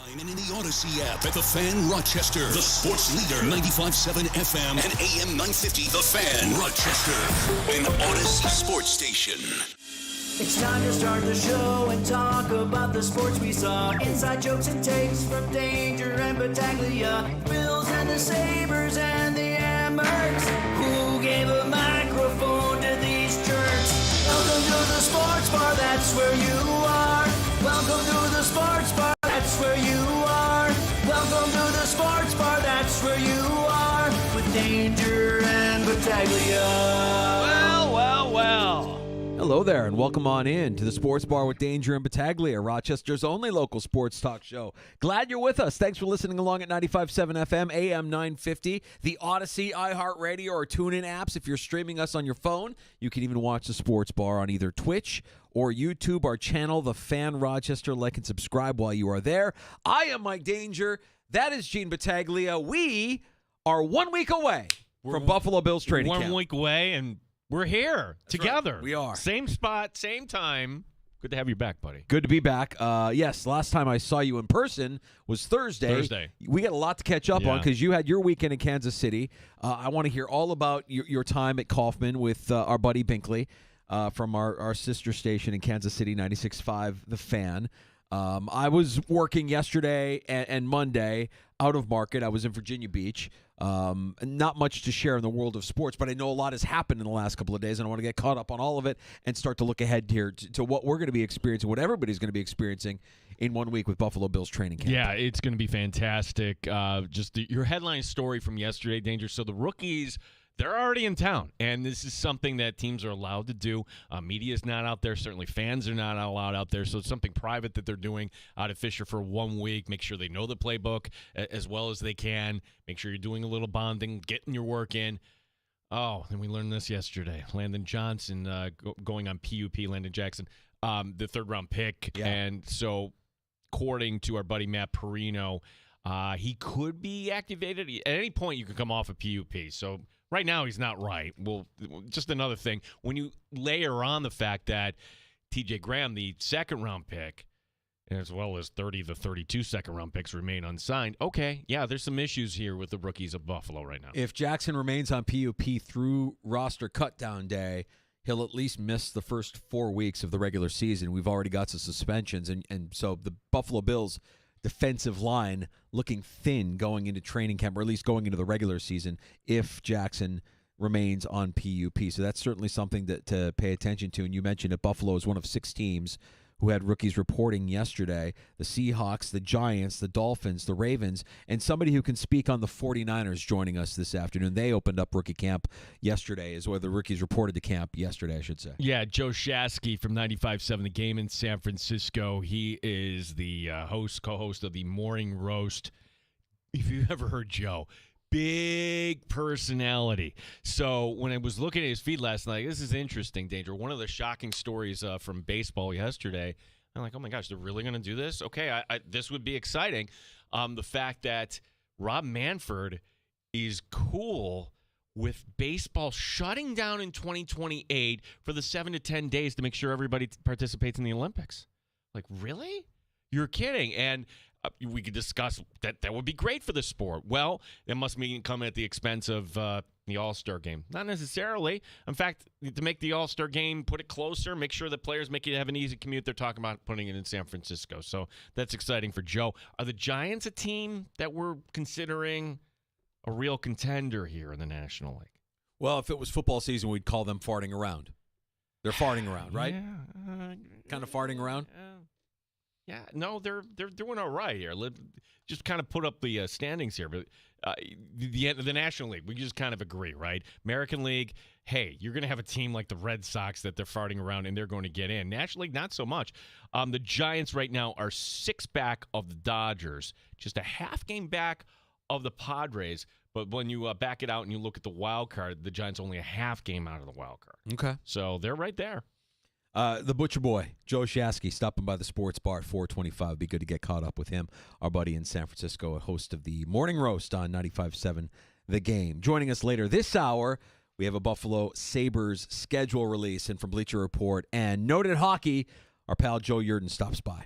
And in the Odyssey app at The Fan Rochester, the sports leader, 95.7 FM and AM 950, The Fan Rochester, an Odyssey sports station. It's time to start the show and talk about the sports we saw. Inside jokes and takes from Danger and Battaglia, Bills and the Sabres and the Amherst. Who gave a microphone to these jerks? Welcome to the sports bar, that's where you are. Welcome to the sports bar, that's where you are. Welcome to the sports bar, that's where you are. With Danger and Battaglia. Well. Hello there, and welcome on in to the Sports Bar with Danger and Battaglia, Rochester's only local sports talk show. Glad you're with us. Thanks for listening along at 95.7 FM, AM 950, the Odyssey, iHeartRadio, or TuneIn apps. If you're streaming us on your phone, you can even watch the Sports Bar on either Twitch or YouTube, our channel, The Fan Rochester. Like and subscribe while you are there. I am Mike Danger. That is Gene Battaglia. We are 1 week away from Buffalo Bills training camp. 1 week away, and we're here together. Right. We are. Same spot, same time. Good to have you back, buddy. Good to be back. Yes, last time I saw you in person was Thursday. We got a lot to catch up on because you had your weekend in Kansas City. I want to hear all about your time at Kaufman with our buddy Binkley from our sister station in Kansas City, 96.5 The Fan. I was working yesterday and Monday out of market. I was in Virginia Beach. Not much to share in the world of sports, but I know a lot has happened in the last couple of days, and I want to get caught up on all of it and start to look ahead here to what we're going to be experiencing, what everybody's going to be experiencing in 1 week with Buffalo Bills training camp. Yeah, it's going to be fantastic. Your headline story from yesterday, Danger. So the rookies, they're already in town, and this is something that teams are allowed to do. Media is not out there. Certainly fans are not allowed out there, so it's something private that they're doing out at Fisher for 1 week. Make sure they know the playbook as well as they can. Make sure you're doing a little bonding, getting your work in. Oh, and we learned this yesterday. Landon Johnson going on PUP, Landon Jackson, the third-round pick. Yeah. And so according to our buddy Matt Perino, he could be activated. At any point, you could come off a PUP. So right now, he's not right. Well, just another thing. When you layer on the fact that T.J. Graham, the second-round pick, as well as 30 of the 32 second-round picks remain unsigned, okay, yeah, there's some issues here with the rookies of Buffalo right now. If Jackson remains on PUP through roster cutdown day, he'll at least miss the first 4 weeks of the regular season. We've already got some suspensions, and so the Buffalo Bills defensive line looking thin going into training camp, or at least going into the regular season, if Jackson remains on PUP. So that's certainly something to pay attention to. And you mentioned that Buffalo is one of 6 teams who had rookies reporting yesterday: the Seahawks, the Giants, the Dolphins, the Ravens, and somebody who can speak on the 49ers joining us this afternoon. They opened up rookie camp yesterday, is where the rookies reported to camp yesterday, I should say. Yeah, Joe Shasky from 95.7 The Game in San Francisco. He is the co-host of the Morning Roast. If you've ever heard Joe, big personality. So when I was looking at his feed last night, this is interesting, Danger. One of the shocking stories from baseball yesterday, I'm like, oh my gosh, they're really going to do this? Okay, this would be exciting. The fact that Rob Manfred is cool with baseball shutting down in 2028 for the 7 to 10 days to make sure everybody participates in the Olympics. Like, really? You're kidding. And we could discuss that would be great for the sport. Well, that must mean coming at the expense of the All-Star game. Not necessarily. In fact, to make the All-Star game, put it closer, make sure that players have an easy commute. They're talking about putting it in San Francisco. So that's exciting for Joe. Are the Giants a team that we're considering a real contender here in the National League? Well, if it was football season, we'd call them farting around. They're farting around, right? Yeah. Kind of farting around? Yeah, no, they're doing all right here. Just kind of put up the standings here, but the National League, we just kind of agree, right? American League, hey, you're going to have a team like the Red Sox that they're farting around and they're going to get in. National League, not so much. The Giants right now are 6 back of the Dodgers, just a half game back of the Padres. But when you back it out and you look at the wild card, the Giants only a half game out of the wild card. Okay, so they're right there. The Butcher Boy, Joe Shasky, stopping by the Sports Bar at 425. It'd be good to get caught up with him, our buddy in San Francisco, a host of the Morning Roast on 95.7 The Game. Joining us later this hour, we have a Buffalo Sabres schedule release, and from Bleacher Report and Noted Hockey, our pal Joe Yerdon stops by.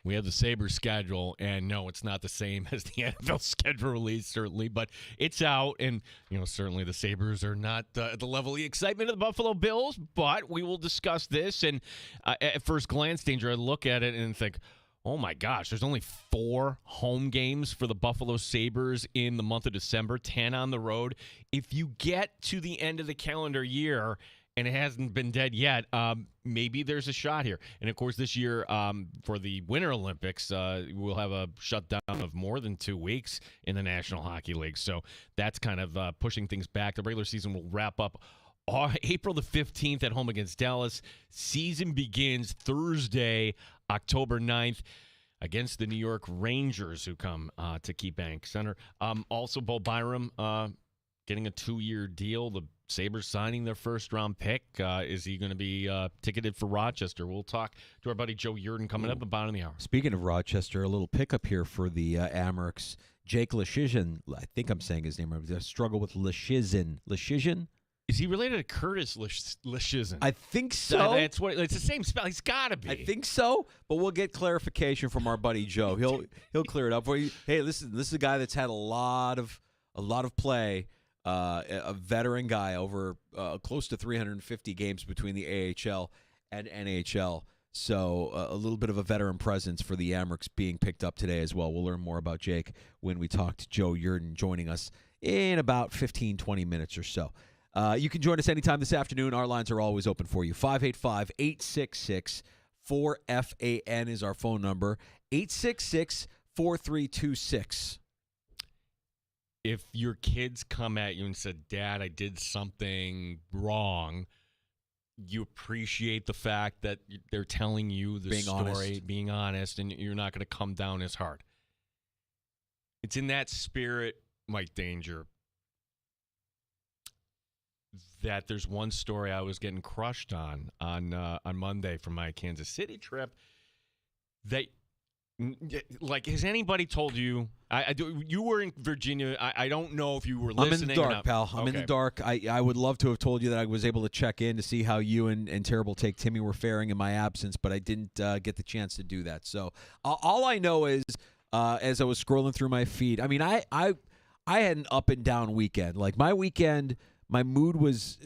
we have the Sabres schedule, and no, it's not the same as the NFL schedule release, certainly, but it's out, and certainly the Sabres are not at the level of the excitement of the Buffalo Bills, but we will discuss this, and at first glance, Danger, I look at it and think, oh my gosh, there's only 4 home games for the Buffalo Sabres in the month of December, 10 on the road. If you get to the end of the calendar year and it hasn't been dead yet, maybe there's a shot here. And, of course, this year for the Winter Olympics, we'll have a shutdown of more than 2 weeks in the National Hockey League. So that's kind of pushing things back. The regular season will wrap up April the 15th at home against Dallas. Season begins Thursday, October 9th. Against the New York Rangers, who come to KeyBank Center. Also, Bo Byram getting a 2-year deal. The Sabres signing their first-round pick. Is he going to be ticketed for Rochester? We'll talk to our buddy Joe Yurden coming up about in the hour. Speaking of Rochester, a little pickup here for the Amerks. Jake Leschyshyn, I think I'm saying his name right. I struggle with Leschyshyn. Leschyshyn? Is he related to Curtis Leschyshyn? I think so. That's what it's the same spell. He's got to be. I think so, but we'll get clarification from our buddy Joe. He'll clear it up for you. Hey, listen, this is a guy that's had a lot of play. A veteran guy over close to 350 games between the AHL and NHL. So a little bit of a veteran presence for the Amerks being picked up today as well. We'll learn more about Jake when we talk to Joe Yurden joining us in about 15, 20 minutes or so. You can join us anytime this afternoon. Our lines are always open for you. 585-866-4FAN is our phone number. 866-4326. If your kids come at you and said, Dad, I did something wrong, you appreciate the fact that they're telling you the story, being honest, and you're not going to come down as hard. It's in that spirit, Mike Danger, that there's one story I was getting crushed on Monday from my Kansas City trip that, like, has anybody told you? You were in Virginia. I don't know if you were listening. I'm in the dark, pal. I'm in the dark. I would love to have told you that I was able to check in to see how you and Terrible Take Timmy were faring in my absence, but I didn't get the chance to do that. So all I know is as I was scrolling through my feed, I mean, I had an up and down weekend. Like, my weekend, my mood was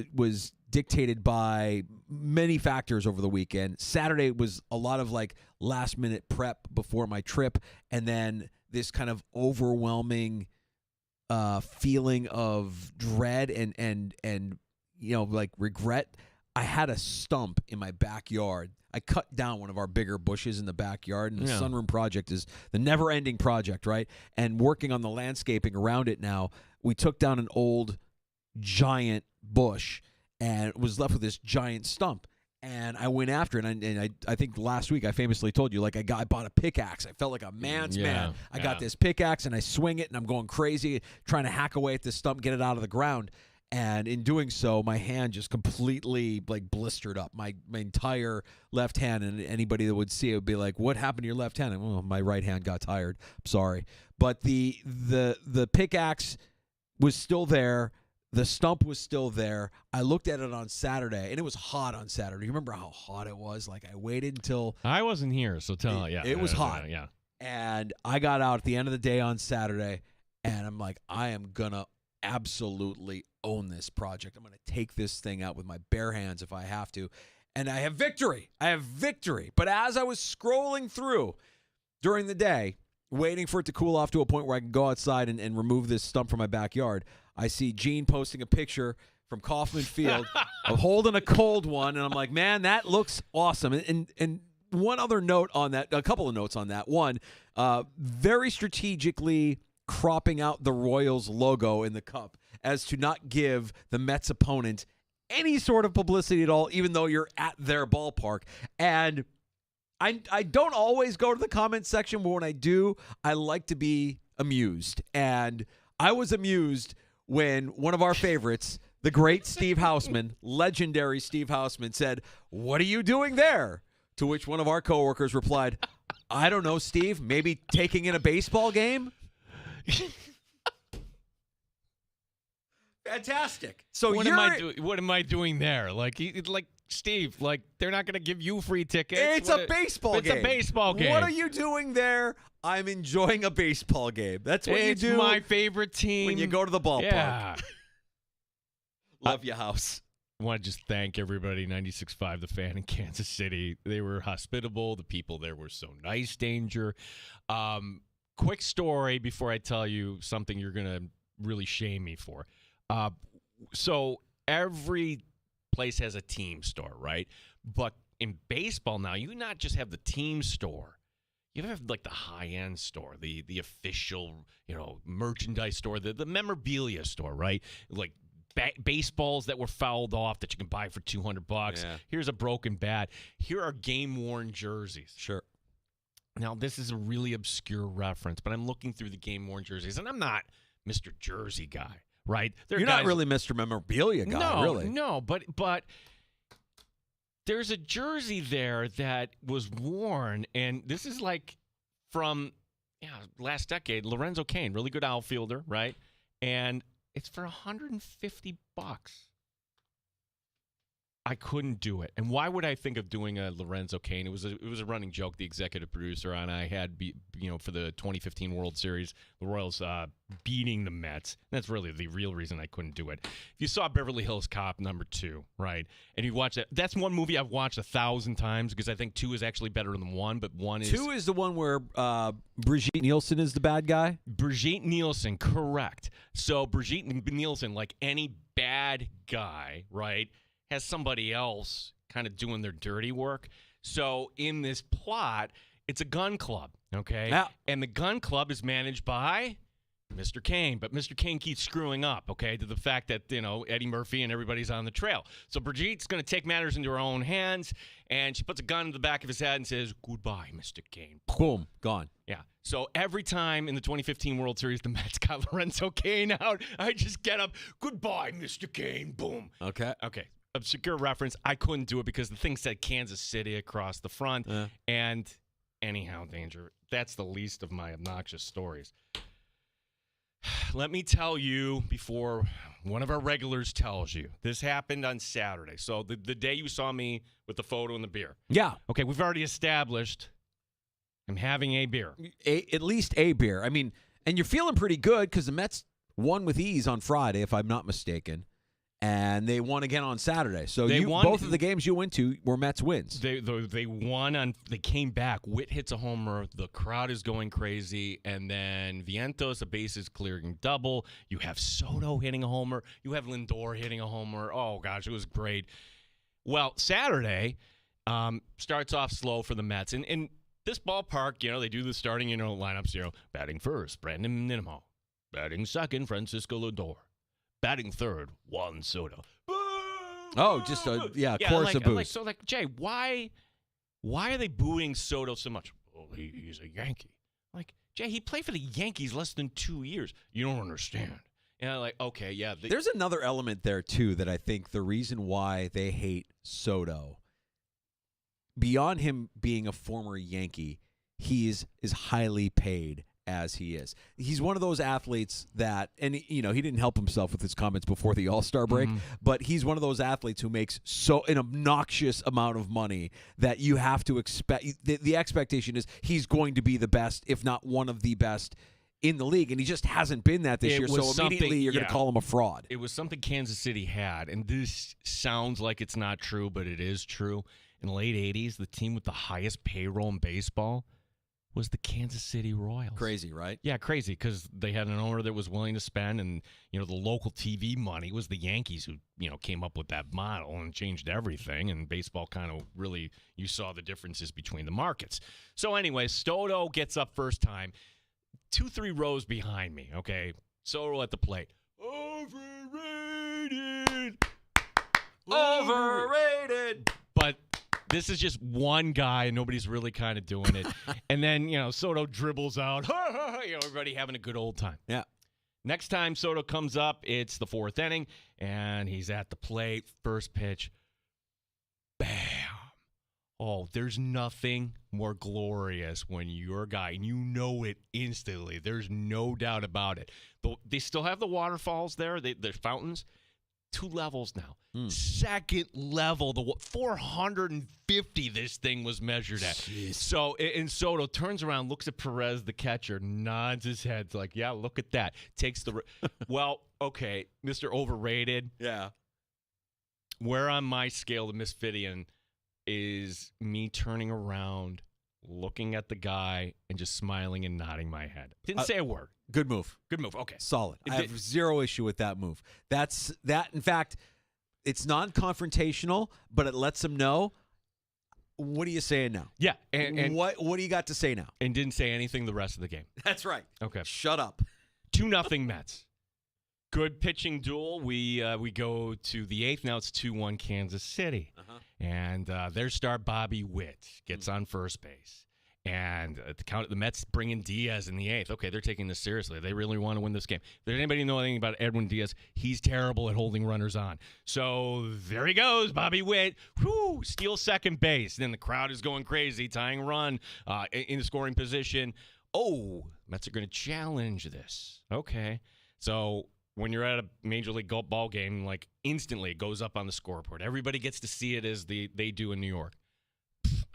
dictated by many factors over the weekend. Saturday was a lot of like last minute prep before my trip, and then this kind of overwhelming feeling of dread and like regret. I had a stump in my backyard. I cut down one of our bigger bushes in the backyard, and the sunroom project is the never-ending project, right? And working on the landscaping around it now, we took down an old giant bush and was left with this giant stump. And I went after it, and I think last week I famously told you, like, I bought a pickaxe. I felt like a man's man. I got this pickaxe, and I swing it, and I'm going crazy, trying to hack away at this stump, get it out of the ground. And in doing so, my hand just completely, like, blistered up. My entire left hand, and anybody that would see it would be like, what happened to your left hand? And, well, my right hand got tired. I'm sorry. But the pickaxe was still there. The stump was still there. I looked at it on Saturday, and it was hot on Saturday. You remember how hot it was? Like, I waited until... I wasn't here, so tell it. Yeah, it was hot. Yeah. And I got out at the end of the day on Saturday, and I'm like, I am going to absolutely own this project. I'm going to take this thing out with my bare hands if I have to. And I have victory. But as I was scrolling through during the day, waiting for it to cool off to a point where I can go outside and remove this stump from my backyard, I see Gene posting a picture from Kaufman Field of holding a cold one, and I'm like, man, that looks awesome. And one other note on that, a couple of notes on that. One, very strategically cropping out the Royals logo in the cup as to not give the Mets opponent any sort of publicity at all, even though you're at their ballpark. And I don't always go to the comment section, but when I do, I like to be amused. And I was amused when one of our favorites, the great Steve Hausman, legendary Steve Hausman, said, "What are you doing there?" To which one of our coworkers replied, "I don't know, Steve, maybe taking in a baseball game?" Fantastic. So what am I doing there? Like Steve, like, they're not going to give you free tickets. It's a baseball game. It's a baseball game. What are you doing there? I'm enjoying a baseball game. That's what you do. It's my favorite team. When you go to the ballpark. Yeah. Love your house. I want to just thank everybody, 96.5, the fan in Kansas City. They were hospitable. The people there were so nice, Danger. Quick story before I tell you something you're going to really shame me for. So every place has a team store, right? But in baseball now, you not just have the team store. You have like the high-end store, the official, merchandise store, the memorabilia store, right? Like baseballs that were fouled off that you can buy for $200. Yeah. Here's a broken bat. Here are game-worn jerseys. Sure. Now, this is a really obscure reference, but I'm looking through the game-worn jerseys, and I'm not Mr. Jersey guy, right? You're not really Mr. Memorabilia guy, really. No, but there's a jersey there that was worn, and this is like from last decade, Lorenzo Cain, really good outfielder, right? And it's for $150. I couldn't do it. And why would I think of doing a Lorenzo Cain? It was a running joke the executive producer and I had, for the 2015 World Series, the Royals beating the Mets. That's really the real reason I couldn't do it. If you saw Beverly Hills Cop #2, right, and you watch that, that's one movie I've watched 1,000 times because I think 2 is actually better than 1, but 1 is... 2 is the one where Brigitte Nielsen is the bad guy? Brigitte Nielsen, correct. So Brigitte Nielsen, like any bad guy, right, has somebody else kind of doing their dirty work. So in this plot, it's a gun club, okay? Yeah. And the gun club is managed by Mr. Cain. But Mr. Cain keeps screwing up, okay, to the fact that, Eddie Murphy and everybody's on the trail. So Brigitte's going to take matters into her own hands, and she puts a gun to the back of his head and says, "Goodbye, Mr. Cain." Boom, gone. Yeah. So every time in the 2015 World Series the Mets got Lorenzo Cain out, I just get up, "Goodbye, Mr. Cain." Boom. Okay. Obscure reference. I couldn't do it because the thing said Kansas City across the front. And anyhow, Danger, that's the least of my obnoxious stories. Let me tell you before one of our regulars tells you. This happened on Saturday. So the day you saw me with the photo and the beer. Yeah. Okay, we've already established I'm having a beer. At least a beer. I mean, and you're feeling pretty good because the Mets won with ease on Friday, if I'm not mistaken. And they won again on Saturday. So both of the games you went to were Mets wins. They won. They came back. Witt hits a homer. The crowd is going crazy. And then Vientos, a bases clearing double. You have Soto hitting a homer. You have Lindor hitting a homer. Oh, gosh, it was great. Well, Saturday starts off slow for the Mets. And in this ballpark, they do the starting lineups. Batting first, Brandon Nimmo. Batting second, Francisco Lindor. Batting third, Juan Soto. Oh, just chorus of boos. Jay, why are they booing Soto so much? Oh, he's a Yankee. Like, Jay, he played for the Yankees less than 2 years. You don't understand. And I'm like, okay, yeah. There's another element there, too, that I think the reason why they hate Soto, beyond him being a former Yankee, he is highly paid as he is. He's one of those athletes that, and he didn't help himself with his comments before the All-Star break, but he's one of those athletes who makes an obnoxious amount of money that you have to expect. The expectation is he's going to be the best, if not one of the best in the league, and he just hasn't been that this year, so immediately you're going to call him a fraud. It was something Kansas City had, and this sounds like it's not true, but it is true. In the late 80s, the team with the highest payroll in baseball was the Kansas City Royals. Crazy, right? Yeah, crazy, because they had an owner that was willing to spend, and, the local TV money was the Yankees who, came up with that model and changed everything, and baseball kind of really, you saw the differences between the markets. So anyway, Soto gets up first time, 2-3 rows behind me, okay? Soto at the plate. Overrated! But this is just one guy, and nobody's really kind of doing it. And then, Soto dribbles out. Everybody having a good old time. Yeah. Next time Soto comes up, it's the 4th inning, and he's at the plate. First pitch. Bam. Oh, there's nothing more glorious when you're a guy, and you know it instantly. There's no doubt about it. They still have the waterfalls there, the fountains. 2 levels now. Hmm. Second level, the 450 this thing was measured at. Jeez. So, and Soto turns around, looks at Perez, the catcher, nods his head, like, yeah, look at that. Takes the, well, okay, Mr. Overrated. Yeah. Where on my scale of Misfitian is me turning around, looking at the guy, and just smiling and nodding my head. Didn't say a word. Good move. Good move. Okay. Solid. I have zero issue with that move. That. In fact, it's non-confrontational, but it lets them know. What are you saying now? Yeah. And what do you got to say now? And didn't say anything the rest of the game. That's right. Okay. Shut up. 2-0 Mets. Good pitching duel. We go to the 8th. Now it's 2-1 Kansas City. And their star Bobby Witt gets on first base. And at the count, the Mets bring in Diaz in the 8th. Okay, they're taking this seriously. They really want to win this game. If there's anybody know anything about Edwin Diaz, he's terrible at holding runners on. So there he goes, Bobby Witt. Whoo, steals second base. Then the crowd is going crazy, tying run in the scoring position. Oh, Mets are going to challenge this. Okay, so when you're at a Major League ball game, like instantly it goes up on the scoreboard. Everybody gets to see it as they do in New York.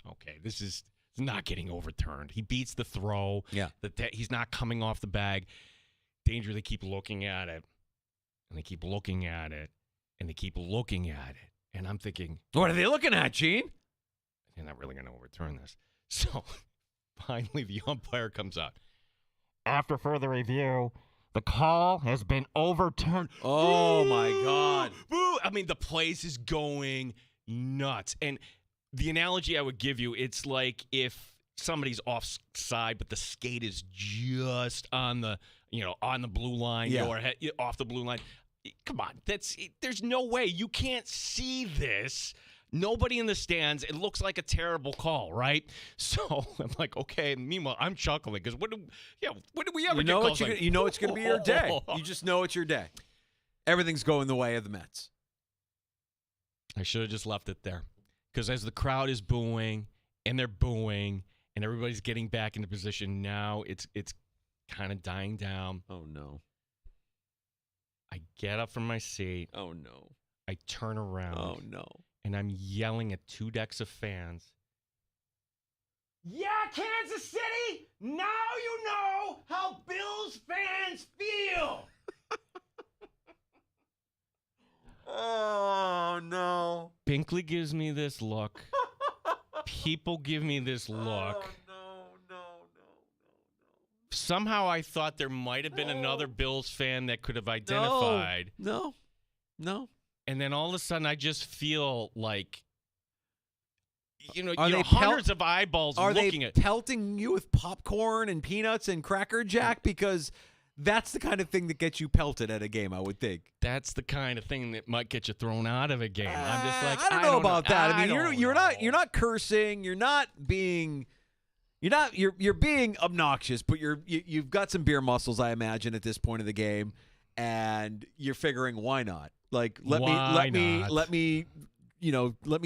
Okay, this is not getting overturned. He beats the throw. Yeah. That he's not coming off the bag. Danger, they keep looking at it. And they keep looking at it. And they keep looking at it. And I'm thinking, What are they looking at, Gene? they're not really going to overturn this. So finally the umpire comes out. After further review, the call has been overturned. Oh, my God. Boo! I mean, the place is going nuts. And the analogy I would give you, it's like if somebody's offside, but the skate is just on the blue line, or off the blue line. Come on, there's no way you can't see this. Nobody in the stands. It looks like a terrible call, right? So I'm like, okay. Meanwhile, I'm chuckling because when do we ever get calls like, you know it's going to be your day. You just know it's your day. Everything's going the way of the Mets. I should have just left it there. Because as the crowd is booing, and they're booing, and everybody's getting back into position, now it's kind of dying down. Oh, no. I get up from my seat. Oh, no. I turn around. Oh, no. And I'm yelling at 2 decks of fans. Yeah, Kansas City! Now you know how Bills fans feel! Oh, no. Binkley gives me this look. People give me this look. Oh, no. Somehow I thought there might have been another Bills fan that could have identified. No. And then all of a sudden I just feel like, Are they hundreds of eyeballs Are looking they at. pelting you with popcorn and peanuts and Cracker Jack? Because that's the kind of thing that gets you pelted at a game, I would think. That's the kind of thing that might get you thrown out of a game. I'm just like, I don't know about that. I mean, you're not. you're not cursing. You're being obnoxious, but you've got some beer muscles, I imagine, at this point of the game, and you're figuring why not? Like let me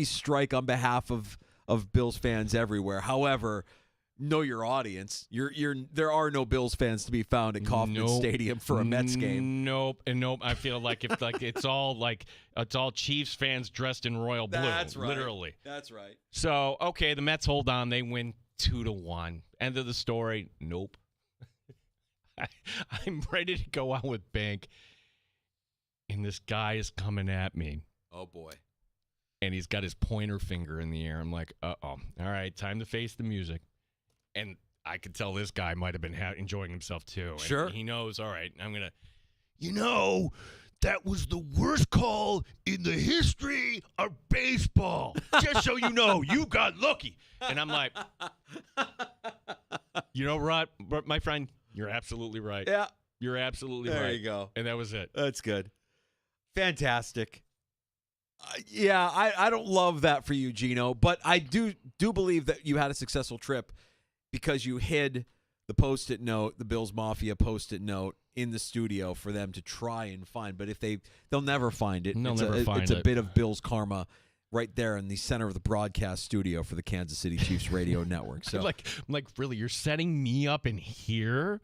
strike on behalf of Bills fans everywhere. However, know your audience. There are no Bills fans to be found at Kauffman Stadium for a Mets game. Nope. I feel like if it's all Chiefs fans dressed in royal blue. That's right. Literally. That's right. So okay, the Mets hold on. They win 2-1. End of the story. Nope. I'm ready to go out with Bank, and this guy is coming at me. Oh boy. And he's got his pointer finger in the air. I'm like, uh-oh. All right, time to face the music. And I could tell this guy might have been enjoying himself too. And sure. He knows, all right, I'm going to, that was the worst call in the history of baseball. Just so you know, you got lucky. And I'm like, Rod, my friend, you're absolutely right. Yeah. You're absolutely right. There you go. And that was it. That's good. Fantastic. I don't love that for you, Gino, but I do believe that you had a successful trip because you hid the Post-it note, the Bills Mafia Post-it note in the studio for them to try and find. But if they'll never find it. It's a bit of Bills karma right there in the center of the broadcast studio for the Kansas City Chiefs radio network. So I'm like, really, you're setting me up in here?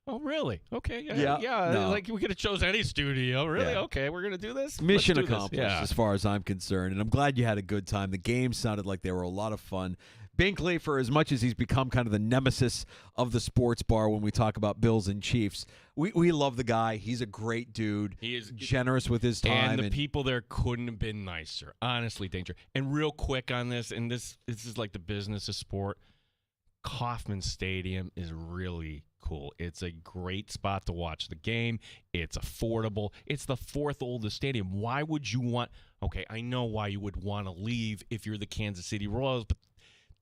Oh, really? Okay. Yeah, no. Like we could have chose any studio. Really? Yeah. Okay, we're gonna do this. Mission Let's do this. accomplished, Yeah. as far as I'm concerned. And I'm glad you had a good time. The games sounded like they were a lot of fun. Binkley, for as much as he's become kind of the nemesis of the sports bar when we talk about Bills and Chiefs, we love the guy. He's a great dude. He is generous with his time. And the people there couldn't have been nicer. Honestly, Danger. And real quick on this, and this is like the business of sport. Kauffman Stadium is really cool. It's a great spot to watch the game. It's affordable. It's the fourth oldest stadium. Why would you want – okay, I know why you would want to leave if you're the Kansas City Royals, but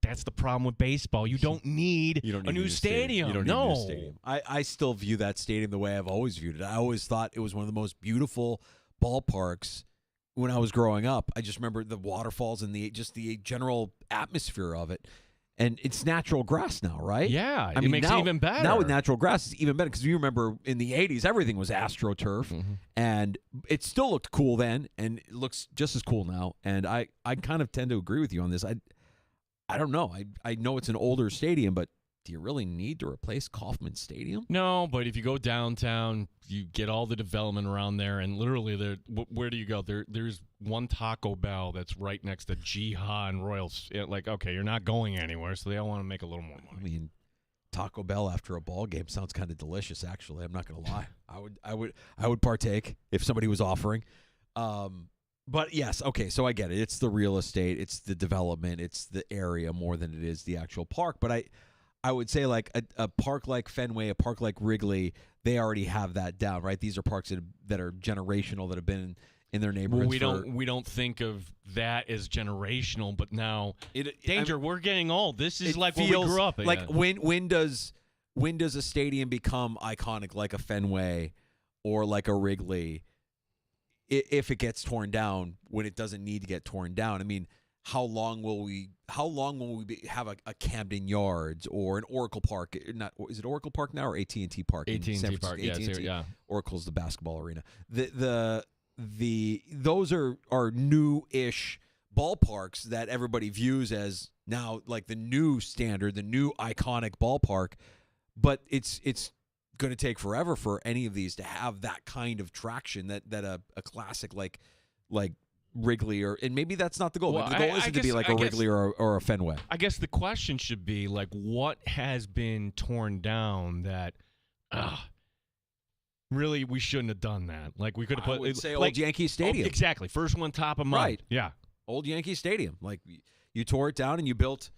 that's the problem with baseball. You don't need a new stadium. You don't need a new stadium. I still view that stadium the way I've always viewed it. I always thought it was one of the most beautiful ballparks when I was growing up. I just remember the waterfalls and the general atmosphere of it. And it's natural grass now, right? Yeah, I mean, makes now, it even better. Now with natural grass, it's even better because you remember in the 80s, everything was AstroTurf, and it still looked cool then, and it looks just as cool now. And I kind of tend to agree with you on this. I don't know. I know it's an older stadium, but do you really need to replace Kauffman Stadium? No, but if you go downtown, you get all the development around there, and literally, where do you go? There's one Taco Bell that's right next to Jiha and Royals. Like, okay, you're not going anywhere, so they all want to make a little more money. I mean, Taco Bell after a ball game sounds kind of delicious. Actually, I'm not going to lie. I would partake if somebody was offering. But yes, okay, so I get it. It's the real estate, it's the development, it's the area more than it is the actual park. But I would say like a park like Fenway, a park like Wrigley, they already have that down, right? These are parks that are generational, that have been in their neighborhoods. Well, we don't think of that as generational, but now Danger, we're getting old. This is like where we grew up. Like when does a stadium become iconic, like a Fenway or like a Wrigley? If it gets torn down, when it doesn't need to get torn down. I mean, how long will we have a Camden Yards or an Oracle Park? Is it Oracle Park now or AT&T Park? AT&T Park, AT&T. yeah. Oracle's the basketball arena. Those are new-ish ballparks that everybody views as now like the new standard, the new iconic ballpark, but it's going to take forever for any of these to have that kind of traction that a classic like Wrigley and maybe that's not the goal. Well, the goal isn't to be like a Wrigley or a Fenway. I guess the question should be like, what has been torn down that really we shouldn't have done that? Like we could have put. I would say like, old Yankee Stadium. Exactly, first one top of mind. Right. Yeah, old Yankee Stadium. Like you tore it down and you built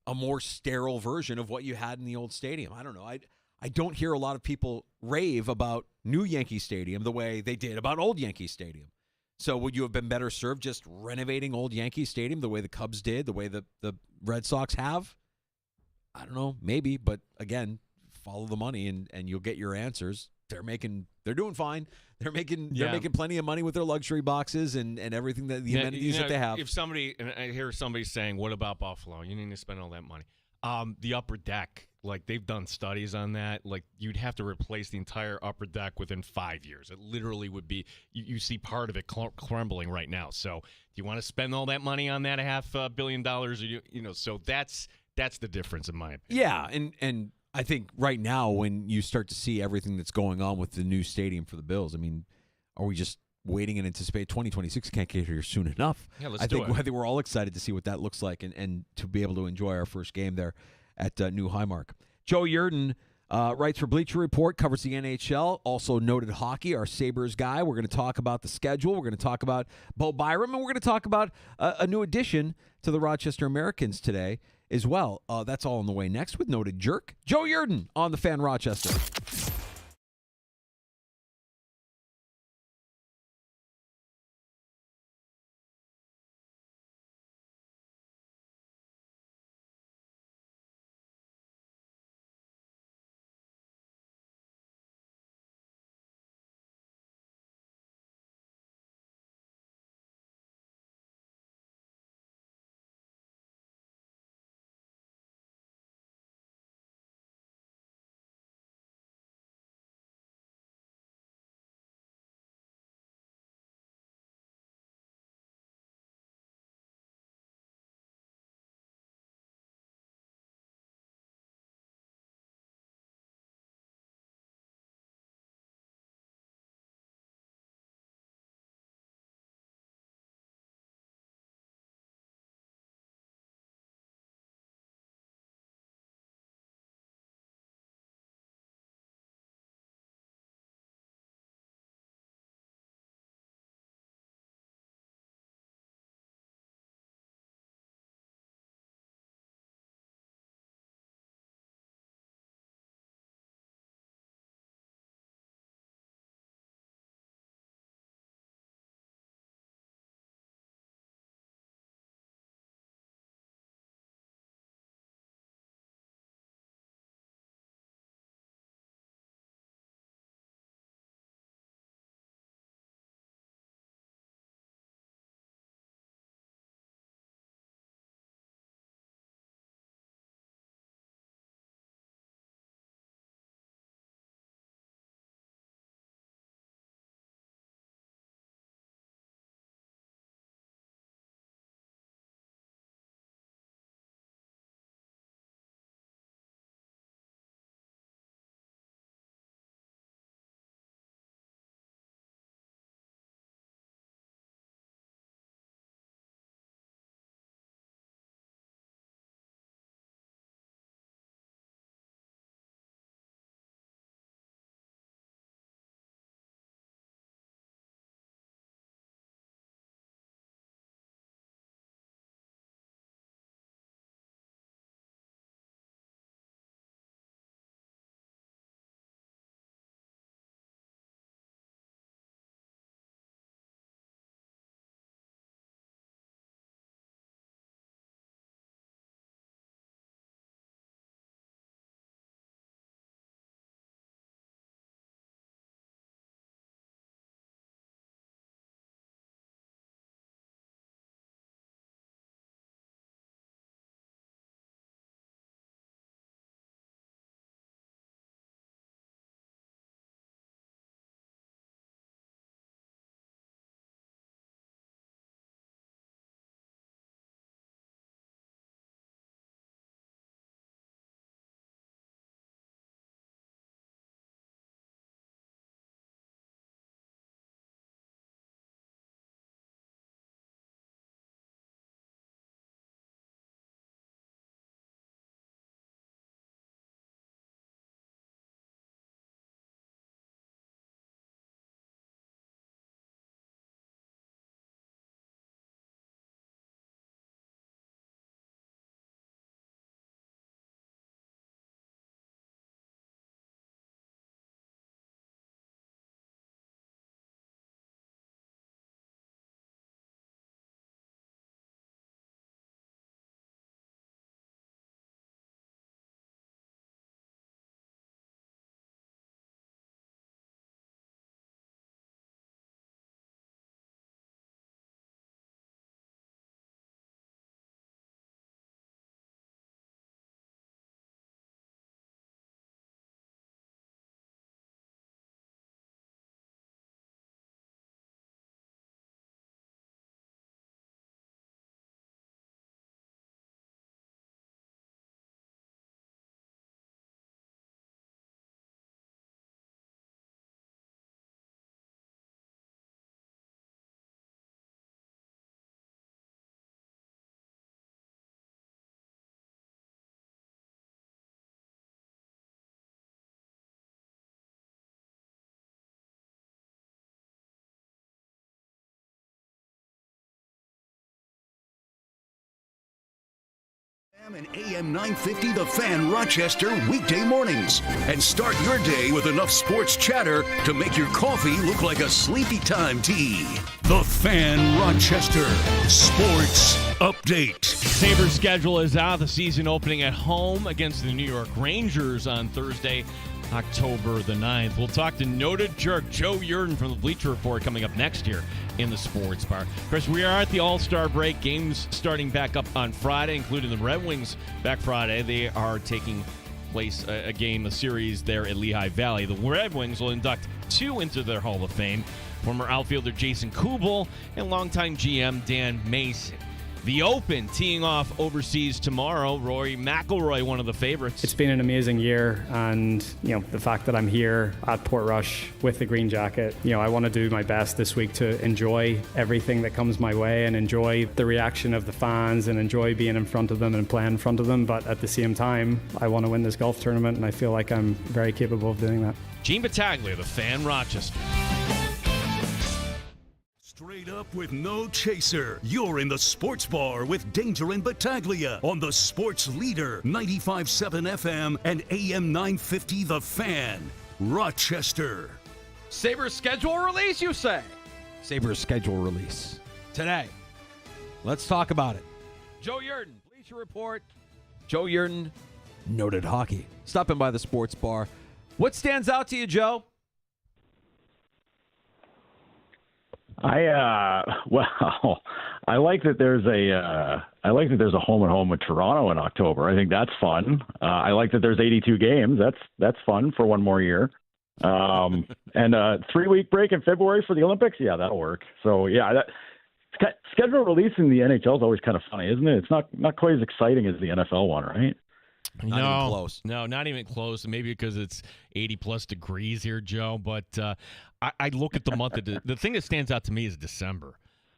a more sterile version of what you had in the old stadium. I don't know. I don't hear a lot of people rave about new Yankee Stadium the way they did about old Yankee Stadium. So would you have been better served just renovating old Yankee Stadium the way the Cubs did, the way the Red Sox have? I don't know, maybe, but again, follow the money and you'll get your answers. They're doing fine. They're making plenty of money with their luxury boxes and everything that the amenities that they have. If somebody, and I hear somebody saying, "What about Buffalo? You need to spend all that money." The upper deck, like they've done studies on that. Like you'd have to replace the entire upper deck within 5 years. It literally would be. You see part of it crumbling right now. So do you want to spend all that money on that $500 million? Or so that's the difference in my opinion. Yeah, and I think right now when you start to see everything that's going on with the new stadium for the Bills, I mean, are we just waiting and anticipate 2026 can't get here soon enough? Yeah, I think we're all excited to see what that looks like and to be able to enjoy our first game there at New Highmark. Joe Yerdon writes for Bleacher Report, covers the NHL, also noted hockey, our Sabres guy. We're going to talk about the schedule. We're going to talk about Bo Byram, and we're going to talk about a new addition to the Rochester Americans today as well. That's all on the way next with noted jerk Joe Yerdon on the Fan Rochester. and AM 950 The Fan Rochester weekday mornings. And start your day with enough sports chatter to make your coffee look like a sleepy time tea. The Fan Rochester Sports Update. Sabres schedule is out. The season opening at home against the New York Rangers on Thursday, October the 9th. We'll talk to noted jerk Joe Yurden from the Bleacher Report coming up next year in the Sports Bar. Chris, we are at the All-Star break. Games starting back up on Friday, including the Red Wings back Friday. They are taking place a series there at Lehigh Valley. The Red Wings will induct two into their Hall of Fame, former outfielder Jason Kubel and longtime GM Dan Mason. The Open teeing off overseas tomorrow. Rory McIlroy, one of the favorites. It's been an amazing year, and the fact that I'm here at Portrush with the green jacket, I want to do my best this week to enjoy everything that comes my way and enjoy the reaction of the fans and enjoy being in front of them and playing in front of them. But at the same time, I want to win this golf tournament, and I feel like I'm very capable of doing that. Gene Battaglia, the Fan Rochester. Straight up with no chaser. You're in the Sports Bar with Danger and Battaglia on the Sports Leader, 95.7 FM and AM 950 The Fan, Rochester. Sabres schedule release, you say? Sabres schedule release today. Let's talk about it. Joe Yurden, Bleacher Report. Joe Yurden, noted hockey. Stopping by the Sports Bar. What stands out to you, Joe? I like that there's a home and home with Toronto in October. I think that's fun. I like that there's 82 games. That's fun for one more year. And a 3-week break in February for the Olympics. Yeah, that'll work. So yeah, that schedule release in the NHL is always kind of funny, isn't it? It's not quite as exciting as the NFL one, right? Not even close. No, not even close. Maybe because it's 80-plus degrees here, Joe. But I look at the month of the thing that stands out to me is December.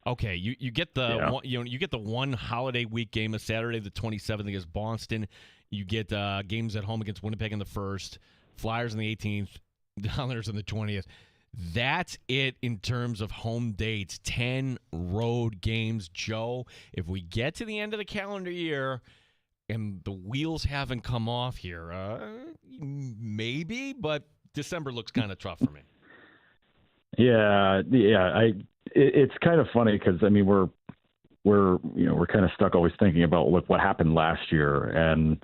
Okay, you get the you get the one holiday week game of Saturday the 27th against Boston. You get games at home against Winnipeg on the 1st, Flyers on the 18th, Islanders on the 20th. That's it in terms of home dates. 10 road games, Joe. If we get to the end of the calendar year and the wheels haven't come off here, maybe, but December looks kind of tough for me. Yeah. It's kind of funny because we're kind of stuck always thinking about what happened last year, and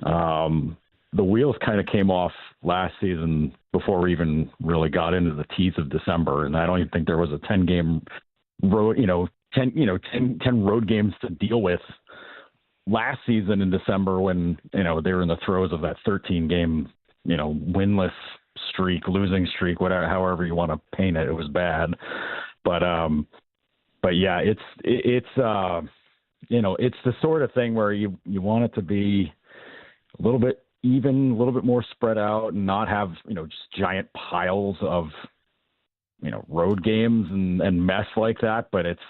the wheels kind of came off last season before we even really got into the teeth of December, and I don't even think there was a 10-game road, 10 road games to deal with last season in December when, they were in the throes of that 13-game, winless streak, losing streak, whatever, however you want to paint it. It was bad. But yeah, it's the sort of thing where you want it to be a little bit even, a little bit more spread out and not have, just giant piles of, road games and mess like that. But it's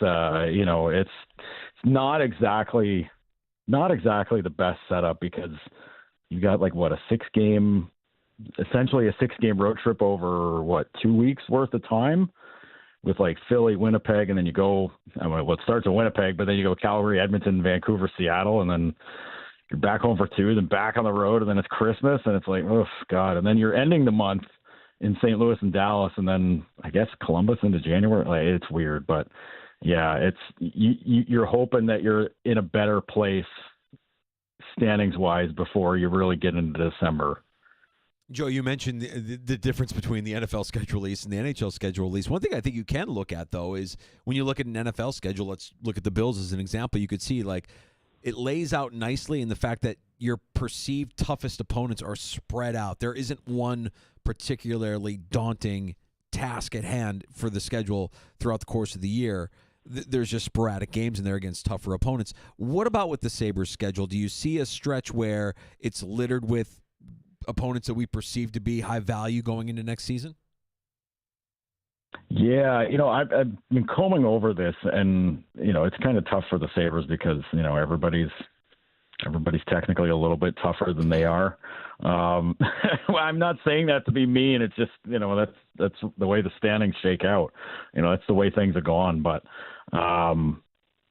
not exactly the best setup because you got essentially a 6-game road trip over 2 weeks worth of time with Philly, Winnipeg, and then you go, it starts in Winnipeg, but then you go Calgary, Edmonton, Vancouver, Seattle, and then you're back home for 2, then back on the road, and then it's Christmas, and it's oh God, and then you're ending the month in St. Louis and Dallas, and then I guess Columbus into January. It's weird, but yeah, you're hoping that you're in a better place standings wise before you really get into December. Joe, you mentioned the difference between the NFL schedule release and the NHL schedule release. One thing I think you can look at, though, is when you look at an NFL schedule, let's look at the Bills as an example, you could see it lays out nicely in the fact that your perceived toughest opponents are spread out. There isn't one particularly daunting task at hand for the schedule throughout the course of the year. There's just sporadic games in there against tougher opponents. What about with the Sabres schedule? Do you see a stretch where it's littered with opponents that we perceive to be high value going into next season? Yeah, I've been combing over this, and it's kind of tough for the Sabres because everybody's technically a little bit tougher than they are. Well, I'm not saying that to be mean. It's just that's the way the standings shake out. That's the way things have gone. But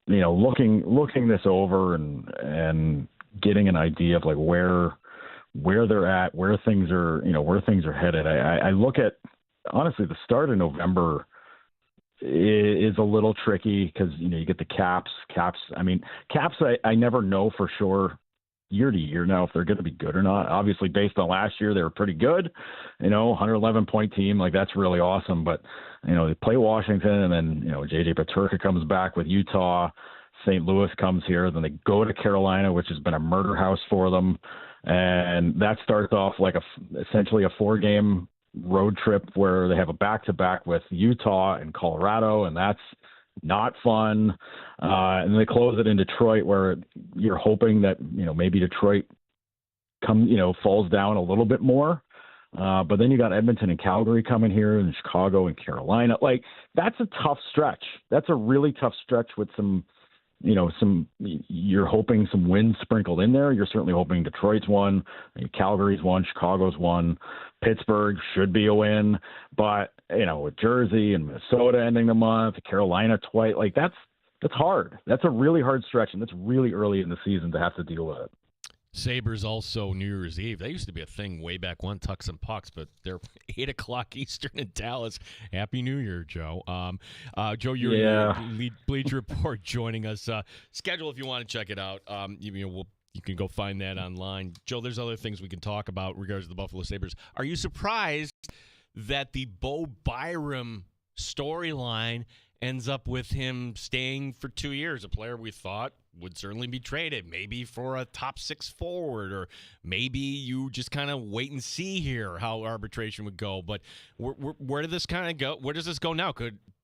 looking this over and getting an idea of like where they're at, where things are headed. I look at, honestly, the start of November is a little tricky because, you get the caps. I never know for sure year to year now if they're going to be good or not. Obviously, based on last year, they were pretty good. 111-point team, like that's really awesome. But they play Washington, and then JJ Peterka comes back with Utah. St. Louis comes here, then they go to Carolina, which has been a murder house for them, and that starts off like essentially a 4-game road trip where they have a back-to-back with Utah and Colorado, and that's not fun. And they close it in Detroit, where you're hoping that maybe Detroit falls down a little bit more. But then you got Edmonton and Calgary coming here, and Chicago and Carolina. Like, that's a tough stretch. That's a really tough stretch with you're hoping some wins sprinkled in there. You're certainly hoping Detroit's won, Calgary's won, Chicago's won, Pittsburgh should be a win. But, with Jersey and Minnesota ending the month, Carolina twice, like that's hard. That's a really hard stretch, and that's really early in the season to have to deal with it. Sabres also New Year's Eve. That used to be a thing way back when, Tucks and Pucks, but they're 8 o'clock Eastern in Dallas. Happy New Year, Joe. Joe, you're your Bleacher Report joining us. Schedule, if you want to check it out. You can go find that online. Joe, there's other things we can talk about regards to the Buffalo Sabres. Are you surprised that the Bo Byram storyline ends up with him staying for 2 years? A player we thought would certainly be traded, maybe for a top 6 forward, or maybe you just kind of wait and see here how arbitration would go. But where did this kind of go? Where does this go now?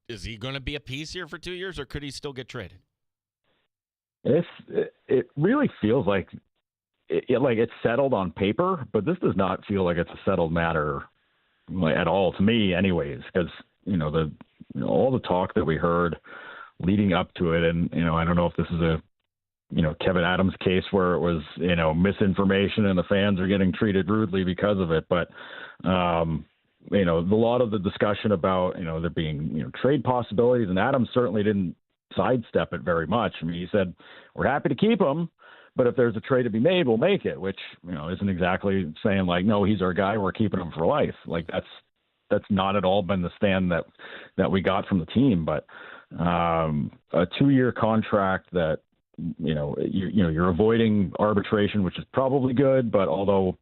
Is he going to be a piece here for 2 years, or could he still get traded? It really feels like it's settled on paper, but this does not feel like it's a settled matter at all to me, anyways. Because all the talk that we heard leading up to it, and I don't know if this is a Kevin Adams case where it was misinformation and the fans are getting treated rudely because of it, but a lot of the discussion about there being trade possibilities, and Adams certainly didn't sidestep it very much. I mean, he said, we're happy to keep him, but if there's a trade to be made, we'll make it, which, isn't exactly saying like, no, he's our guy, we're keeping him for life. Like that's not at all been the stand that we got from the team. But a 2-year contract that, you're avoiding arbitration, which is probably good, but although,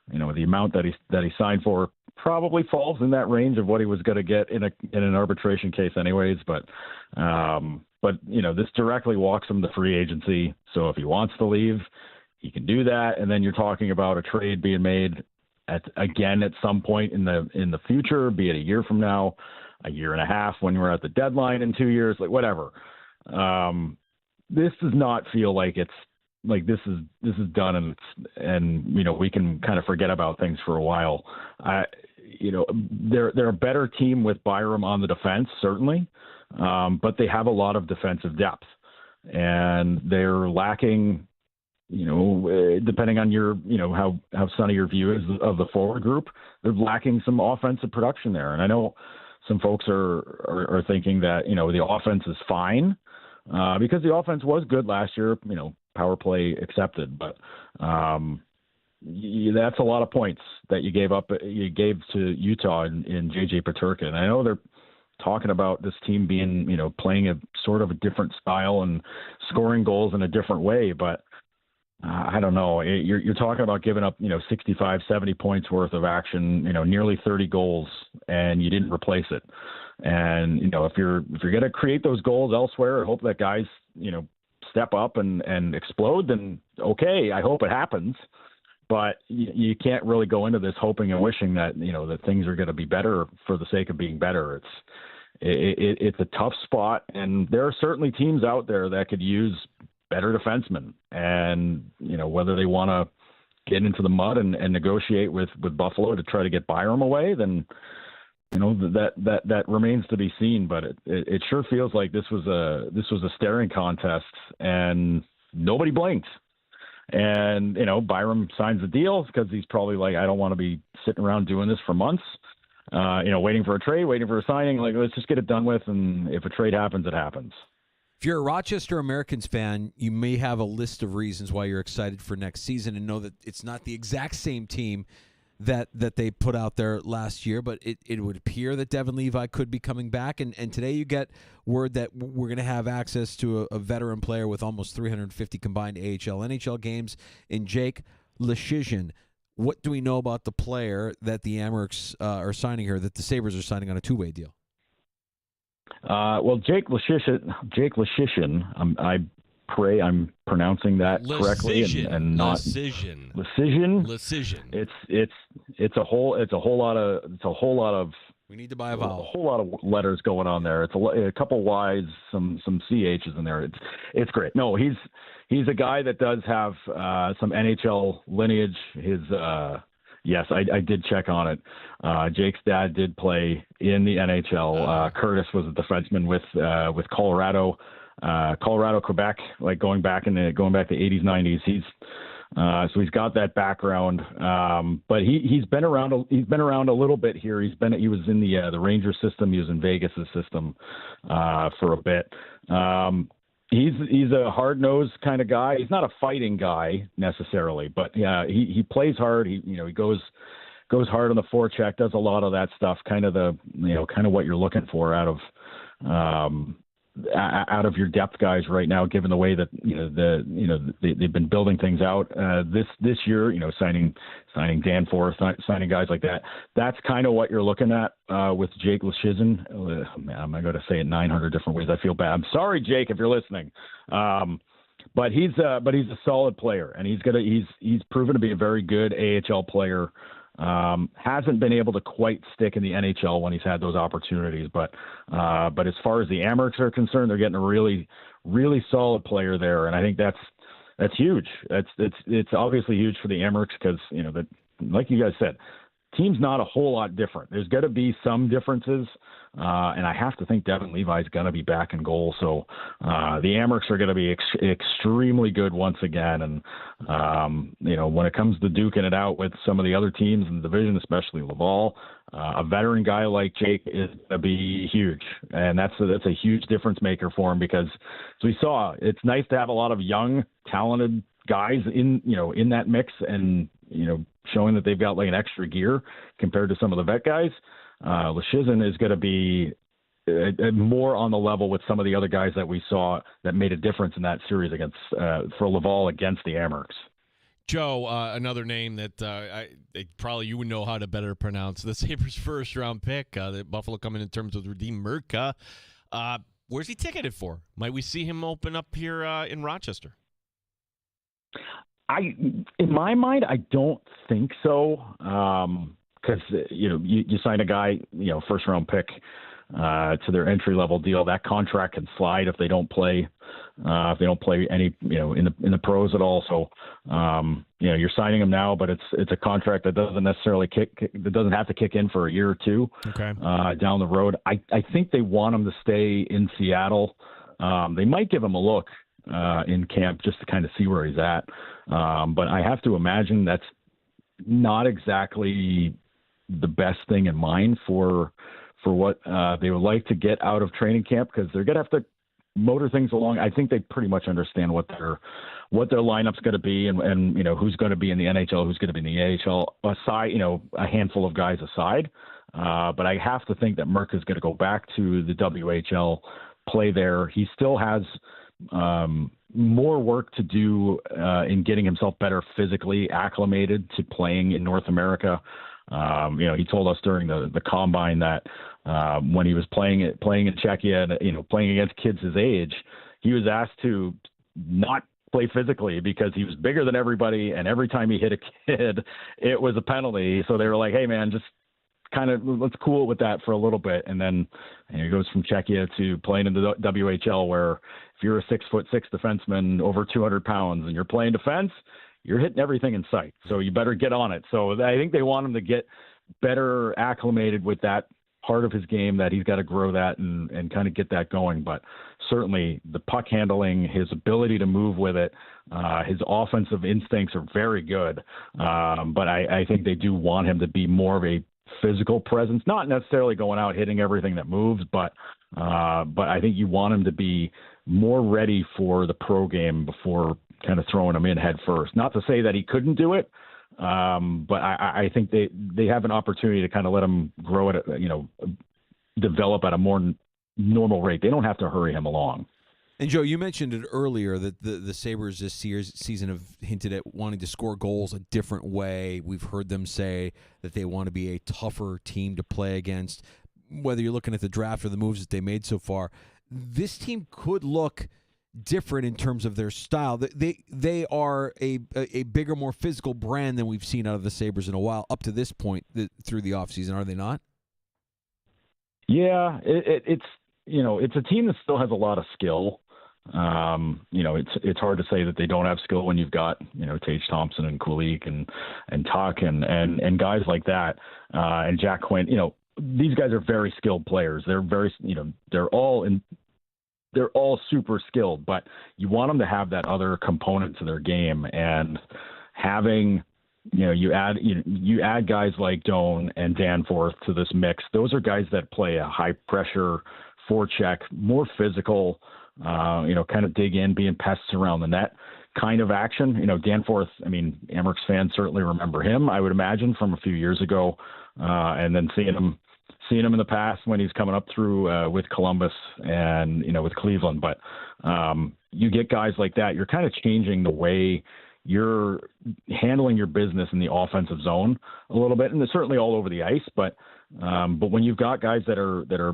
the amount that he signed for probably falls in that range of what he was going to get in an arbitration case anyways. But this directly walks him to free agency. So if he wants to leave, he can do that. And then you're talking about a trade being made at some point in the future, be it a year from now, a year and a half, when we're at the deadline in 2 years, like whatever. This does not feel like it's like this is done and we can kind of forget about things for a while. They're a better team with Byram on the defense, certainly, but they have a lot of defensive depth, and they're lacking. Depending on your, how sunny your view is of the forward group, they're lacking some offensive production there. And I know some folks are thinking that the offense is fine because the offense was good last year. Power play accepted, but that's a lot of points that you gave to Utah in JJ Peterka. And I know they're talking about this team being, playing a sort of a different style and scoring goals in a different way, but I don't know. You're talking about giving up, 65, 70 points worth of action, nearly 30 goals, and you didn't replace it. And, if you're going to create those goals elsewhere, I hope that guys, step up and explode, then okay, I hope it happens. But you can't really go into this hoping and wishing that, that things are going to be better for the sake of being better. It's a tough spot, and there are certainly teams out there that could use better defensemen, and whether they want to get into the mud and negotiate with Buffalo to try to get Byram away, then that remains to be seen. But it sure feels like this was a staring contest, and nobody blinked. And Byram signs the deal because he's probably like, I don't want to be sitting around doing this for months, waiting for a trade, waiting for a signing. Like, let's just get it done with, and if a trade happens, it happens. If you're a Rochester Americans fan, you may have a list of reasons why you're excited for next season and know that it's not the exact same team that they put out there last year, but it would appear that Devin Levi could be coming back. And today you get word that we're going to have access to a veteran player with almost 350 combined AHL, NHL games in Jake Leschyshyn. What do we know about the player that the Amerks are signing here, that the Sabres are signing on a two-way deal? Well, Jake Leschyshyn, I pray I'm pronouncing that correctly and not Leschyshyn. It's a whole lot of. We need to buy a vowel. A whole lot of letters going on there. It's a couple Y's, some CH's in there. It's great. No, he's a guy that does have some NHL lineage. Yes, I did check on it. Jake's dad did play in the NHL. Curtis was a defenseman with Colorado, Quebec, like going back to 80s, 90s. So he's got that background. But he's been around. He's been around a little bit here. He was in the Rangers system. He was in Vegas' system for a bit. He's a hard-nosed kind of guy. He's not a fighting guy necessarily, but yeah, he plays hard. He goes hard on the forecheck, does a lot of that stuff. Kind of what you're looking for out of your depth guys right now, given the way that they've been building things out this year. Signing Danforth, signing guys like that. That's kind of what you're looking at with Jake Leschyshyn. I'm going to say it 900 different ways. I feel bad. I'm sorry, Jake, if you're listening. But he's a solid player, and he's proven to be a very good AHL player. Hasn't been able to quite stick in the NHL when he's had those opportunities, but as far as the Amerks are concerned, they're getting a really, really solid player there, and I think that's huge. It's obviously huge for the Amerks because that, like you guys said, team's not a whole lot different. There's got to be some differences, and I have to think Devin Levi's going to be back in goal. So the Amerks are going to be extremely good once again. And, when it comes to duking it out with some of the other teams in the division, especially Laval, a veteran guy like Jake is going to be huge. And that's a huge difference maker for him because, as we saw, it's nice to have a lot of young, talented guys in that mix and, showing that they've got like an extra gear compared to some of the vet guys. Leschyshyn is going to be more on the level with some of the other guys that we saw that made a difference in that series against for Laval against the Amerks. Joe, another name that probably you would know how to better pronounce. The Sabres' first-round pick, that Buffalo coming in terms of Radim Murka. Where's he ticketed for? Might we see him open up here in Rochester? In my mind, I don't think so. Because you sign a guy, first round pick to their entry level deal. That contract can slide if they don't play any in the pros at all. So you're signing him now, but it's a contract that doesn't necessarily doesn't have to kick in for a year or two down the road. I think they want him to stay in Seattle. They might give him a look in camp just to kind of see where he's at. But I have to imagine that's not exactly the best thing in mind for what they would like to get out of training camp, because they're going to have to motor things along. I think they pretty much understand what their lineup's going to be and who's going to be in the NHL, who's going to be in the AHL aside, a handful of guys aside. But I have to think that Merck is going to go back to the WHL, play there. He still has more work to do in getting himself better physically acclimated to playing in North America. He told us during the combine that when he was playing in Czechia and playing against kids his age, he was asked to not play physically because he was bigger than everybody, and every time he hit a kid, it was a penalty. So they were like, "Hey, man, just kind of let's cool it with that for a little bit." And then he goes from Czechia to playing in the WHL, where if you're a 6'6" defenseman over 200 pounds and you're playing defense, you're hitting everything in sight. So you better get on it. So I think they want him to get better acclimated with that part of his game, that he's got to grow that and kind of get that going. But certainly the puck handling, his ability to move with it, his offensive instincts are very good. But I think they do want him to be more of a physical presence, not necessarily going out hitting everything that moves, but I think you want him to be more ready for the pro game before kind of throwing him in head first. Not to say that he couldn't do it, but I think they have an opportunity to kind of let him grow at develop at a more normal rate. They don't have to hurry him along. And Joe, you mentioned it earlier that the Sabres this season have hinted at wanting to score goals a different way. We've heard them say that they want to be a tougher team to play against. Whether you're looking at the draft or the moves that they made so far, this team could look different in terms of their style. They are a bigger, more physical brand than we've seen out of the Sabres in a while up to this point through the offseason, are they not? Yeah, it's a team that still has a lot of skill. It's hard to say that they don't have skill when you've got, Tage Thompson and Kulik and Tuck and guys like that, and Jack Quinn. These guys are very skilled players. They're very, they're all super skilled, but you want them to have that other component to their game, and having, you add guys like Doan and Danforth to this mix. Those are guys that play a high pressure forecheck, more physical, kind of dig in, being pests around the net kind of action. Danforth, Amerks fans certainly remember him, I would imagine, from a few years ago, and then seeing him in the past when he's coming up through with Columbus and, with Cleveland. But you get guys like that, you're kind of changing the way you're handling your business in the offensive zone a little bit, and they're certainly all over the ice. But when you've got guys that are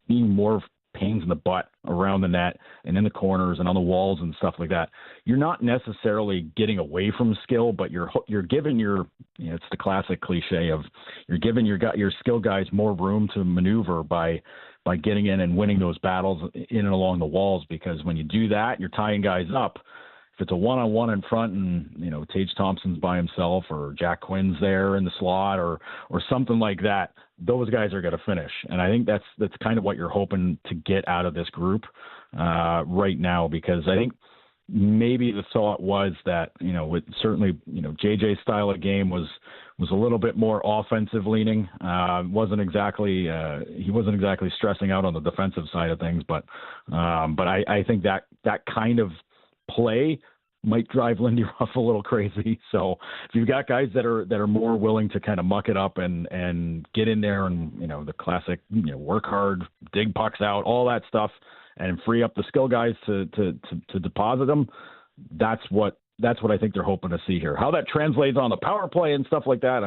being more pains in the butt around the net and in the corners and on the walls and stuff like that, you're not necessarily getting away from skill, but you're giving it's the classic cliche of you're giving your skill guys more room to maneuver by getting in and winning those battles in and along the walls. Because when you do that, you're tying guys up. If it's a one-on-one in front and, Tage Thompson's by himself or Jack Quinn's there in the slot or something like that, those guys are going to finish. And I think that's kind of what you're hoping to get out of this group right now, because I think maybe the thought was that, with certainly, JJ's style of game was a little bit more offensive leaning. He wasn't exactly stressing out on the defensive side of things, but I think that kind of play might drive Lindy Ruff a little crazy. So if you've got guys that are more willing to kind of muck it up and get in there and, the classic, work hard, dig pucks out, all that stuff, and free up the skill guys to deposit them, that's what I think they're hoping to see here. How that translates on the power play and stuff like that,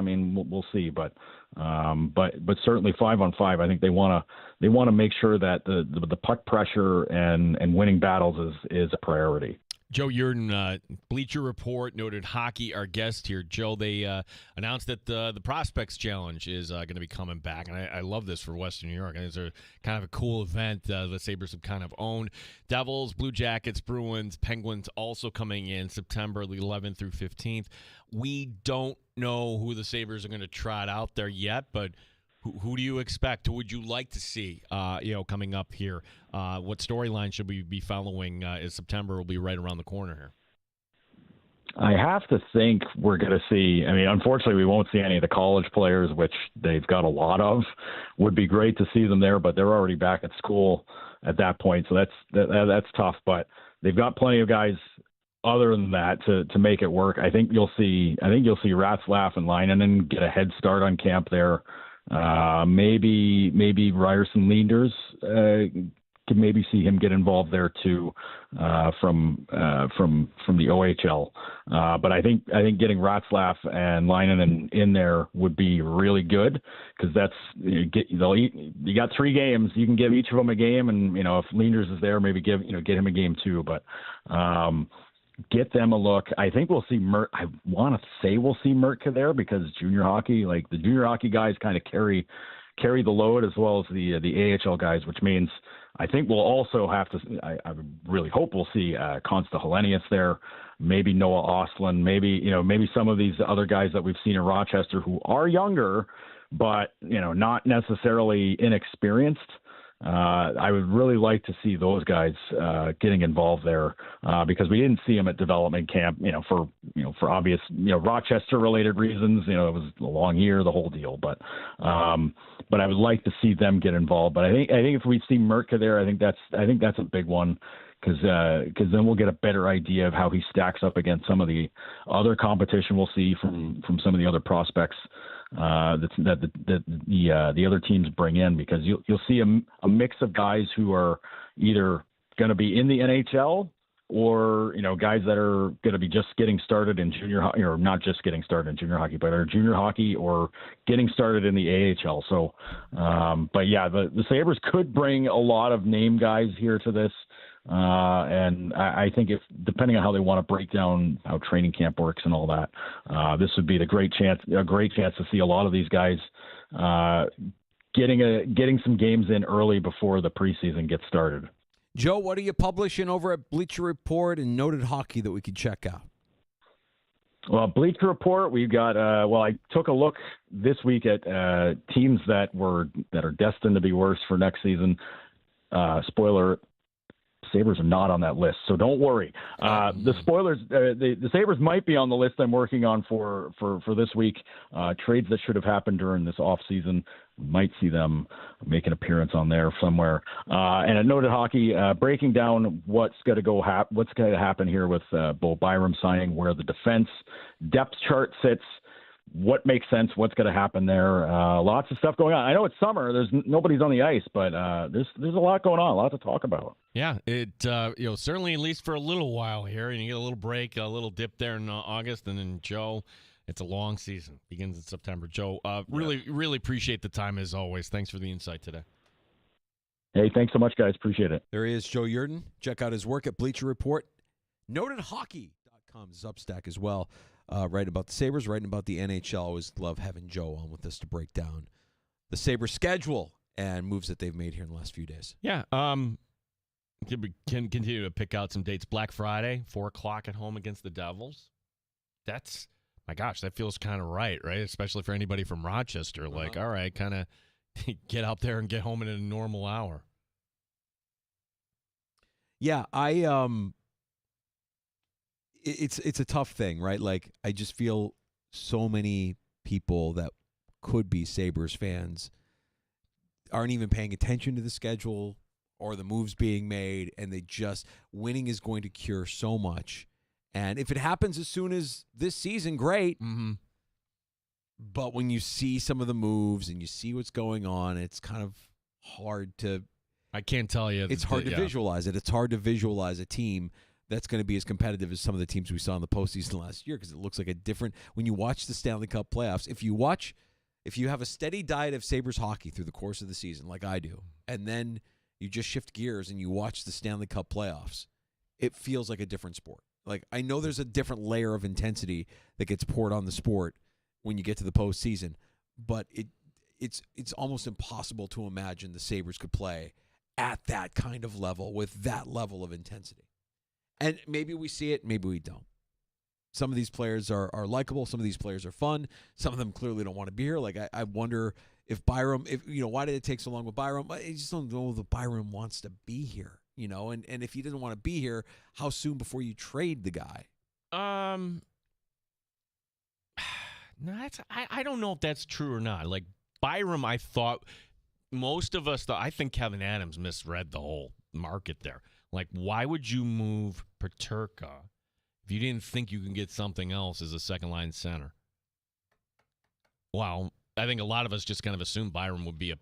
we'll see. But certainly 5-on-5, I think they want to make sure that the puck pressure and winning battles is a priority. Joe Yerdon, Bleacher Report, noted hockey, our guest here. Joe, they announced that the Prospects Challenge is going to be coming back, and I love this for Western New York. I think it's a kind of a cool event the Sabres have kind of owned. Devils, Blue Jackets, Bruins, Penguins also coming in September the 11th through 15th. We don't know who the Sabres are going to trot out there yet, but who do you expect? Who would you like to see, coming up here? What storyline should we be following as September will be right around the corner here? I have to think we're going to see, unfortunately we won't see any of the college players, which they've got a lot of. Would be great to see them there, but they're already back at school at that point. So that's tough, but they've got plenty of guys other than that to make it work. I think you'll see Ratzlaff and Leinonen get a head start on camp there. Maybe Ryerson Leanders could maybe see him get involved there too from the OHL. But I think getting Ratzlaff and Leinonen in there would be really good, because you got 3 games. You can give each of them a game, and if Leanders is there, maybe get him a game too. But get them a look. I think we'll see I want to say we'll see Mertka there, because junior hockey, like the junior hockey guys kind of carry the load as well as the AHL guys, which means I think we'll also have to, I really hope we'll see Konsta Helenius there, maybe Noah Ostlund, maybe some of these other guys that we've seen in Rochester who are younger, but, not necessarily inexperienced. I would really like to see those guys getting involved there because we didn't see them at development camp, for obvious, Rochester related reasons. It was a long year, the whole deal. But I would like to see them get involved. But I think if we see Merca there, I think that's a big one. Because then we'll get a better idea of how he stacks up against some of the other competition we'll see from some of the other prospects that the other teams bring in. Because you'll see a mix of guys who are either going to be in the NHL or guys that are going to be just getting started in junior hockey, or not just getting started in junior hockey, but are junior hockey or getting started in the AHL. So, but yeah, the Sabres could bring a lot of name guys here to this. And I think depending on how they want to break down how training camp works and all that, this would be a great chance to see a lot of these guys getting some games in early before the preseason gets started. Joe, what are you publishing over at Bleacher Report and Noted Hockey that we could check out? Well, Bleacher Report, we've got. I took a look this week at teams that are destined to be worse for next season. Spoiler. Sabres are not on that list, so don't worry. The spoilers, the Sabres might be on the list I'm working on for this week. Trades that should have happened during this off season, might see them make an appearance on there somewhere. And at Noted Hockey, breaking down what's going to happen here with Bo Byram signing, where the defense depth chart sits. What makes sense? What's going to happen there? Lots of stuff going on. I know it's summer. Nobody's on the ice, but there's a lot going on. A lot to talk about. Yeah, it certainly at least for a little while here, and you get a little break, a little dip there in August, and then Joe, it's a long season. Begins in September. Joe, really appreciate the time as always. Thanks for the insight today. Hey, thanks so much, guys. Appreciate it. There he is, Joe Yerdon. Check out his work at Bleacher Report. NotedHockey.com is Substack as well. Writing about the Sabres, writing about the NHL. Always love having Joe on with us to break down the Sabres schedule and moves that they've made here in the last few days. Yeah, can continue to pick out some dates. Black Friday, 4 o'clock at home against the Devils. That's, my gosh, that feels kind of right? Especially for anybody from Rochester. Like, all right, kind of get out there and get home at a normal hour. Yeah, It's a tough thing, right? Like, I just feel so many people that could be Sabres fans aren't even paying attention to the schedule or the moves being made, and winning is going to cure so much. And if it happens as soon as this season, great. Mm-hmm. But when you see some of the moves and you see what's going on, it's kind of hard to... I can't tell you. It's hard to visualize it. It's hard to visualize a team that's going to be as competitive as some of the teams we saw in the postseason last year, because it looks like a different – when you watch the Stanley Cup playoffs, if you have a steady diet of Sabres hockey through the course of the season like I do, and then you just shift gears and you watch the Stanley Cup playoffs, it feels like a different sport. Like, I know there's a different layer of intensity that gets poured on the sport when you get to the postseason, but it's almost impossible to imagine the Sabres could play at that kind of level with that level of intensity. And maybe we see it, maybe we don't. Some of these players are likable. Some of these players are fun. Some of them clearly don't want to be here. Like, I wonder if Byram, why did it take so long with Byram? I just don't know if Byram wants to be here, and if he doesn't want to be here, how soon before you trade the guy? No, I don't know if that's true or not. Like, Byram, I thought most of us thought, I think Kevin Adams misread the whole market there. Like, why would you move Peterka if you didn't think you can get something else as a second-line center? Well, I think a lot of us just kind of assumed Byram would be a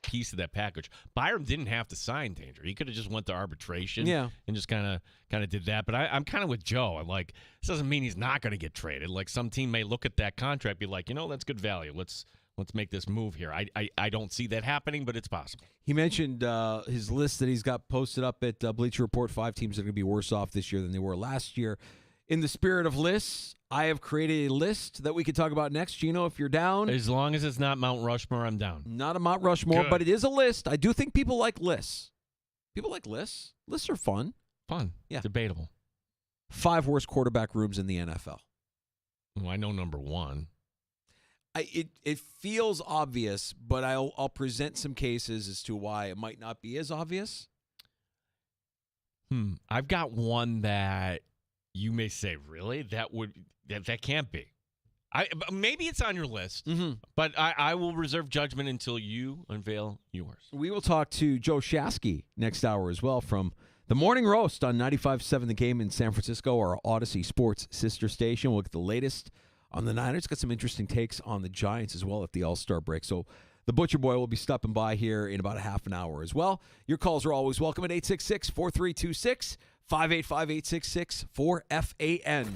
piece of that package. Byram didn't have to sign Danger. He could have just went to arbitration and just kind of did that. But I'm kind of with Joe. I'm like, this doesn't mean he's not going to get traded. Like, some team may look at that contract, be like, that's good value. Let's make this move here. I don't see that happening, but it's possible. He mentioned his list that he's got posted up at Bleacher Report, 5 teams that are going to be worse off this year than they were last year. In the spirit of lists, I have created a list that we could talk about next. Gino, if you're down. As long as it's not Mount Rushmore, I'm down. Not a Mount Rushmore, Good. But it is a list. I do think people like lists. People like lists. Lists are fun. Fun. Yeah. Debatable. 5 worst quarterback rooms in the NFL. Well, I know number 1. It feels obvious, but I'll present some cases as to why it might not be as obvious. I've got one that you may say, really? That can't be. Maybe it's on your list, but I will reserve judgment until you unveil yours. We will talk to Joe Shasky next hour as well from the Morning Roast on 95.7 The Game in San Francisco, our Odyssey Sports sister station. We'll look at the latest on the Niners. Got some interesting takes on the Giants as well at the All-Star break. So the Butcher Boy will be stopping by here in about a half an hour as well. Your calls are always welcome at 866-4326, 585-866-4FAN.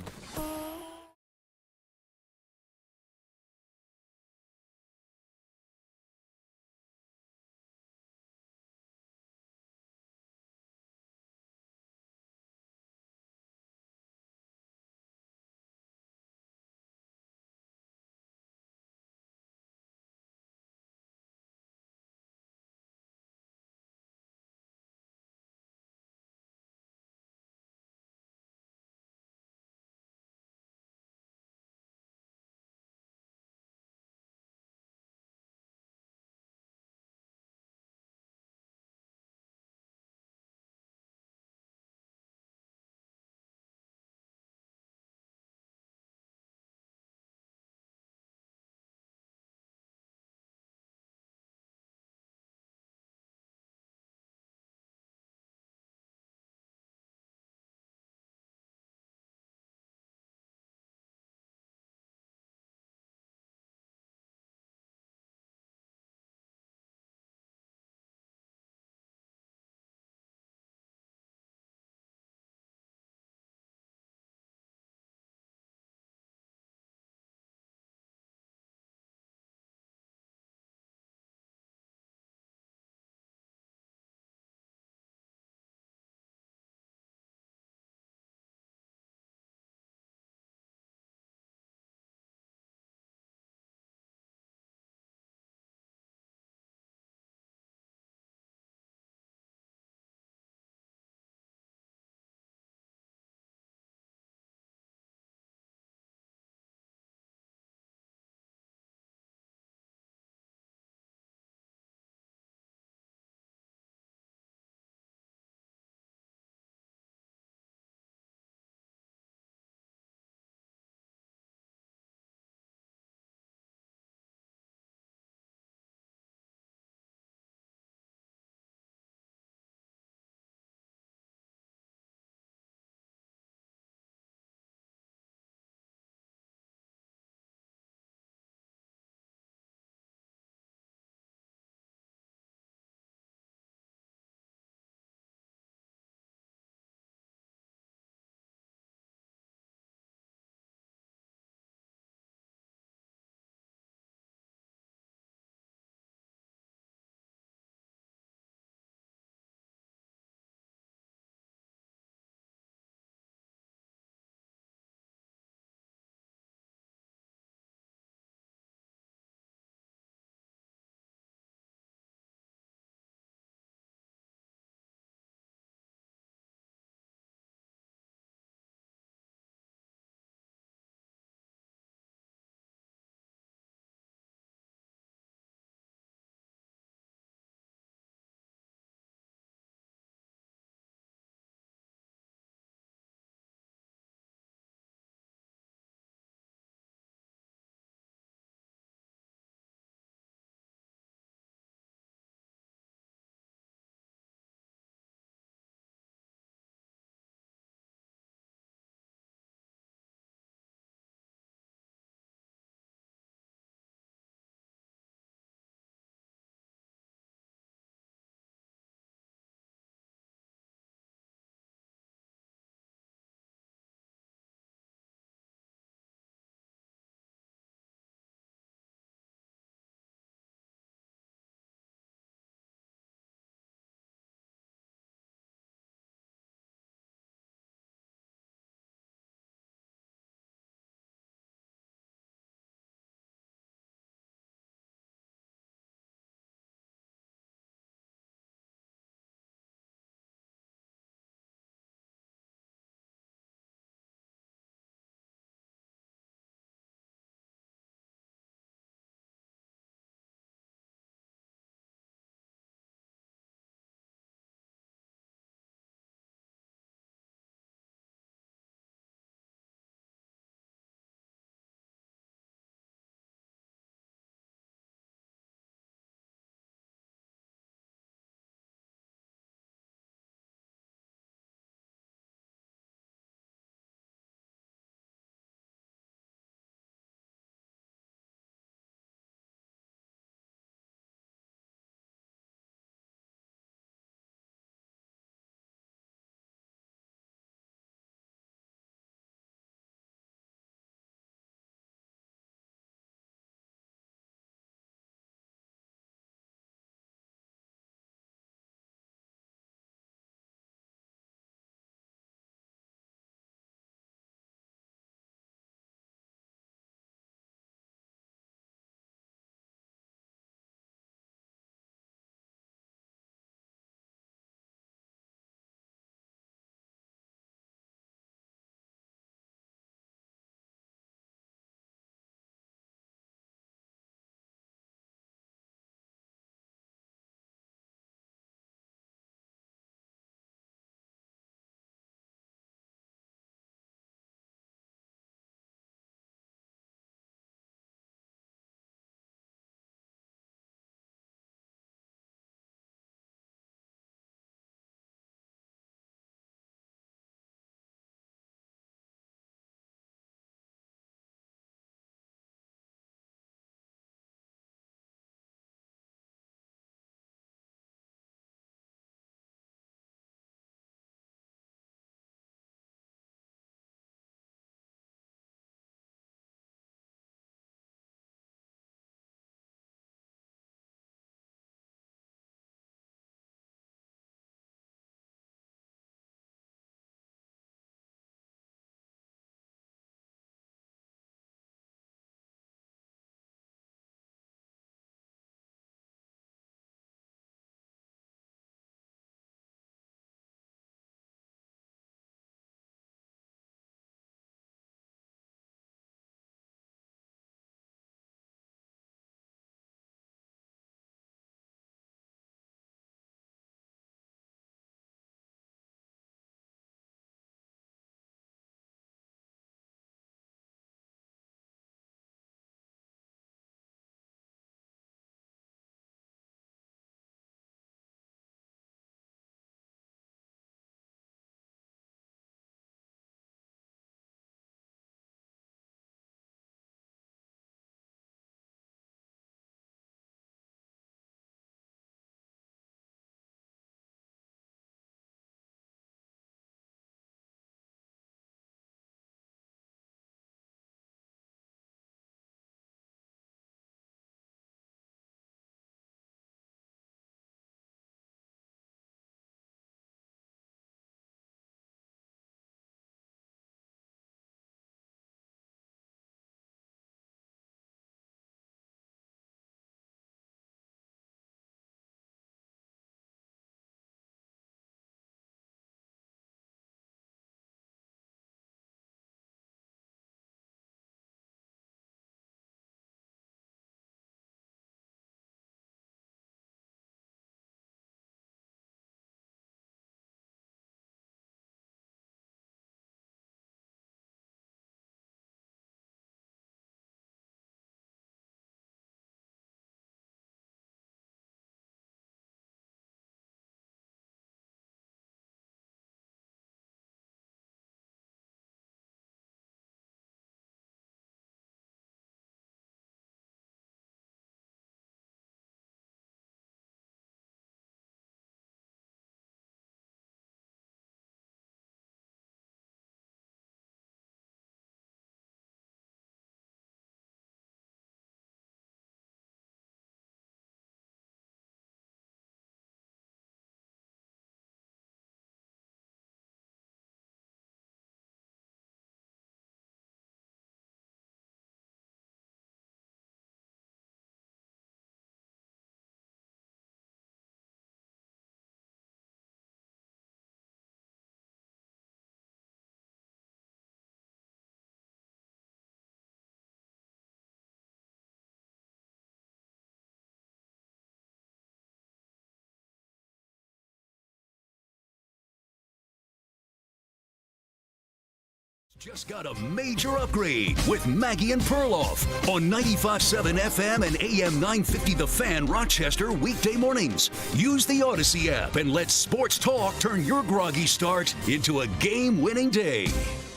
Just got a major upgrade with Maggie and Perloff on 95.7 FM and AM 950 The Fan Rochester weekday mornings. Use the Odyssey app and let sports talk turn your groggy start into a game-winning day.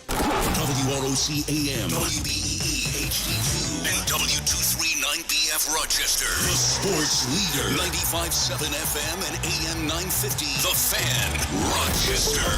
WROC AM, WBEE HD2, and W239BF Rochester. The sports leader. 95.7 FM and AM 950 The Fan Rochester.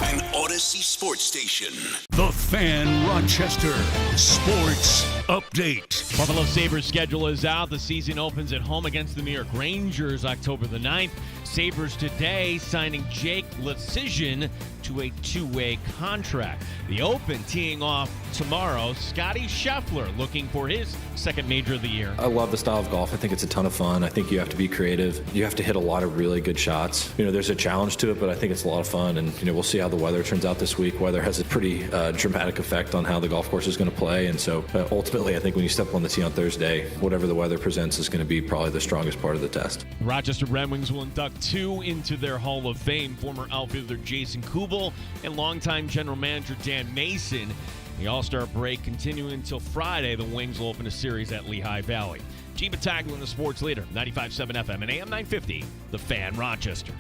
An Odyssey sports station. The Fan Rochester Sports Update. Buffalo Sabres schedule is out. The season opens at home against the New York Rangers October the 9th. Sabres today signing Jake Leschyshyn to a two-way contract. The Open teeing off tomorrow. Scotty Scheffler looking for his second major of the year. I love the style of golf. I think it's a ton of fun. I think you have to be creative. You have to hit a lot of really good shots. There's a challenge to it, but I think it's a lot of fun. And, we'll see how the weather turns out this week. Weather has a pretty dramatic effect on how the golf course is going to play. And so ultimately, I think when you step on the tee on Thursday, whatever the weather presents is going to be probably the strongest part of the test. Rochester Red Wings will induct two into their Hall of Fame, former outfielder Jason Kubel and longtime general manager Dan Mason. The All-Star break continuing until Friday. The Wings will open a series at Lehigh Valley. Gene Battaglia, the sports leader, 95.7 FM and AM 950, The Fan Rochester.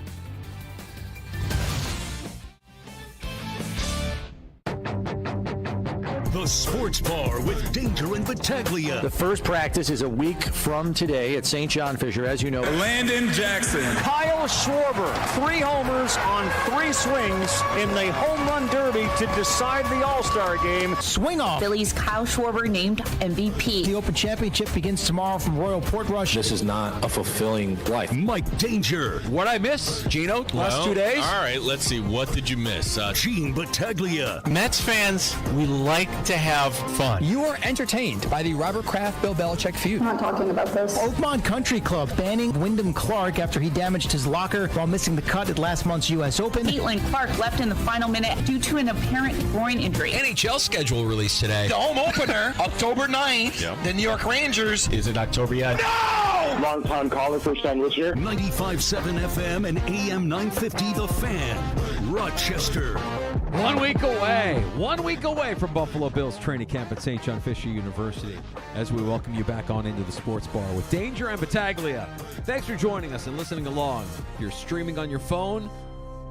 The Sports Bar with Danger and Battaglia. The first practice is a week from today at St. John Fisher, as you know. Landon Jackson. Kyle Schwarber, 3 homers on 3 swings in the home run derby to decide the All-Star game. Swing off. Phillies Kyle Schwarber named MVP. The Open Championship begins tomorrow from Royal Portrush. This is not a fulfilling life. Mike Danger. What I miss, Gino, last 2 days? All right, let's see. What did you miss? Gene Battaglia. Mets fans, we like to have fun. You are entertained by the Robert Kraft, Bill Belichick feud. I'm not talking about this. Oakmont Country Club banning Wyndham Clark after he damaged his locker while missing the cut at last month's U.S. Open. Caitlin Clark left in the final minute due to an apparent groin injury. NHL schedule released today. The home opener, October 9th. Yep. The New York Rangers. Is it October yet? No! Long-time caller, first-time listener. 95.7 FM and AM 950 The Fan Rochester. 1 week away from Buffalo Bills training camp at St. John Fisher University as we welcome you back on into the Sports Bar with Danger and Battaglia. Thanks for joining us and listening along. If you're streaming on your phone,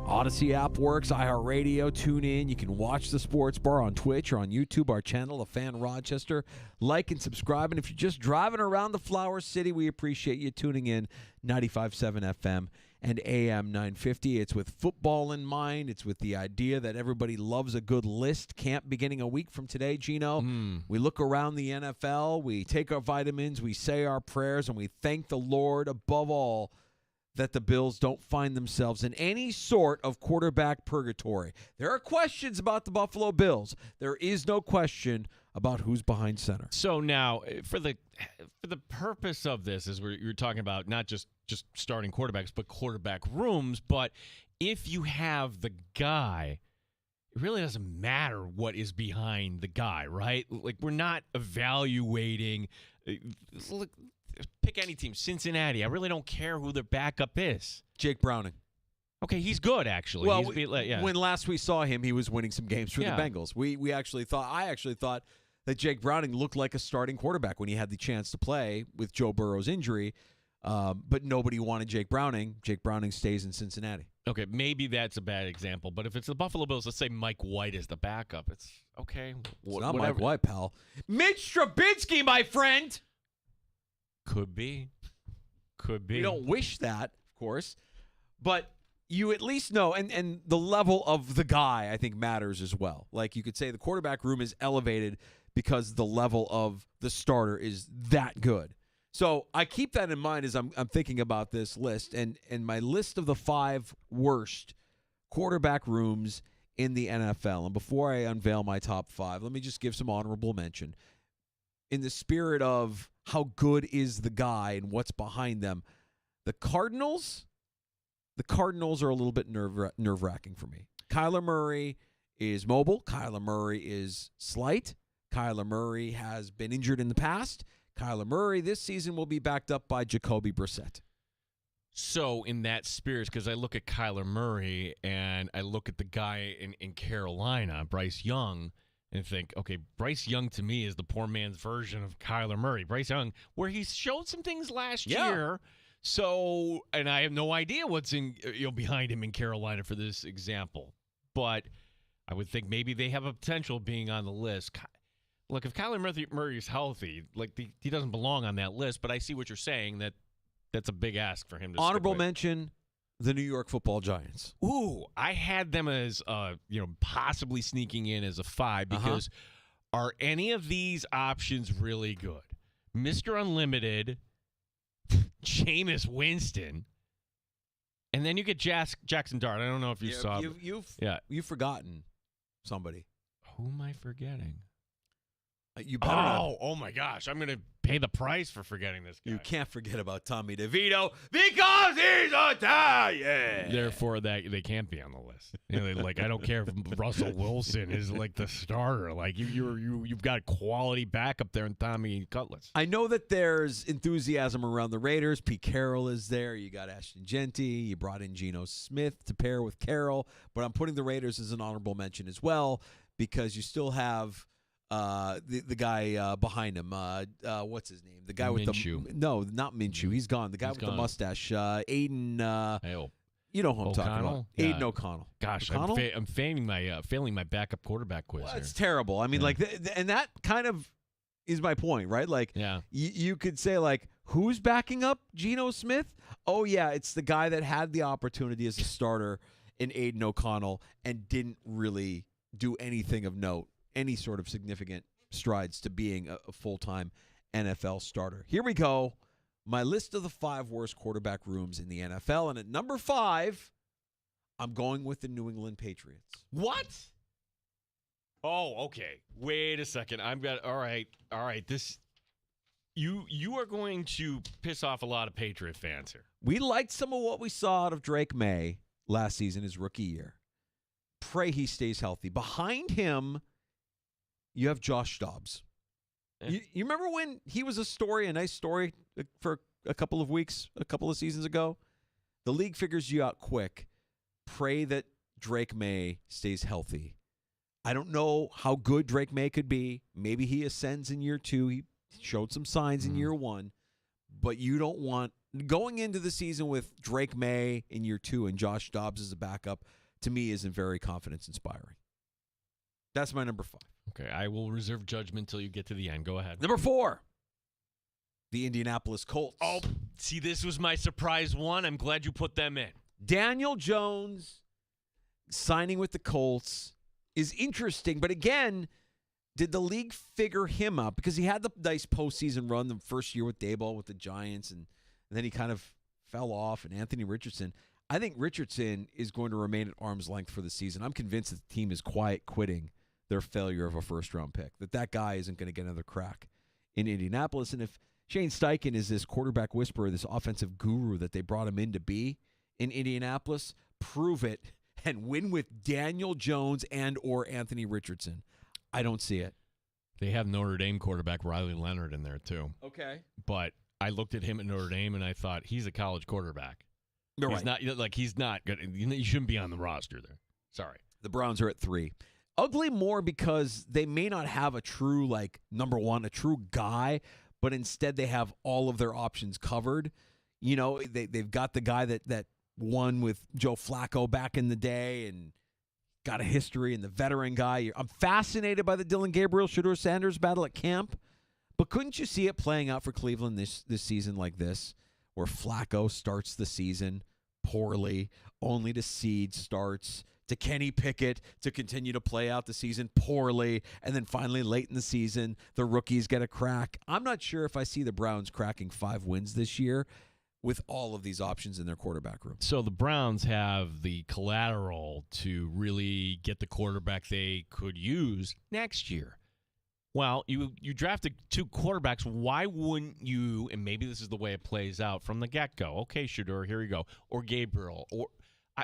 Odyssey app works, iHeartRadio, tune in. You can watch the Sports Bar on Twitch or on YouTube, our channel, The Fan Rochester. Like and subscribe. And if you're just driving around the Flower City, we appreciate you tuning in. 95.7 FM and AM 950. It's with football in mind. It's with the idea that everybody loves a good list. Camp beginning a week from today, Gino. We look around the NFL. We take our vitamins. We say our prayers. And we thank the Lord above all that the Bills don't find themselves in any sort of quarterback purgatory. There are questions about the Buffalo Bills. There is no question about who's behind center. So now, for the purpose of this, as you're talking about not just starting quarterbacks, but quarterback rooms. But if you have the guy, it really doesn't matter what is behind the guy, right? Like, we're not evaluating. Look, pick any team. Cincinnati. I really don't care who their backup is. Jake Browning. Okay, he's good, actually. Well, when last we saw him, he was winning some games for the Bengals. I actually thought that Jake Browning looked like a starting quarterback when he had the chance to play with Joe Burrow's injury. But nobody wanted Jake Browning. Jake Browning stays in Cincinnati. Okay, maybe that's a bad example. But if it's the Buffalo Bills, let's say Mike White is the backup. It's okay. It's not Mike White, pal. Mitch Trubisky, my friend. Could be. We don't wish that, of course. But you at least know, and the level of the guy, I think, matters as well. Like, you could say the quarterback room is elevated because the level of the starter is that good. So I keep that in mind as I'm thinking about this list, and my list of the 5 worst quarterback rooms in the NFL. And before I unveil my top 5, let me just give some honorable mention. In the spirit of how good is the guy and what's behind them, the Cardinals are a little bit nerve-wracking for me. Kyler Murray is mobile. Kyler Murray is slight. Kyler Murray has been injured in the past. Kyler Murray this season will be backed up by Jacoby Brissett. So in that spirit, because I look at Kyler Murray and I look at the guy in Carolina, Bryce Young, and think, okay, Bryce Young to me is the poor man's version of Kyler Murray. Bryce Young, where he showed some things last year. So, and I have no idea what's behind him in Carolina for this example. But I would think maybe they have a potential of being on the list. Look, if Kyler Murray is healthy, he doesn't belong on that list. But I see what you're saying, that's a big ask for him to Honorable mention, the New York Football Giants. Ooh, I had them as possibly sneaking in as a 5 because are any of these options really good? Mr. Unlimited, Jameis Winston, and then you get Jackson Dart. I don't know if you saw. You've forgotten somebody. Who am I forgetting? You better oh my gosh! I'm gonna pay the price for forgetting this guy. You can't forget about Tommy DeVito because he's Italian. Therefore, that they can't be on the list. I don't care if Russell Wilson is the starter. You've got a quality backup there in Tommy Cutlets. I know that there's enthusiasm around the Raiders. Pete Carroll is there. You got Ashton Genty. You brought in Geno Smith to pair with Carroll. But I'm putting the Raiders as an honorable mention as well because you still have the guy behind him. What's his name? The guy with Minshew. No, not Minshew. He's gone. The guy with the mustache. Aiden. You know who I'm talking about. Yeah. Aiden O'Connell. Gosh, O'Connell? I'm failing my backup quarterback quiz. Well, here. it's terrible. I mean, and that kind of is my point, right? You could say, who's backing up Geno Smith? Oh, yeah, it's the guy that had the opportunity as a starter in Aiden O'Connell and didn't really do anything of note, any sort of significant strides to being a full-time NFL starter. Here we go. My list of the 5 worst quarterback rooms in the NFL. And at number 5, I'm going with the New England Patriots. What? Oh, okay. Wait a second. All right. This you are going to piss off a lot of Patriot fans here. We liked some of what we saw out of Drake May last season, his rookie year. Pray he stays healthy. Behind him, you have Josh Dobbs. You remember when he was a nice story for a couple of seasons ago? The league figures you out quick. Pray that Drake May stays healthy. I don't know how good Drake May could be. Maybe he ascends in year 2. He showed some signs in year 1. But you don't want going into the season with Drake May in year 2 and Josh Dobbs as a backup, to me, isn't very confidence-inspiring. That's my number 5. Okay, I will reserve judgment until you get to the end. Go ahead. Number 4, the Indianapolis Colts. Oh, see, this was my surprise one. I'm glad you put them in. Daniel Jones signing with the Colts is interesting, but again, did the league figure him out? Because he had the nice postseason run the first year with Daboll with the Giants, and then he kind of fell off, and Anthony Richardson. I think Richardson is going to remain at arm's length for the season. I'm convinced that the team is quiet quitting their failure of a first-round pick, that guy isn't going to get another crack in Indianapolis. And if Shane Steichen is this quarterback whisperer, this offensive guru that they brought him in to be in Indianapolis, prove it and win with Daniel Jones and or Anthony Richardson. I don't see it. They have Notre Dame quarterback Riley Leonard in there too. Okay. But I looked at him at Notre Dame and I thought, he's a college quarterback. He's not good. You shouldn't be on the roster there. Sorry. The Browns are at 3. Ugly more because they may not have a true, number 1, a true guy, but instead they have all of their options covered. You know, they've got the guy that won with Joe Flacco back in the day and got a history, and the veteran guy. I'm fascinated by the Dylan Gabriel, Shedeur Sanders battle at camp, but couldn't you see it playing out for Cleveland this season like this, where Flacco starts the season poorly, only to seed starts, to Kenny Pickett to continue to play out the season poorly, and then finally late in the season, the rookies get a crack. I'm not sure if I see the Browns cracking 5 wins this year with all of these options in their quarterback room. So the Browns have the collateral to really get the quarterback they could use next year. Well, you drafted 2 quarterbacks. Why wouldn't you, and maybe this is the way it plays out from the get-go, okay, Shedeur, here you go, or Gabriel, or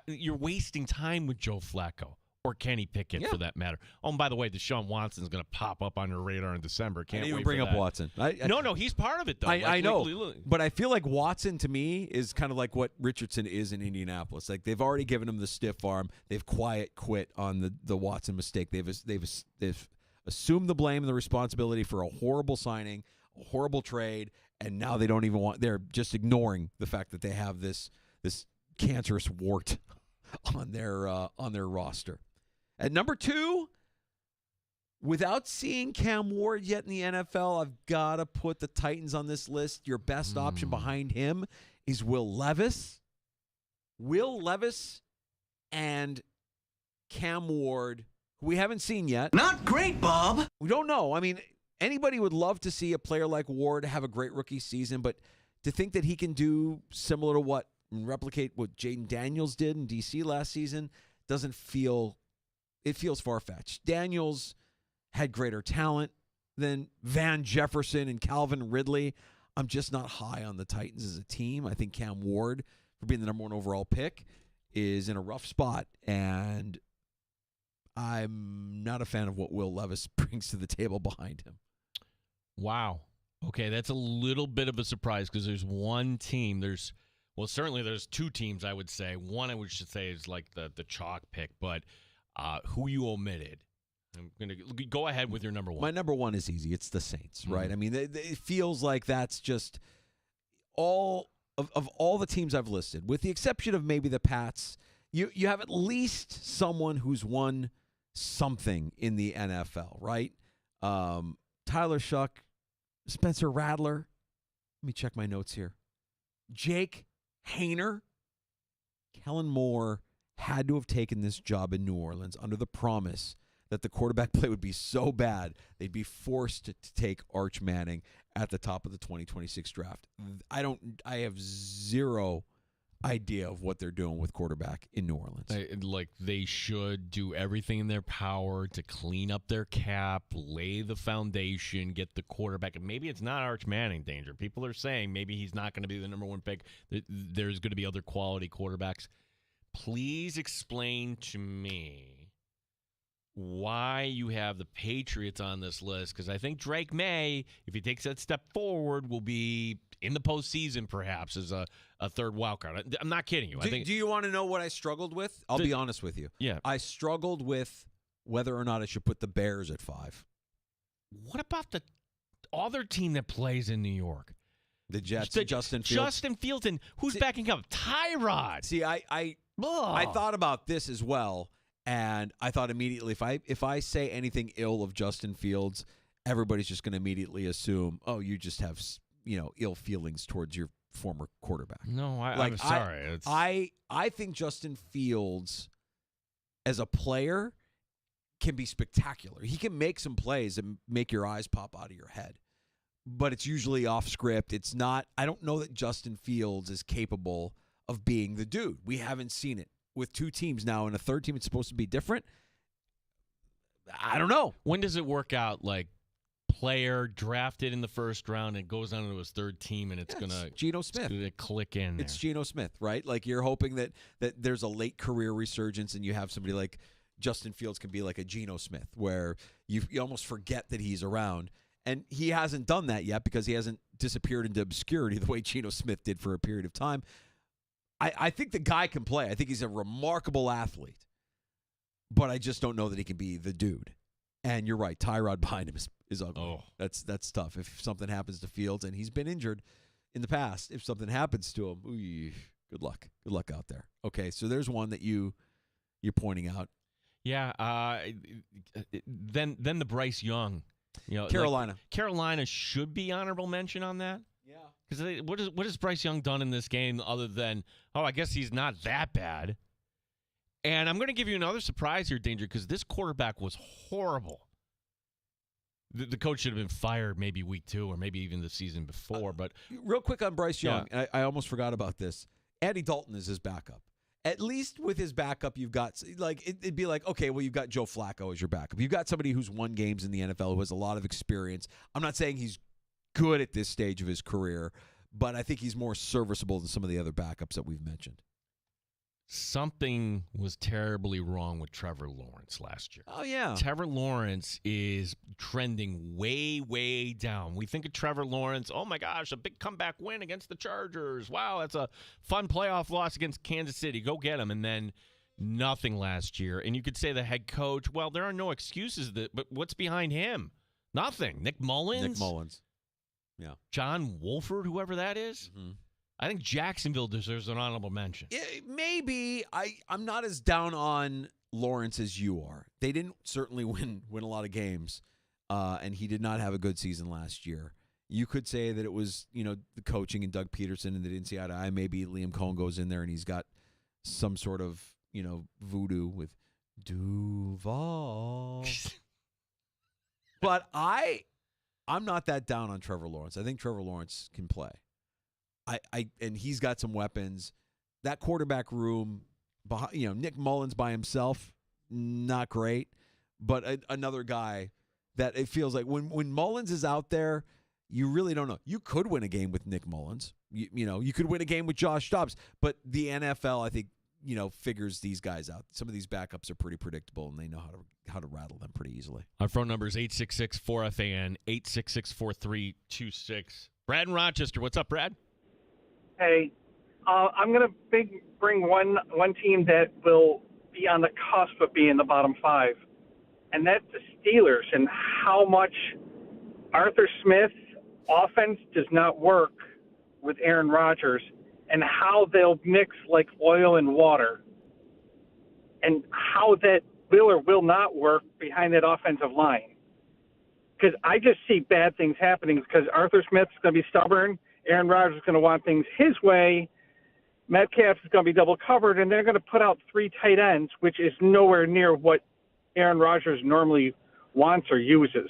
you're wasting time with Joe Flacco or Kenny Pickett for that matter. Oh, and by the way, Deshaun Watson's going to pop up on your radar in December. Can't wait even bring up Watson. No, he's part of it, though. I know, but I feel like Watson, to me, is kind of like what Richardson is in Indianapolis. They've already given him the stiff arm. They've quiet quit on the Watson mistake. They've assumed the blame and the responsibility for a horrible signing, a horrible trade, and now they don't even want. They're just ignoring the fact that they have this cancerous wart on their roster. At number 2, without seeing Cam Ward yet in the NFL, I've got to put the Titans on this list. Your best option behind him is Will Levis. Will Levis and Cam Ward, who we haven't seen yet. Not great, Bob. We don't know. I mean, anybody would love to see a player like Ward have a great rookie season, but to think that he can do similar to replicate what Jaden Daniels did in D.C. last season doesn't feel – it feels far-fetched. Daniels had greater talent than Van Jefferson and Calvin Ridley. I'm just not high on the Titans as a team. I think Cam Ward, for being the number 1 overall pick, is in a rough spot, and I'm not a fan of what Will Levis brings to the table behind him. Wow. Okay, that's a little bit of a surprise because there's one team. Certainly there's 2 teams, I would say. One I should say is like the chalk pick, but who you omitted. I'm going to go ahead with your number 1. My number 1 is easy. It's the Saints, right? I mean, it feels like that's just all of all the teams I've listed, with the exception of maybe the Pats. You have at least someone who's won something in the NFL, right? Tyler Shuck, Spencer Rattler. Let me check my notes here. Jake Haener. Kellen Moore had to have taken this job in New Orleans under the promise that the quarterback play would be so bad they'd be forced to take Arch Manning at the top of the 2026 draft. I have zero idea of what they're doing with quarterback in New Orleans. They should do everything in their power to clean up their cap, lay the foundation, get the quarterback. And maybe it's not Arch Manning danger. People are saying maybe he's not going to be the number 1 pick. There's going to be other quality quarterbacks. Please explain to me why you have the Patriots on this list, because I think Drake May, if he takes that step forward, will be in the postseason perhaps as a third wild card. I'm not kidding you. Do you want to know what I struggled with? I'll be honest with you. Yeah. I struggled with whether or not I should put the Bears at 5. What about the other team that plays in New York? The Jets, Justin Fields. Justin Fields, and who's backing up? Tyrod. See, I thought about this as well. And I thought immediately, if I say anything ill of Justin Fields, everybody's just going to immediately assume, oh, you just have ill feelings towards your former quarterback. No, I'm sorry. I think Justin Fields, as a player, can be spectacular. He can make some plays and make your eyes pop out of your head, but it's usually off script. It's not. I don't know that Justin Fields is capable of being the dude. We haven't seen it. With 2 teams now and a third team, it's supposed to be different. I don't know. When does it work out? Like, player drafted in the first round and goes on to his third team, and it's gonna Geno Smith. It's gonna click in. It's Geno Smith, right? Like, you're hoping that there's a late career resurgence, and you have somebody like Justin Fields can be like a Geno Smith, where you almost forget that he's around. And he hasn't done that yet because he hasn't disappeared into obscurity the way Geno Smith did for a period of time. I think the guy can play. I think he's a remarkable athlete. But I just don't know that he can be the dude. And you're right, Tyrod behind him is ugly. Oh. That's tough. If something happens to Fields, and he's been injured in the past, if something happens to him, good luck. Good luck out there. Okay, so there's one that you're pointing out. Yeah. Then the Bryce Young. Carolina. Carolina should be honorable mention on that. Yeah. Because what has Bryce Young done in this game other than, I guess he's not that bad. And I'm going to give you another surprise here, Danger, because this quarterback was horrible. The coach should have been fired maybe week 2 or maybe even the season before. But real quick on Bryce Young, and I almost forgot about this. Andy Dalton is his backup. At least with his backup, you've got, it'd be like, okay, well, you've got Joe Flacco as your backup. You've got somebody who's won games in the NFL, who has a lot of experience. I'm not saying he's good at this stage of his career, but I think he's more serviceable than some of the other backups that we've mentioned. Something was terribly wrong with Trevor Lawrence last year. Oh, yeah. Trevor Lawrence is trending way, way down. We think of Trevor Lawrence, oh, my gosh, a big comeback win against the Chargers. Wow, that's a fun playoff loss against Kansas City. Go get him. And then nothing last year. And you could say the head coach, well, there are no excuses, but what's behind him? Nothing. Nick Mullins? Yeah. John Wolford, whoever that is? Mm-hmm. I think Jacksonville deserves an honorable mention. Maybe. I'm not as down on Lawrence as you are. They didn't certainly win a lot of games, and he did not have a good season last year. You could say that it was, the coaching and Doug Peterson, and they didn't see eye to eye. Maybe Liam Cohen goes in there and he's got some sort of, voodoo with Duval. But I'm not that down on Trevor Lawrence. I think Trevor Lawrence can play. And he's got some weapons. That quarterback room, Nick Mullins by himself, not great. But another guy that it feels like when Mullins is out there, you really don't know. You could win a game with Nick Mullins. You could win a game with Josh Dobbs. But the NFL, I think, figures these guys out. Some of these backups are pretty predictable, and they know how to rattle them pretty easily. Our phone number is 866-4FAN, 866-4326. Brad in Rochester. What's up, Brad? Hey, I'm going to bring one team that will be on the cusp of being the bottom five, and that's the Steelers, and how much Arthur Smith offense does not work with Aaron Rodgers, and how they'll mix like oil and water, and how that will or will not work behind that offensive line. Because I just see bad things happening because Arthur Smith's going to be stubborn, Aaron Rodgers is going to want things his way, Metcalf is going to be double covered, and they're going to put out 3 tight ends, which is nowhere near what Aaron Rodgers normally wants or uses.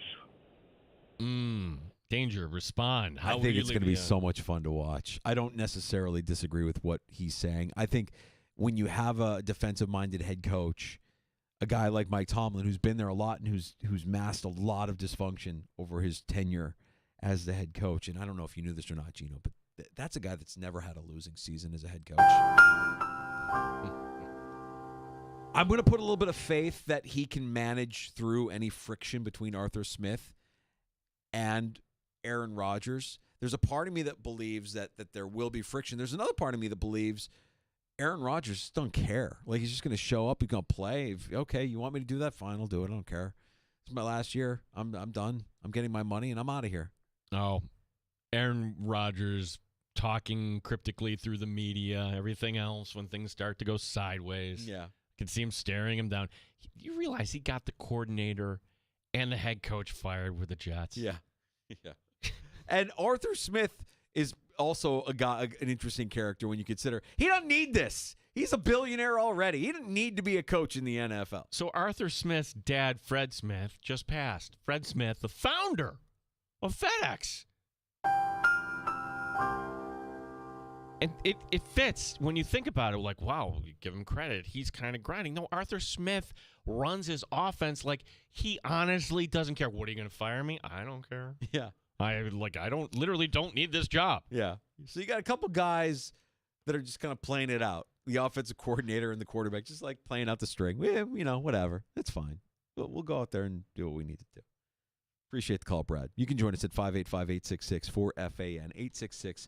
Danger, respond. I think it's going to be so much fun to watch. I don't necessarily disagree with what he's saying. I think when you have a defensive-minded head coach, a guy like Mike Tomlin, who's been there a lot and who's masked a lot of dysfunction over his tenure as the head coach, and I don't know if you knew this or not, Gino, but that's a guy that's never had a losing season as a head coach. I'm going to put a little bit of faith that he can manage through any friction between Arthur Smith and Aaron Rodgers. There's a part of me that believes that there will be friction. There's another part of me that believes Aaron Rodgers just don't care. Like, he's just going to show up. He's going to play. Okay, you want me to do that? Fine, I'll do it. I don't care. It's my last year. I'm done. I'm getting my money, and I'm out of here. Oh, Aaron Rodgers talking cryptically through the media, everything else when things start to go sideways. Yeah. I can see him staring him down. You realize he got the coordinator and the head coach fired with the Jets. Yeah. Yeah. And Arthur Smith is also an interesting character when you consider he doesn't need this. He's a billionaire already. He didn't need to be a coach in the NFL. So Arthur Smith's dad, Fred Smith, just passed. Fred Smith, the founder of FedEx. And it fits when you think about it. Like, wow, you give him credit. He's kind of grinding. No, Arthur Smith runs his offense he honestly doesn't care. What, are you going to fire me? I don't care. Yeah. I don't need this job. Yeah. So you got a couple guys that are just kind of playing it out. The offensive coordinator and the quarterback just like playing out the string. Whatever. It's fine. We'll go out there and do what we need to do. Appreciate the call, Brad. You can join us at 585-866-4FAN,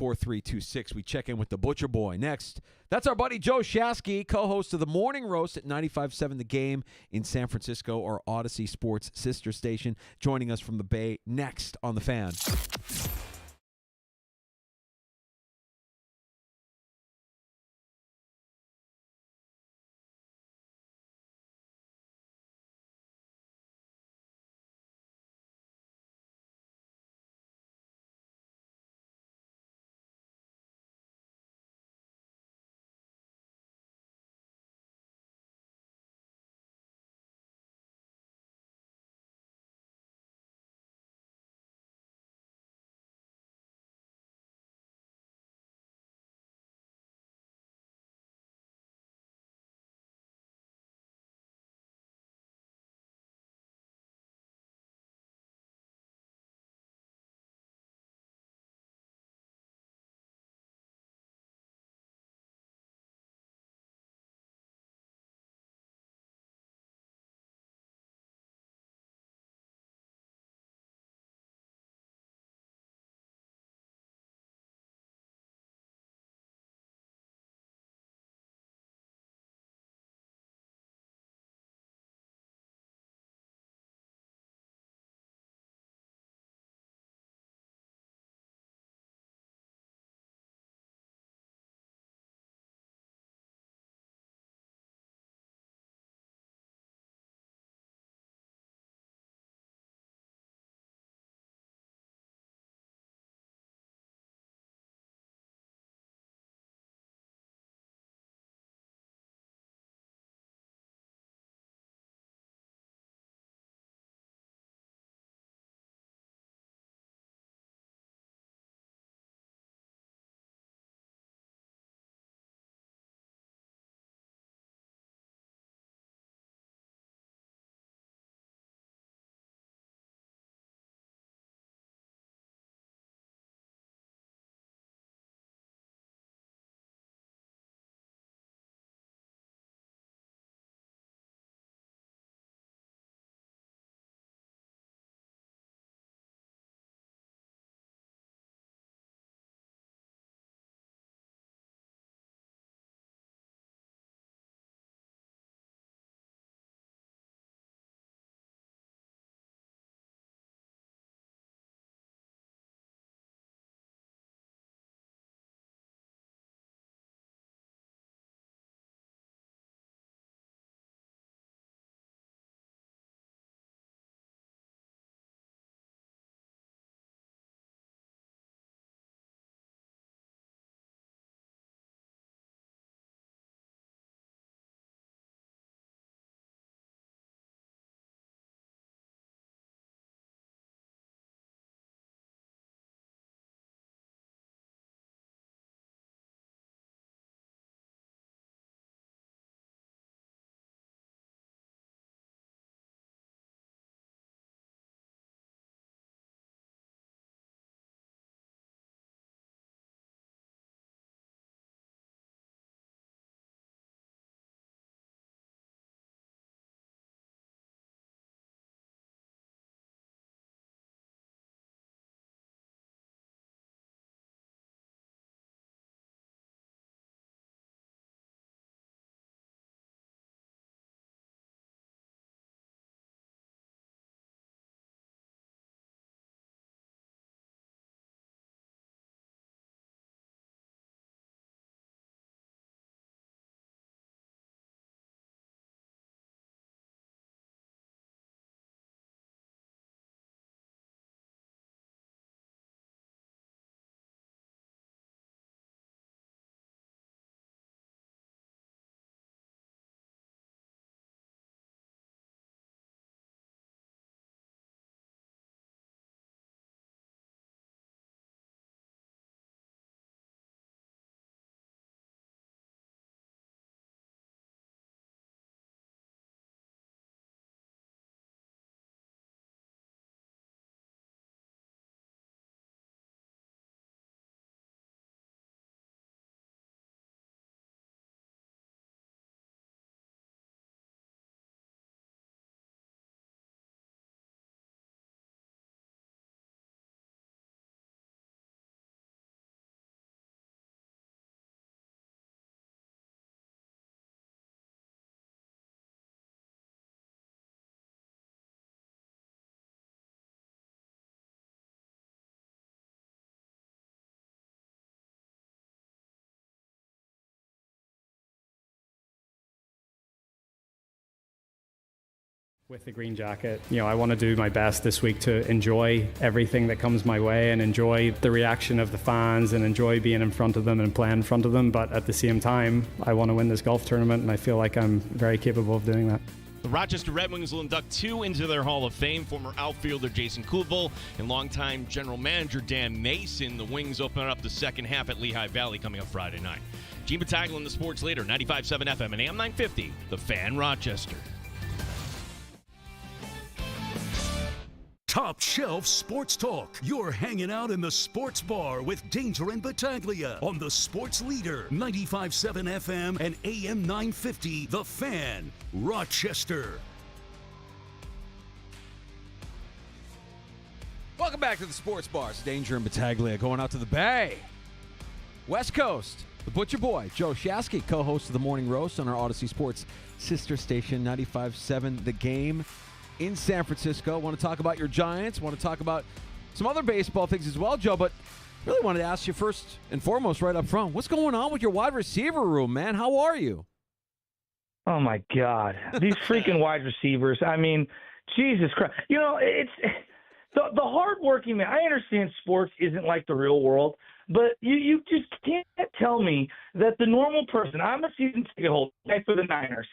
866-4326. We check in with the Butcher Boy next. That's our buddy Joe Shasky, co-host of the Morning Roast at 95.7 The Game in San Francisco, our Odyssey Sports sister station, joining us from the Bay next on The Fan. With the green jacket, I want to do my best this week to enjoy everything that comes my way and enjoy the reaction of the fans and enjoy being in front of them and playing in front of them. But at the same time, I want to win this golf tournament, and I feel like I'm very capable of doing that. The Rochester Red Wings will induct 2 into their Hall of Fame, former outfielder Jason Kubel and longtime general manager Dan Mason. The Wings open up the second half at Lehigh Valley coming up Friday night. Gene Battaglin, the sports leader, 95.7 FM and AM 950, The Fan, Rochester. Top Shelf Sports Talk. You're hanging out in the sports bar with Danger and Battaglia on the Sports Leader, 95.7 FM and AM 950, The Fan, Rochester. Welcome back to the sports bar. It's Danger and Battaglia going out to the Bay. West Coast, the Butcher Boy, Joe Shasky, co-host of the Morning Roast on our Odyssey Sports sister station, 95.7 The Game. In San Francisco. Want to talk about your Giants. Want to talk about some other baseball things as well, Joe. But really wanted to ask you first and foremost right up front, what's going on with your wide receiver room, man? How are you? Oh, my God. These freaking wide receivers. I mean, Jesus Christ. It's the hardworking man. I understand sports isn't like the real world, but you just can't tell me that the normal person, I'm a season ticket holder for the Niners,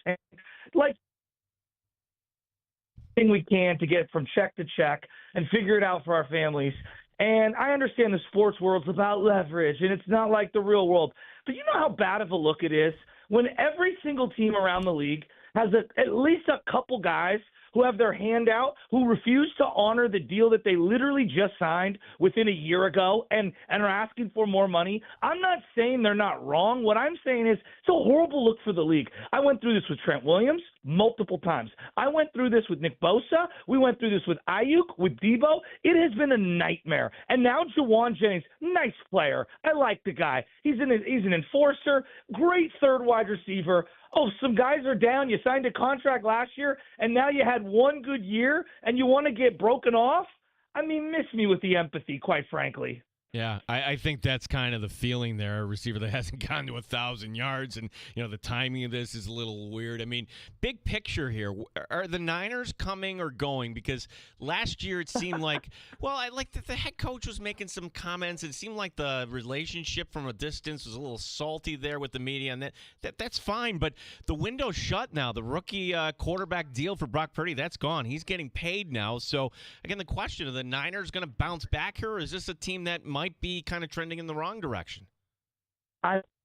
and we can to get from check to check and figure it out for our families. And I understand the sports world's about leverage, and it's not like the real world. But you know how bad of a look it is when every single team around the league has at least a couple guys who have their hand out, who refuse to honor the deal that they literally just signed within a year ago and are asking for more money. I'm not saying they're not wrong. What I'm saying is it's a horrible look for the league. I went through this with Trent Williams multiple times. I went through this with Nick Bosa. We went through this with Ayuk, with Debo. It has been a nightmare. And now Jawan Jennings, nice player. I like the guy. He's an enforcer, great third wide receiver. Oh, some guys are down. You signed a contract last year, and now you had one good year, and you want to get broken off? I mean, miss me with the empathy, quite frankly. Yeah, I think that's kind of the feeling there. A receiver that hasn't gotten to 1,000 yards, and the timing of this is a little weird. I mean, big picture here, are the Niners coming or going? Because last year it seemed like, the head coach was making some comments. It seemed like the relationship from a distance was a little salty there with the media, and that's fine. But the window's shut now. The rookie quarterback deal for Brock Purdy, that's gone. He's getting paid now. So again, the question: are the Niners going to bounce back here, or is this a team that might be kind of trending in the wrong direction?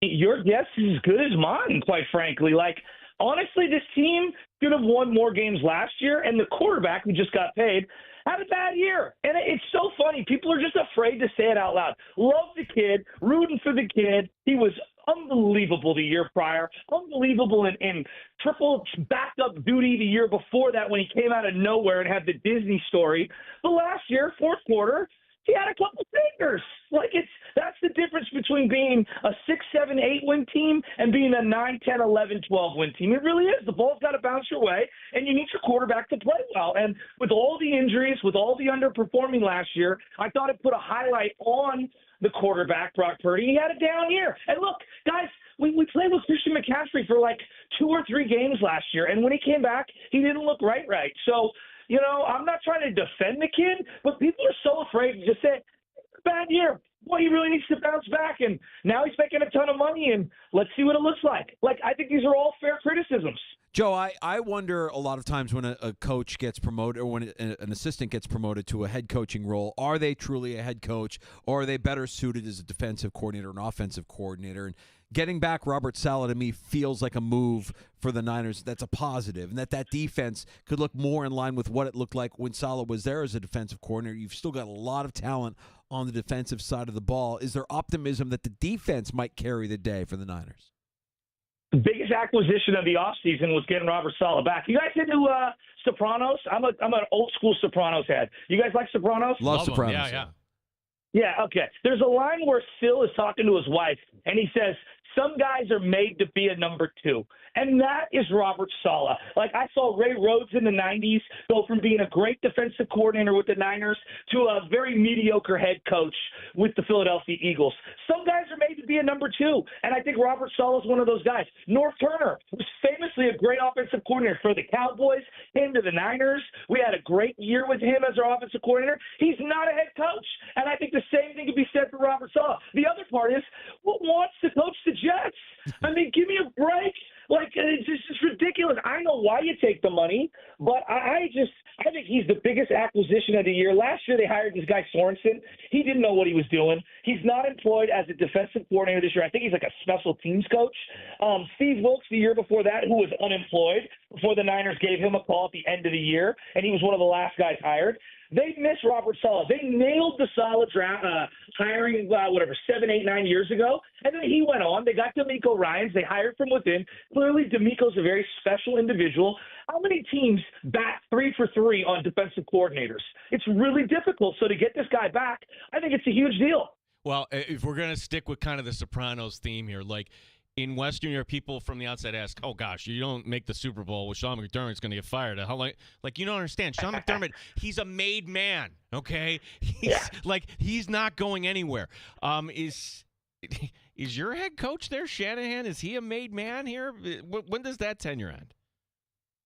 Your guess is as good as mine, quite frankly. Honestly, this team could have won more games last year, and the quarterback who just got paid had a bad year. And it's so funny. People are just afraid to say it out loud. Love the kid, rooting for the kid. He was unbelievable the year prior, unbelievable in triple backup duty the year before that when he came out of nowhere and had the Disney story. But last year, fourth quarter, he had a couple fingers. That's the difference between being a 6, 7, 8 win team and being a 9, 10, 11, 12 win team. It really is. The ball's got to bounce your way, and you need your quarterback to play well. And with all the injuries, with all the underperforming last year, I thought it put a highlight on the quarterback, Brock Purdy. He had a down year. And look, guys, we played with Christian McCaffrey for 2 or 3 games last year, and when he came back, he didn't look right. So, I'm not trying to defend the kid, but people are so afraid to just say, bad year. Boy, he really needs to bounce back, and now he's making a ton of money, and let's see what it looks like. I think these are all fair criticisms. Joe, I wonder a lot of times when a coach gets promoted or when an assistant gets promoted to a head coaching role, are they truly a head coach, or are they better suited as a defensive coordinator, an offensive coordinator? And getting back Robert Saleh to me feels like a move for the Niners that's a positive, and that defense could look more in line with what it looked like when Saleh was there as a defensive coordinator. You've still got a lot of talent on the defensive side of the ball. Is there optimism that the defense might carry the day for the Niners? The biggest acquisition of the offseason was getting Robert Saleh back. You guys into Sopranos? I'm an old school Sopranos head. You guys like Sopranos? Love Sopranos. Yeah, okay. There's a line where Sil is talking to his wife, and he says, some guys are made to be a number 2, and that is Robert Saleh. Like, I saw Ray Rhodes in the 90s go from being a great defensive coordinator with the Niners to a very mediocre head coach with the Philadelphia Eagles. Some guys are made to be a number 2, and I think Robert Saleh is one of those guys. North Turner was famously a great offensive coordinator for the Cowboys, came to the Niners. We had a great year with him as our offensive coordinator. He's not a head coach, and I think the same thing could be said for Robert Saleh. The other part is, what wants to coach the Jets? I mean, give me a break. Like, it's just ridiculous. I know why you take the money, but I think he's the biggest acquisition of the year. Last year they hired this guy Sorensen. He didn't know what he was doing. He's not employed as a defensive coordinator this year. I think he's like a special teams coach. Steve Wilkes the year before that, who was unemployed before the Niners gave him a call at the end of the year, and he was one of the last guys hired. They missed Robert Saleh. They nailed the Saleh draft hiring, 7, 8, 9 years ago. And then he went on. They got DeMeco Ryans. They hired from within. Clearly, DeMeco's a very special individual. How many teams bat 3 for 3 on defensive coordinators? It's really difficult. So to get this guy back, I think it's a huge deal. Well, if we're going to stick with kind of the Sopranos theme here, like, in Western Europe, people from the outside ask, oh, gosh, you don't make the Super Bowl with Sean McDermott's going to get fired. How long? Like, you don't understand. Sean McDermott, he's a made man, okay? He's not going anywhere. Is your head coach there, Shanahan? Is he a made man here? When does that tenure end?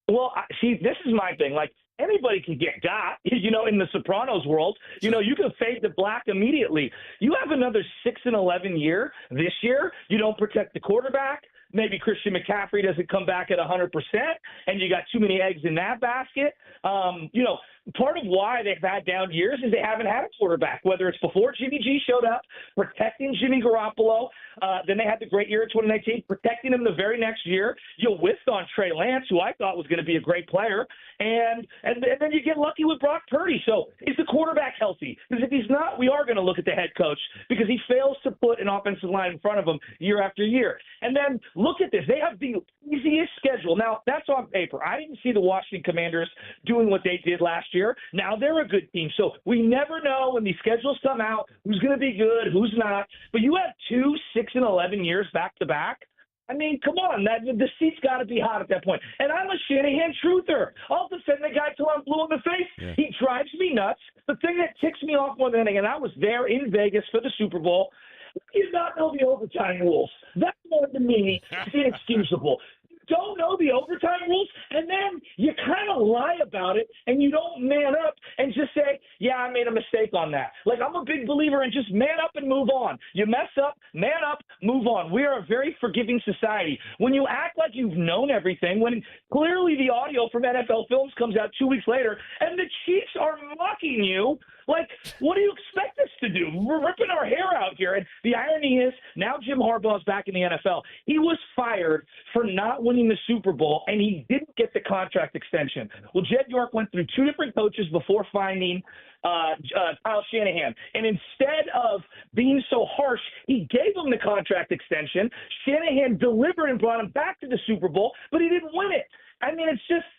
Well, see, this is my thing. Like, anybody can get got, in the Sopranos world. You can fade to black immediately. You have another 6-11 year this year. You don't protect the quarterback. Maybe Christian McCaffrey doesn't come back at 100%, and you got too many eggs in that basket. Part of why they've had down years is they haven't had a quarterback, whether it's before Jimmy G showed up, protecting Jimmy Garoppolo. Then they had the great year in 2019, protecting him the very next year. You whiffed on Trey Lance, who I thought was going to be a great player. And then you get lucky with Brock Purdy. So is the quarterback healthy? Because if he's not, we are going to look at the head coach because he fails to put an offensive line in front of him year after year. And then look at this. They have the easiest schedule. Now, that's on paper. I didn't see the Washington Commanders doing what they did last year. Now they're a good team. So we never know when these schedules come out who's going to be good, who's not. But you have 2 6-11 years back to back. I mean, come on, the seat's got to be hot at that point. And I'm a Shanahan truther. I'll defend the guy till I'm blue in the face. Yeah. He drives me nuts. The thing that ticks me off more than anything, and I was there in Vegas for the Super Bowl, you not know the overtime rules. That more to me is inexcusable. Don't know the overtime rules, and then you kind of lie about it, and you don't man up and just say, yeah, I made a mistake on that. Like, I'm a big believer in just man up and move on. You mess up, man up, move on. We are a very forgiving society. When you act like you've known everything, when clearly the audio from NFL Films comes out 2 weeks later, and the Chiefs are mocking you, like, what do you expect us to do? We're ripping our hair out here. And the irony is, now Jim Harbaugh's back in the NFL. He was fired for not winning the Super Bowl, and he didn't get the contract extension. Well, Jed York went through 2 different coaches before finding Kyle Shanahan. And instead of being so harsh, he gave him the contract extension. Shanahan delivered and brought him back to the Super Bowl, but he didn't win it. I mean, it's just –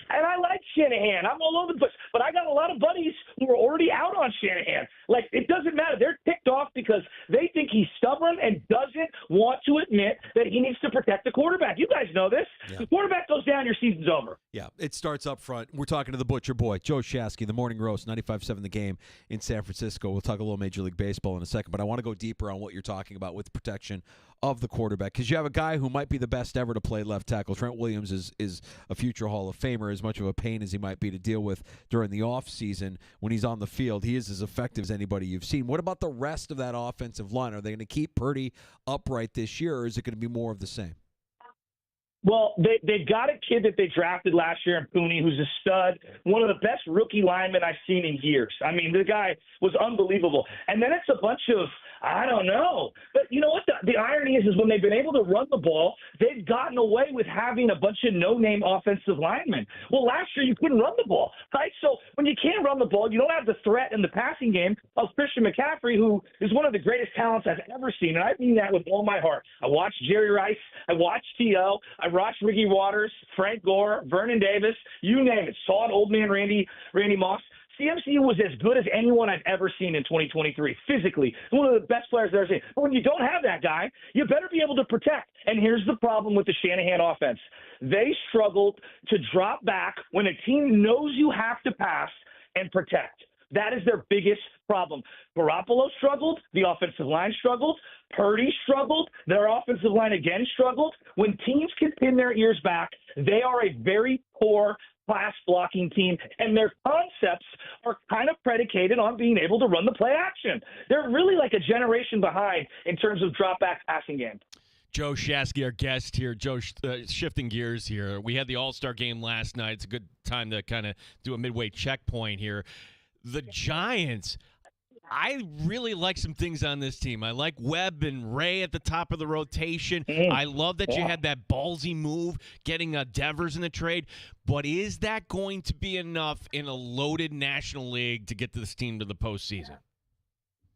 and I like Shanahan. I'm all over the place. But I got a lot of buddies who are already out on Shanahan. Like, it doesn't matter. They're ticked off because they think he's stubborn and doesn't want to admit that he needs to protect the quarterback. You guys know this. Yeah. The quarterback goes down, your season's over. Yeah, it starts up front. We're talking to the Butcher Boy, Joe Shasky, the Morning Roast, 95.7 The Game in San Francisco. We'll talk a little Major League Baseball in a second, but I want to go deeper on what you're talking about with protection of the quarterback, because you have a guy who might be the best ever to play left tackle. Trent Williams is a future Hall of Famer. As much of a pain as he might be to deal with during the offseason, when he's on the field, he is as effective as anybody you've seen. What about the rest of that offensive line? Are they going to keep Purdy upright this year, or is it going to be more of the same? Well, they got a kid that they drafted last year in Pooney, who's a stud, one of the best rookie linemen I've seen in years. I mean, the guy was unbelievable. And then it's a bunch of, I don't know. But you know what? The irony is when they've been able to run the ball, they've gotten away with having a bunch of no-name offensive linemen. Well, last year you couldn't run the ball, right? So when you can't run the ball, you don't have the threat in the passing game of Christian McCaffrey, who is one of the greatest talents I've ever seen. And I mean that with all my heart. I watched Jerry Rice. I watched T.O. I watched Ricky Waters, Frank Gore, Vernon Davis, you name it. Saw an old man Randy Moss. CMC was as good as anyone I've ever seen in 2023, physically. One of the best players I've ever seen. But when you don't have that guy, you better be able to protect. And here's the problem with the Shanahan offense. They struggled to drop back when a team knows you have to pass and protect. That is their biggest problem. Garoppolo struggled. The offensive line struggled. Purdy struggled. Their offensive line again struggled. When teams can pin their ears back, they are a very poor pass blocking team, and their concepts are kind of predicated on being able to run the play action. They're really like a generation behind in terms of drop back passing game. Joe Shasky, our guest here. Joe, shifting gears here. We had the All-Star game last night. It's a good time to kind of do a midway checkpoint here. The Giants, I really like some things on this team. I like Webb and Ray at the top of the rotation. I love that you had that ballsy move, getting Devers in the trade. But is that going to be enough in a loaded National League to get this team to the postseason?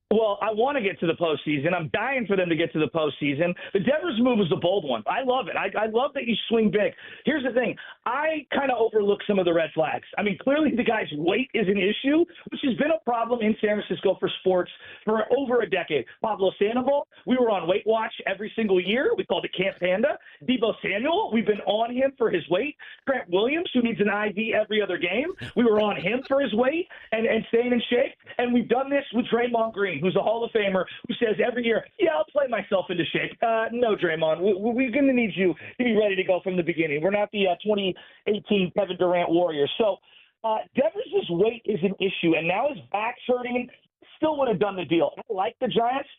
Well, I want to get to the postseason. I'm dying for them to get to the postseason. The Devers move was the bold one. I love it. I love that you swing big. Here's the thing. I kind of overlook some of the red flags. I mean, clearly the guy's weight is an issue, which has been a problem in San Francisco for sports for over a decade. Pablo Sandoval, we were on Weight Watch every single year. We called it Camp Panda. Debo Samuel, we've been on him for his weight. Trent Williams, who needs an IV every other game, we were on him for his weight and staying in shape. And we've done this with Draymond Green, who's a Hall of Famer, who says every year, yeah, I'll play myself into shape. No, Draymond, we're going to need you to be ready to go from the beginning. We're not the 2018 Kevin Durant Warriors. So Devers' weight is an issue, and now his back's hurting. Still would have done the deal. I like the Giants.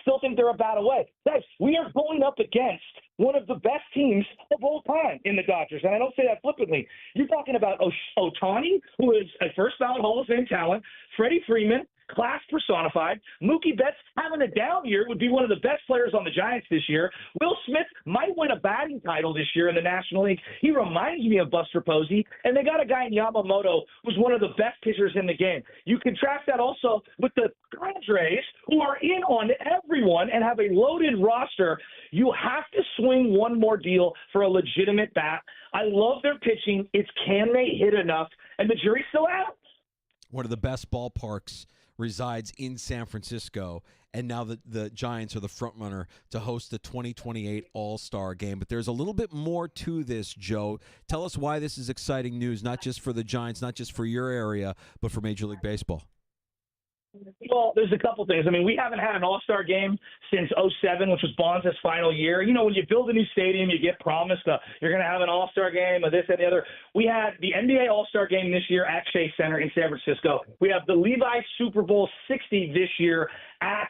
Still think they're about away. Guys, we are going up against one of the best teams of all time in the Dodgers, and I don't say that flippantly. You're talking about Ohtani, who is a first-ballot Hall of Fame talent, Freddie Freeman, class personified. Mookie Betts having a down year would be one of the best players on the Giants this year. Will Smith might win a batting title this year in the National League. He reminds me of Buster Posey. And they got a guy in Yamamoto who's one of the best pitchers in the game. You contrast that also with the Padres, who are in on everyone and have a loaded roster. You have to swing one more deal for a legitimate bat. I love their pitching. It's can they hit enough? And the jury's still out. One of the best ballparks resides in San Francisco, and now the Giants are the front runner to host the 2028 All-Star Game. But there's a little bit more to this, Joe. Tell us why this is exciting news, not just for the Giants, not just for your area, but for Major League Baseball. Well, there's a couple things. I mean, we haven't had an All-Star game since 2007, which was Bonds' final year. You know, when you build a new stadium, you get promised you're going to have an All-Star game or this and the other. We had the NBA All-Star game this year at Chase Center in San Francisco. We have the Levi's Super Bowl 60 this year at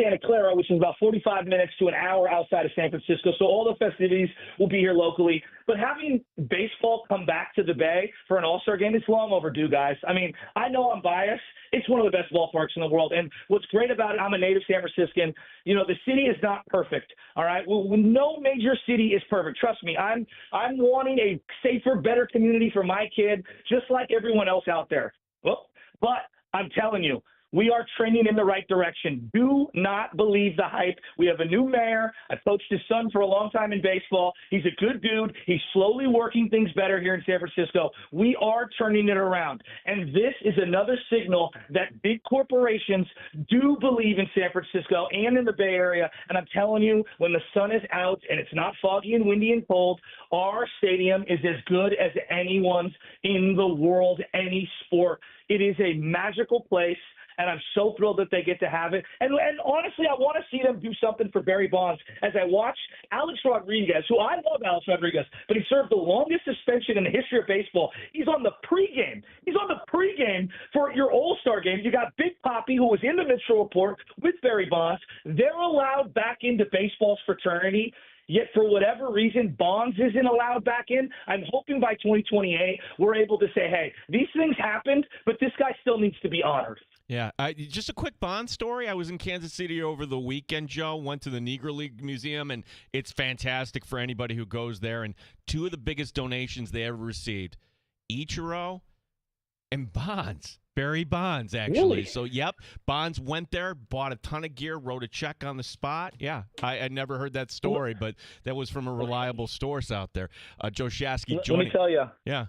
Santa Clara, which is about 45 minutes to an hour outside of San Francisco. So all the festivities will be here locally. But having baseball come back to the Bay for an All-Star game, it's long overdue, guys. I mean, I know I'm biased. It's one of the best ballparks in the world. And what's great about it, I'm a native San Franciscan. You know, the city is not perfect, all right? Well, no major city is perfect. Trust me, I'm wanting a safer, better community for my kid, just like everyone else out there. Well, but I'm telling you, we are trending in the right direction. Do not believe the hype. We have a new mayor. I've coached his son for a long time in baseball. He's a good dude. He's slowly working things better here in San Francisco. We are turning it around. And this is another signal that big corporations do believe in San Francisco and in the Bay Area. And I'm telling you, when the sun is out and it's not foggy and windy and cold, our stadium is as good as anyone's in the world, any sport. It is a magical place. And I'm so thrilled that they get to have it. And honestly, I want to see them do something for Barry Bonds as I watch Alex Rodriguez, who I love Alex Rodriguez, but he served the longest suspension in the history of baseball. He's on the pregame. He's on the pregame for your All-Star game. You got Big Papi, who was in the Mitchell Report with Barry Bonds. They're allowed back into baseball's fraternity. Yet for whatever reason, Bonds isn't allowed back in. I'm hoping by 2028 we're able to say, hey, these things happened, but this guy still needs to be honored. Yeah, just a quick Bond story. I was in Kansas City over the weekend, Joe, went to the Negro League Museum, and it's fantastic for anybody who goes there. And two of the biggest donations they ever received, Ichiro and Bonds. Barry Bonds, actually. Really? So, yep, Bonds went there, bought a ton of gear, wrote a check on the spot. Yeah, I never heard that story, but that was from a reliable source out there. Joe Shasky Let me tell you. Yeah.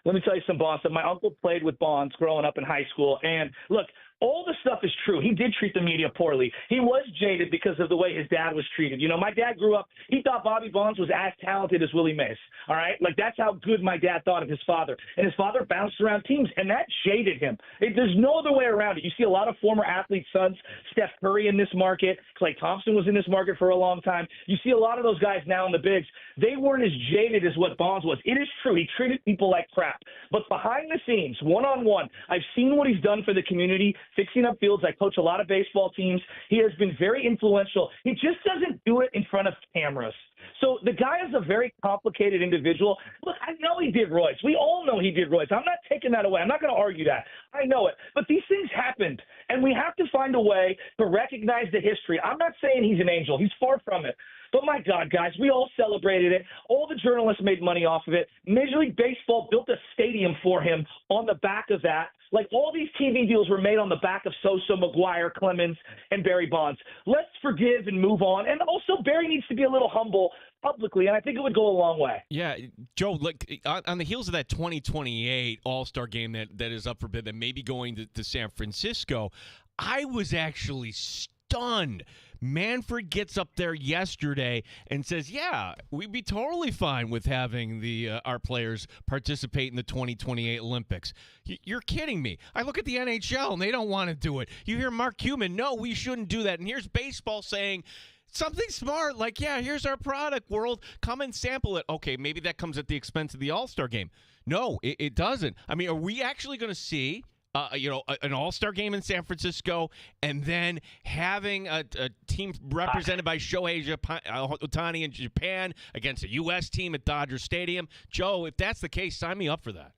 let me tell you some Bonds stuff. My uncle played with Bonds growing up in high school. And look, all the stuff is true. He did treat the media poorly. He was jaded because of the way his dad was treated. You know, my dad grew up, he thought Bobby Bonds was as talented as Willie Mays. All right? Like, that's how good my dad thought of his father. And his father bounced around teams, and that jaded him. There's no other way around it. You see a lot of former athletes' sons, Steph Curry in this market, Klay Thompson was in this market for a long time. You see a lot of those guys now in the bigs. They weren't as jaded as what Bonds was. It is true. He treated people like crap. But behind the scenes, one-on-one, I've seen what he's done for the community, fixing up fields. I coach a lot of baseball teams. He has been very influential. He just doesn't do it in front of cameras. So the guy is a very complicated individual. Look, I know he did roids. We all know he did roids. I'm not taking that away. I'm not going to argue that. I know it. But these things happened, and we have to find a way to recognize the history. I'm not saying he's an angel. He's far from it. But my God, guys, we all celebrated it. All the journalists made money off of it. Major League Baseball built a stadium for him on the back of that. Like, all these TV deals were made on the back of Sosa, McGuire, Clemens, and Barry Bonds. Let's forgive and move on. And also, Barry needs to be a little humble publicly, and I think it would go a long way. Yeah, Joe, look, on the heels of that 2028 All-Star game that is up for bid, that may be going to San Francisco, I was actually stunned. Manfred gets up there yesterday and says, yeah, we'd be totally fine with having our players participate in the 2028 Olympics. You're kidding me. I look at the NHL, and they don't want to do it. You hear Mark Cuban, no, we shouldn't do that. And here's baseball saying something smart, like, yeah, here's our product, world. Come and sample it. Okay, maybe that comes at the expense of the All-Star game. No, it doesn't. I mean, are we actually going to see an All-Star game in San Francisco, and then having a team represented by Shohei Ohtani in Japan against a U.S. team at Dodger Stadium? Joe, if that's the case, sign me up for that.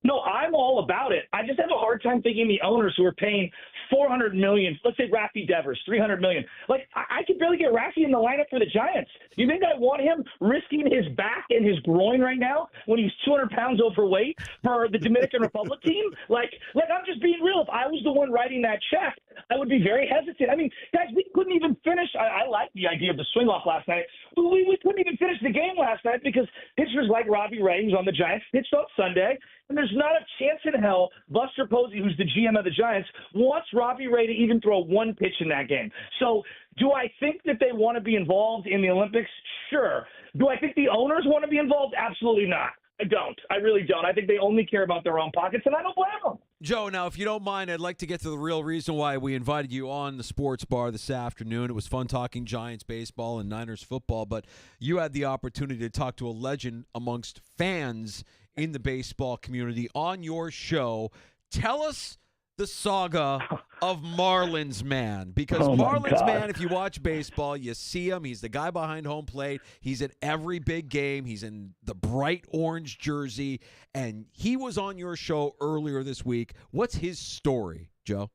No, I'm all about it. I just have a hard time thinking the owners who are paying $400 million, let's say Rafi Devers, $300 million. Like, I could barely get Rafi in the lineup for the Giants. You think I want him risking his back and his groin right now when he's 200 pounds overweight for the Dominican Republic team? Like, I'm just being real. If I was the one writing that check, I would be very hesitant. I mean, guys, we couldn't even finish. I like the idea of the swing-off last night. We couldn't even finish the game last night because pitchers like Robbie Ray, who's on the Giants, pitched on Sunday. And there's not a chance in hell Buster Posey, who's the GM of the Giants, wants Robbie Ray to even throw one pitch in that game. So do I think that they want to be involved in the Olympics? Sure. Do I think the owners want to be involved? Absolutely not. I don't. I really don't. I think they only care about their own pockets, and I don't blame them. Joe, now, if you don't mind, I'd like to get to the real reason why we invited you on the Sports Bar this afternoon. It was fun talking Giants baseball and Niners football, but you had the opportunity to talk to a legend amongst fans in the baseball community on your show. Tell us the saga of Marlins Man, because Marlins Man, if you watch baseball, you see him. He's the guy behind home plate. He's at every big game. He's in the bright orange jersey, and he was on your show earlier this week. What's his story, Joe?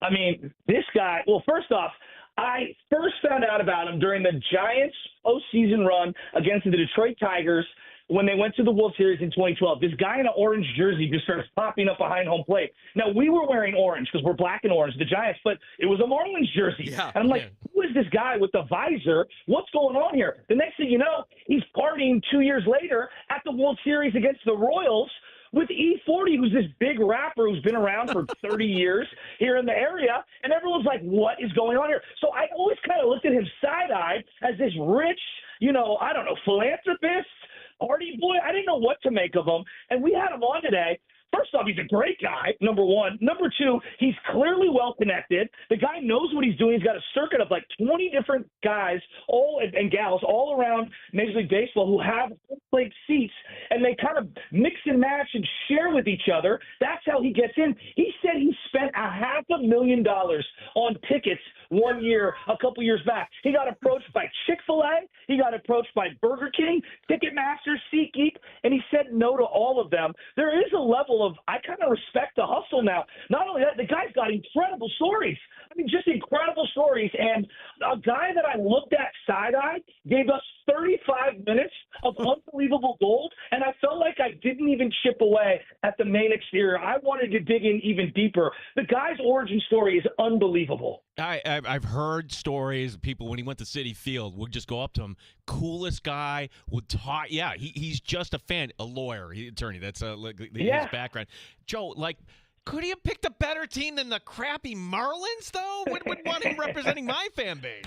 I mean, this guy, well, first off, I first found out about him during the Giants postseason run against the Detroit Tigers when they went to the World Series in 2012. This guy in an orange jersey just starts popping up behind home plate. Now, we were wearing orange because we're black and orange, the Giants, but it was a Marlins jersey. Yeah, and I'm like, who is this guy with the visor? What's going on here? The next thing you know, he's partying 2 years later at the World Series against the Royals with E40, who's this big rapper who's been around for 30 years here in the area, and everyone's like, what is going on here? So I always kind of looked at him side-eyed as this rich, I don't know, philanthropist, party boy. I didn't know what to make of him, and we had him on today. First off, he's a great guy, number one. Number two, he's clearly well-connected. The guy knows what he's doing. He's got a circuit of like 20 different guys and gals all around Major League Baseball who have plate seats, and they kind of mix and match and share with each other. That's how he gets in. He said he spent $500,000 on tickets 1 year, a couple years back. He got approached by Chick-fil-A. He got approached by Burger King, Ticketmaster, SeatGeek, and he said no to all of them. There is a level of, I kind of respect the hustle now. Not only that, the guy's got incredible stories. I mean, just incredible stories. And a guy that I looked at side-eyed gave us 35 minutes of unbelievable gold, and I felt like I didn't even chip away at the main exterior. I wanted to dig in even deeper. The guy's origin story is unbelievable. I've heard stories of people when he went to Citi Field would just go up to him, coolest guy, would talk. Yeah, he's just a fan, a lawyer, attorney. That's his background. Joe, like, could he have picked a better team than the crappy Marlins, though? Would want him representing my fan base.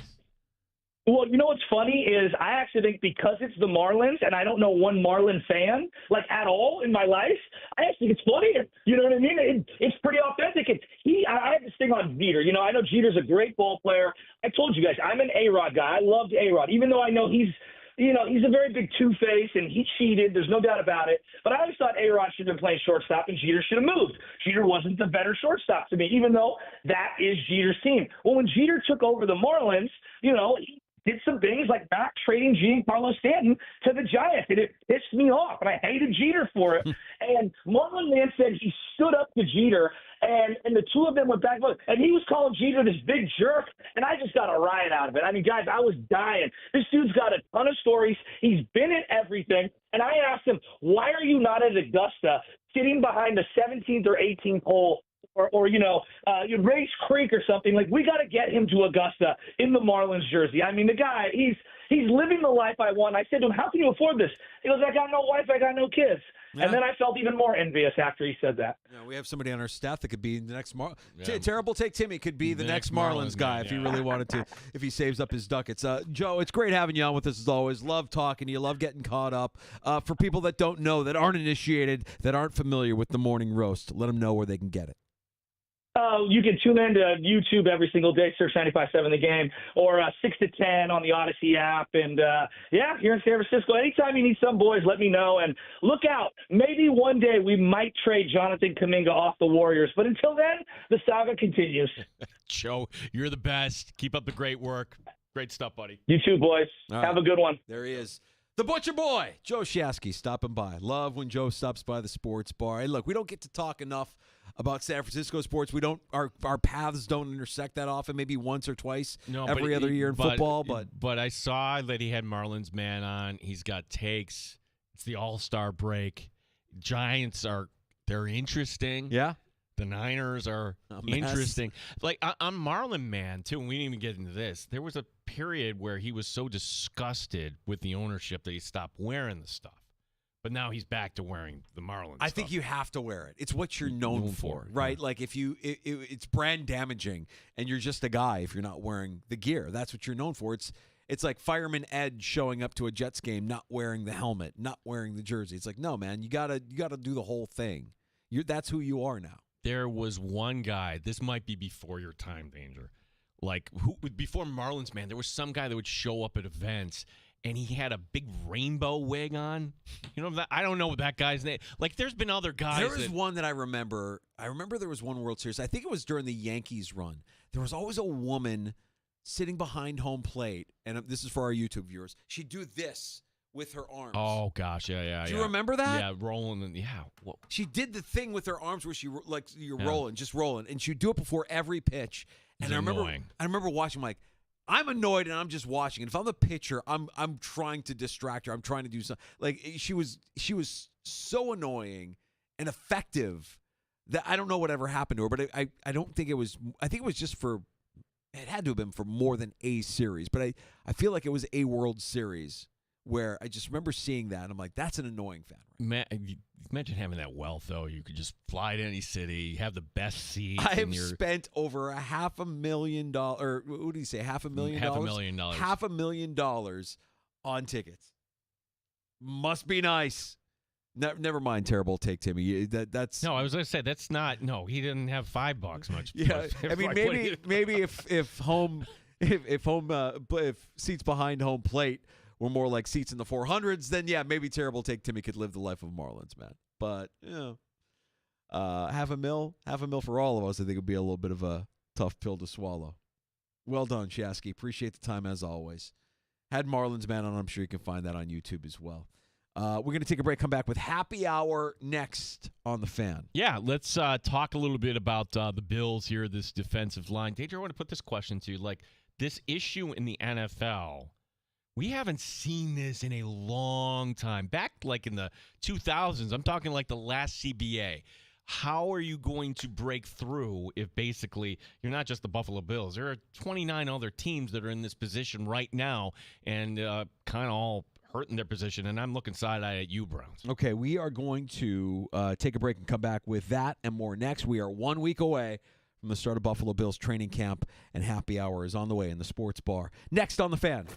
Well, you know what's funny is I actually think because it's the Marlins and I don't know one Marlin fan, like, at all in my life, I actually think it's funny. You know what I mean? It's pretty authentic. I have this thing on Jeter. You know, I know Jeter's a great ball player. I told you guys, I'm an A-Rod guy. I loved A-Rod, even though I know he's a very big two-face and he cheated. There's no doubt about it. But I always thought A-Rod should have been playing shortstop and Jeter should have moved. Jeter wasn't the better shortstop to me, even though that is Jeter's team. Well, when Jeter took over the Marlins, he did some things like not trading Giancarlo Stanton to the Giants, and it pissed me off, and I hated Jeter for it. And Marlon Man said he stood up to Jeter, and the two of them went back and forth, and he was calling Jeter this big jerk, and I just got a riot out of it. I mean, guys, I was dying. This dude's got a ton of stories. He's been in everything, and I asked him, why are you not at Augusta sitting behind the 17th or 18th hole or Race Creek or something? Like, we got to get him to Augusta in the Marlins jersey. I mean, the guy, he's living the life I want. I said to him, how can you afford this? He goes, I got no wife, I got no kids. Yeah. And then I felt even more envious after he said that. Yeah, we have somebody on our staff that could be the next Terrible Take Timmy could be the next Marlins guy if he really wanted to, if he saves up his ducats. Joe, it's great having you on with us as always. Love talking to you. Love getting caught up. For people that don't know, that aren't initiated, that aren't familiar with the Morning Roast, let them know where they can get it. You can tune in to YouTube every single day, search 95.7 The Game, or 6 to 10 on the Odyssey app. And, here in San Francisco, anytime you need some boys, let me know. And look out. Maybe one day we might trade Jonathan Kuminga off the Warriors. But until then, the saga continues. Joe, you're the best. Keep up the great work. Great stuff, buddy. You too, boys. All Have right. a good one. There he is. The Butcher Boy, Joe Shasky, stopping by. Love when Joe stops by the sports bar. Hey, look, we don't get to talk enough about San Francisco sports. We don't. Our paths don't intersect that often. Maybe once or twice every other year in football. But I saw that he had Marlins man on. He's got takes. It's the All-Star break. Giants they're interesting. Yeah. The Niners are interesting. Like, I'm Marlin man, too, and we didn't even get into this. There was a period where he was so disgusted with the ownership that he stopped wearing the stuff. But now he's back to wearing the Marlins I think you have to wear it. It's what you're known for, right? Yeah. Like, if it's brand damaging, and you're just a guy if you're not wearing the gear. That's what you're known for. It's like Fireman Ed showing up to a Jets game, not wearing the helmet, not wearing the jersey. It's like, no, man, you gotta do the whole thing. That's who you are now. There was one guy, this might be before your time, Danger, like before Marlins, man, there was some guy that would show up at events, and he had a big rainbow wig on. You know, I don't know that guy's name. Like, there's been other guys. There was one that I remember. I remember there was one World Series. I think it was during the Yankees run. There was always a woman sitting behind home plate, and this is for our YouTube viewers. She'd do this with her arms. Oh, gosh, yeah. Do you remember that? Yeah, rolling. Well, she did the thing with her arms where you're rolling, just rolling, and she'd do it before every pitch. And I remember watching, like, I'm annoyed and I'm just watching. And if I'm the pitcher, I'm trying to distract her. I'm trying to do something. Like, she was so annoying and effective that I don't know whatever happened to her. But I don't think it was. I think it was just for. It had to have been for more than a series. But I feel like it was a World Series where I just remember seeing that, and I'm like, that's an annoying fan. Right? Imagine having that wealth, though. You could just fly to any city, have the best seats. I have spent over $500,000, or what did he say, $500,000? $500,000. $500,000 on tickets. Must be nice. Never mind, terrible take, Timmy. That's no. I was going to say that's not. No, he didn't have $5 much. Yeah, I mean, maybe if seats behind home plate were more like seats in the 400s, then yeah, maybe terrible take Timmy could live the life of Marlins, man. But $500,000 for all of us, I think would be a little bit of a tough pill to swallow. Well done, Shasky. Appreciate the time as always. Had Marlins man on. I'm sure you can find that on YouTube as well. We're going to take a break. Come back with Happy Hour next on The Fan. Yeah, let's talk a little bit about the Bills here, this defensive line. Danger, I want to put this question to you. Like, this issue in the NFL We haven't seen this in a long time. Back like in the 2000s, I'm talking like the last CBA. How are you going to break through if basically you're not just the Buffalo Bills? There are 29 other teams that are in this position right now and kind of all hurting their position, and I'm looking side-eye at you, Browns. Okay, we are going to take a break and come back with that and more next. We are 1 week away from the start of Buffalo Bills training camp, and happy hour is on the way in the sports bar. Next on The Fan.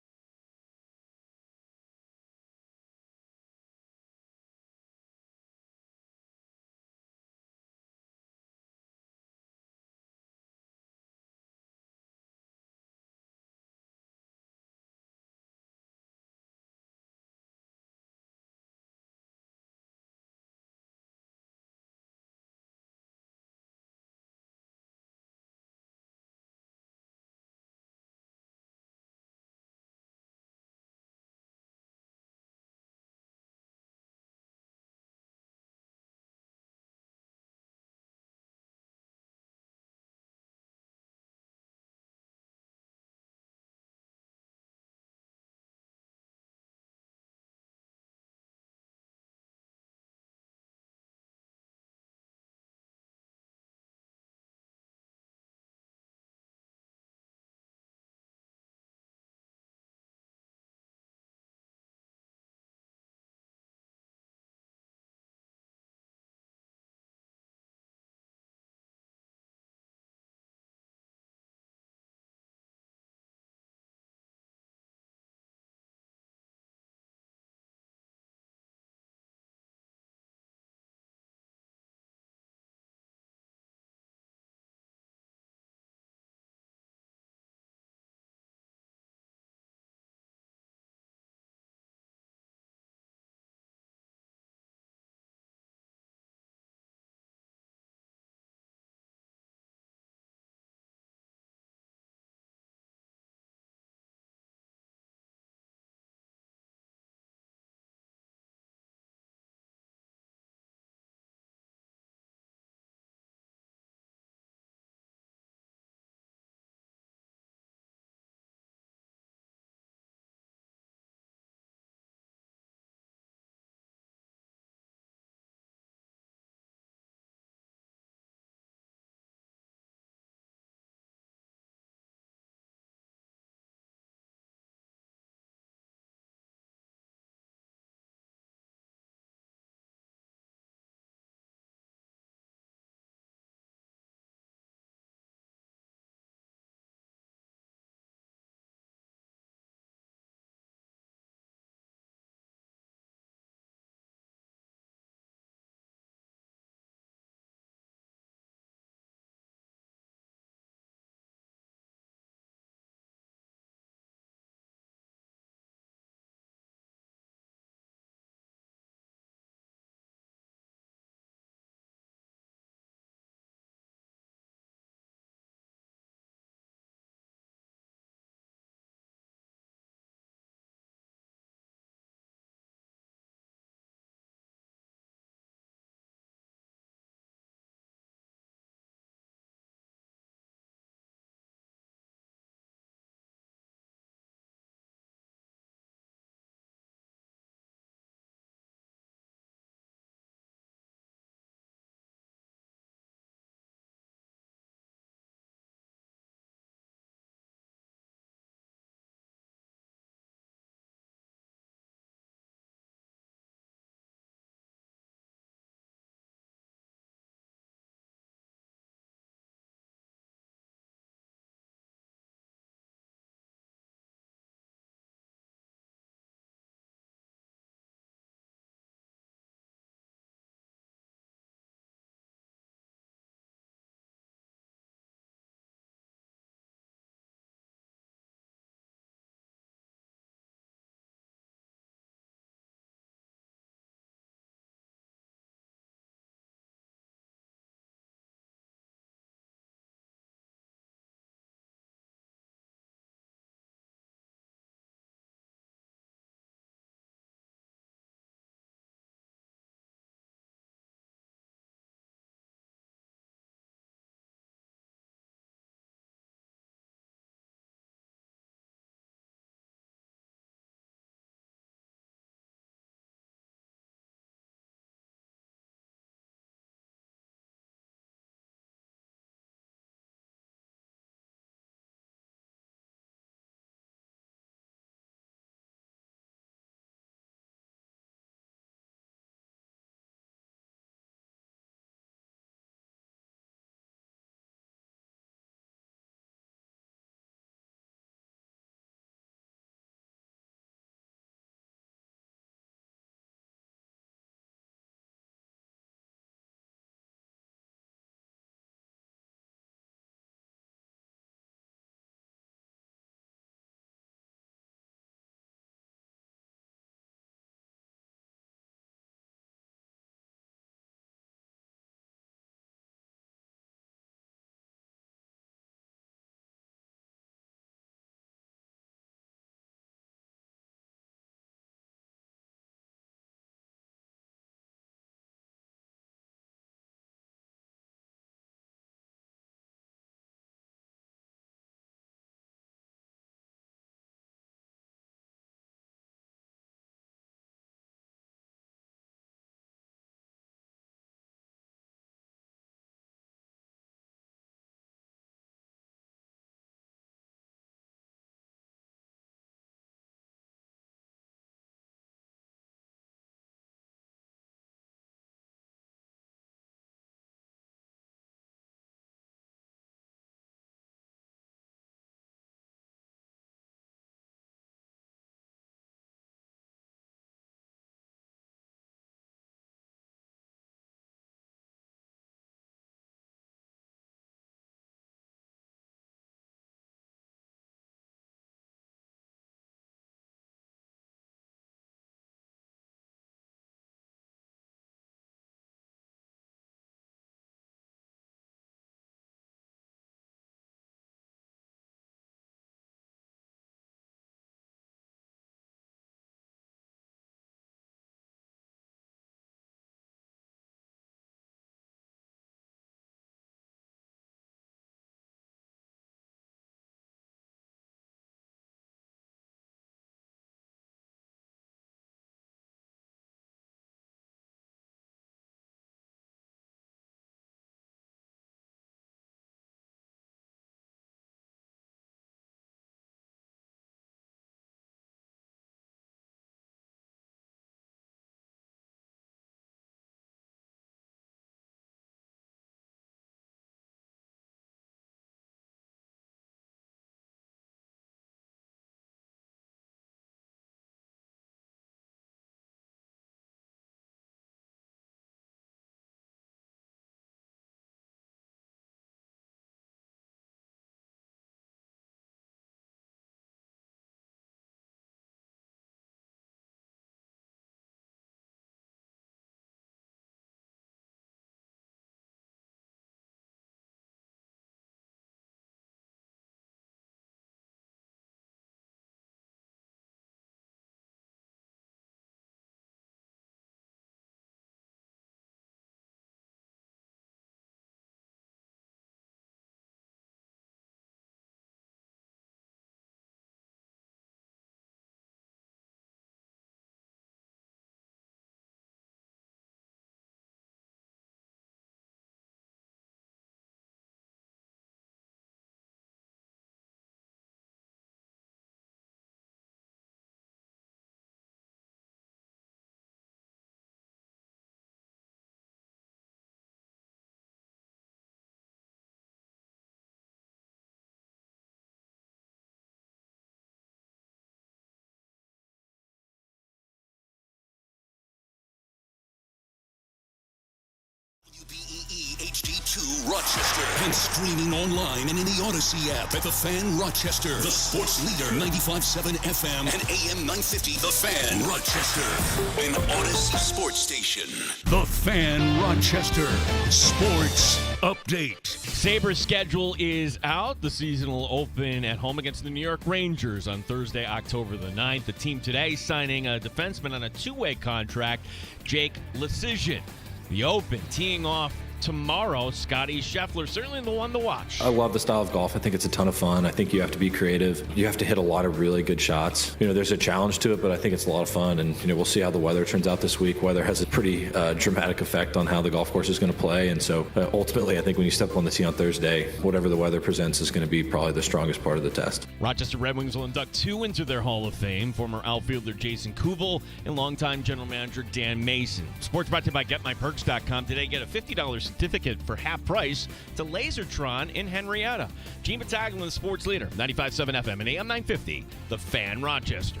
Rochester. And streaming online and in the Odyssey app at The Fan Rochester. The sports leader, 95.7 FM and AM 950. The Fan Rochester. An Odyssey sports station. The Fan Rochester. Sports Update. Sabres schedule is out. The season will open at home against the New York Rangers on Thursday, October the 9th. The team today signing a defenseman on a two-way contract, Jake Leschyshyn. The Open teeing off tomorrow. Scotty Scheffler, certainly the one to watch. I love the style of golf. I think it's a ton of fun. I think you have to be creative. You have to hit a lot of really good shots. There's a challenge to it, but I think it's a lot of fun. And, we'll see how the weather turns out this week. Weather has a pretty dramatic effect on how the golf course is going to play. And so ultimately, I think when you step on the tee on Thursday, whatever the weather presents is going to be probably the strongest part of the test. Rochester Red Wings will induct two into their Hall of Fame, former outfielder Jason Kubel and longtime general manager Dan Mason. Sports brought to you by GetMyPerks.com. Today, get a $50 certificate for half price to Lasertron in Henrietta. Gene Battaglia, the sports leader, 95.7 FM and AM 950, The Fan Rochester.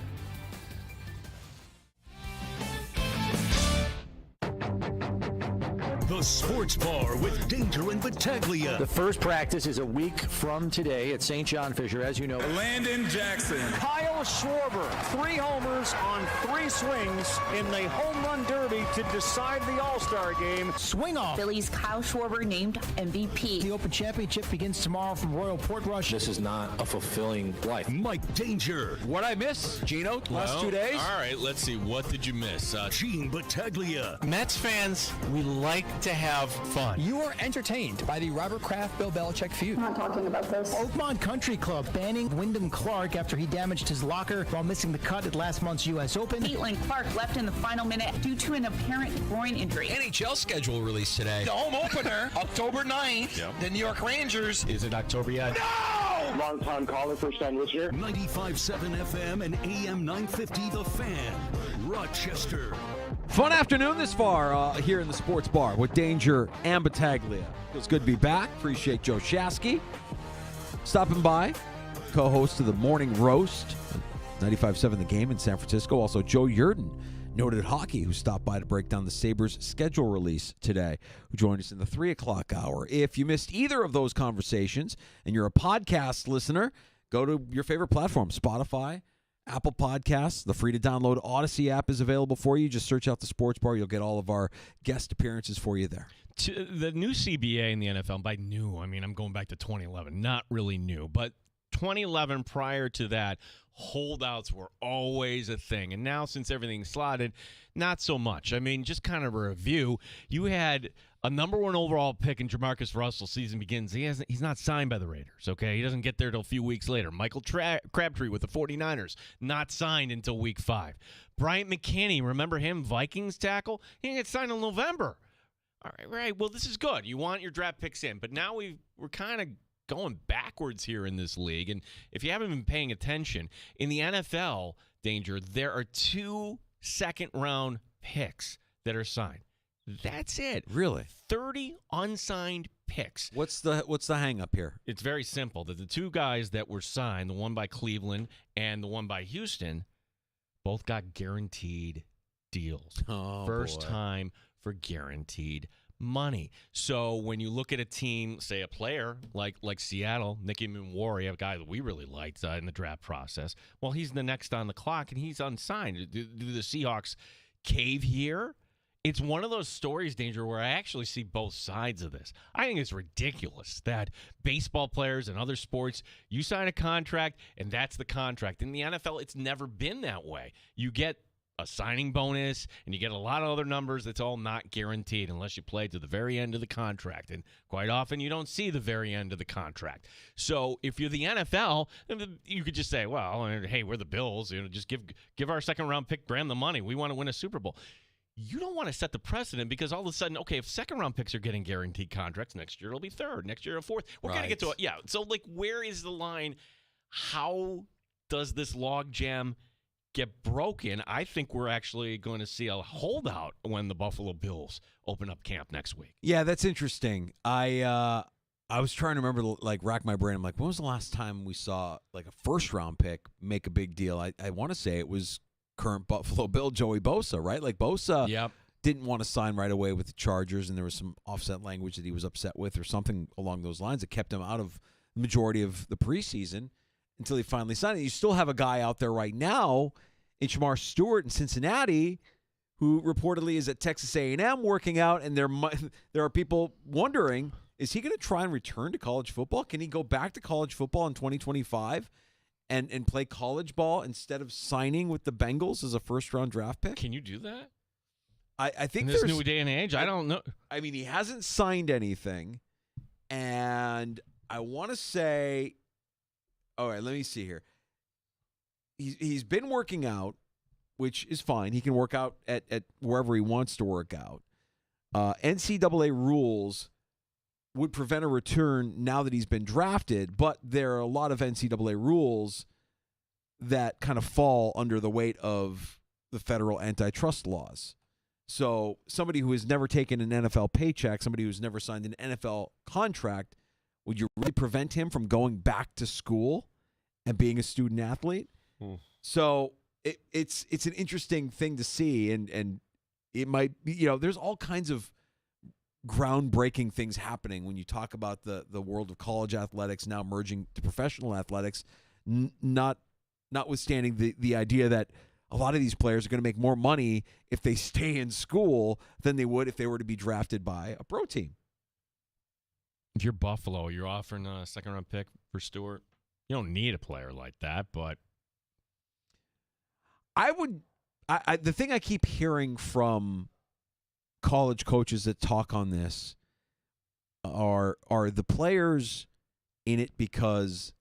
The Sports Bar with Danger and Battaglia. The first practice is a week from today at St. John Fisher, as you know. Landon Jackson. Kyle Schwarber, 3 homers on 3 swings in the home run derby to decide the All-Star game. Swing off. Phillies Kyle Schwarber named MVP. The Open Championship begins tomorrow from Royal Portrush. This is not a fulfilling life. Mike Danger. What I miss, Gino, last 2 days? All right, let's see. What did you miss? Gene Battaglia. Mets fans, we like to have fun. You are entertained by the Robert Kraft, Bill Belichick feud. I'm not talking about this. Oakmont Country Club banning Wyndham Clark after he damaged his locker while missing the cut at last month's U.S. Open. Caitlin Clark left in the final minute due to an apparent groin injury. NHL schedule released today. The home opener, October 9th. Yep. The New York Rangers. Is it October yet? No! Long-time caller, first-time listener. 95.7 FM and AM 950, The Fan Rochester. Fun afternoon this far here in the Sports Bar with Danger and Battaglia. Feels good to be back. Appreciate Joe Shasky stopping by, co-host of the Morning Roast, 95.7 The Game in San Francisco. Also, Joe Yurden, noted hockey, who stopped by to break down the Sabres schedule release today, who joined us in the 3 o'clock hour. If you missed either of those conversations and you're a podcast listener, go to your favorite platform, Spotify, Apple Podcasts. The free-to-download Odyssey app is available for you. Just search out the Sports Bar. You'll get all of our guest appearances for you there. The new CBA in the NFL, by new, I mean, I'm going back to 2011. Not really new, but 2011, prior to that, holdouts were always a thing. And now, since everything's slotted, not so much. I mean, just kind of a review. You had a number 1 overall pick in Jamarcus Russell. Season begins. He's not signed by the Raiders, okay? He doesn't get there till a few weeks later. Michael Crabtree with the 49ers, not signed until week 5. Bryant McKinney, remember him, Vikings tackle? He didn't get signed in November. All right, well, this is good. You want your draft picks in. But now we're kind of going backwards here in this league. And if you haven't been paying attention, in the NFL, Danger, there are 2 second-round picks that are signed. That's it. Really? 30 unsigned picks. What's the hang up here? It's very simple. That the 2 guys that were signed, the one by Cleveland and the one by Houston, both got guaranteed deals. First time for guaranteed money. So when you look at a team, say a player like Seattle, Nicky Manwari, a guy that we really liked in the draft process, well, he's the next on the clock and he's unsigned. Do the Seahawks cave here? It's one of those stories, Danger, where I actually see both sides of this. I think it's ridiculous that baseball players and other sports, you sign a contract and that's the contract. In the NFL, it's never been that way. You get a signing bonus, and you get a lot of other numbers that's all not guaranteed unless you play to the very end of the contract. And quite often, you don't see the very end of the contract. So if you're the NFL, you could just say, well, hey, we're the Bills. Just give our second-round pick Graham the money. We want to win a Super Bowl. You don't want to set the precedent because all of a sudden, okay, if second-round picks are getting guaranteed contracts, next year it'll be third, next year a fourth. We're going to get to it. Yeah, so, where is the line? How does this log jam get broken? I think we're actually going to see a holdout when the Buffalo Bills open up camp next week. Yeah, that's interesting. I was trying to remember, rack my brain. I'm like, when was the last time we saw a first-round pick make a big deal? I want to say it was current Buffalo Bill Joey Bosa, right? Bosa yep. didn't want to sign right away with the Chargers, and there was some offset language that he was upset with or something along those lines that kept him out of the majority of the preseason until he finally signed it. You still have a guy out there right now in Shamar Stewart in Cincinnati who reportedly is at Texas A&M working out, and there are people wondering, is he going to try and return to college football? Can he go back to college football in 2025 and play college ball instead of signing with the Bengals as a first-round draft pick? Can you do that? I think in this new day and age, I don't know. I mean, he hasn't signed anything, and I want to say, all right, let me see here. He's been working out, which is fine. He can work out at wherever he wants to work out. NCAA rules would prevent a return now that he's been drafted, but there are a lot of NCAA rules that kind of fall under the weight of the federal antitrust laws. So somebody who has never taken an NFL paycheck, somebody who's never signed an NFL contract, would you really prevent him from going back to school and being a student athlete? So it's an interesting thing to see, and it might be, there's all kinds of groundbreaking things happening when you talk about the world of college athletics now merging to professional athletics, notwithstanding the idea that a lot of these players are going to make more money if they stay in school than they would if they were to be drafted by a pro team. If you're Buffalo, you're offering a second-round pick for Stewart. You don't need a player like that, but the thing I keep hearing from college coaches that talk on this are the players in it because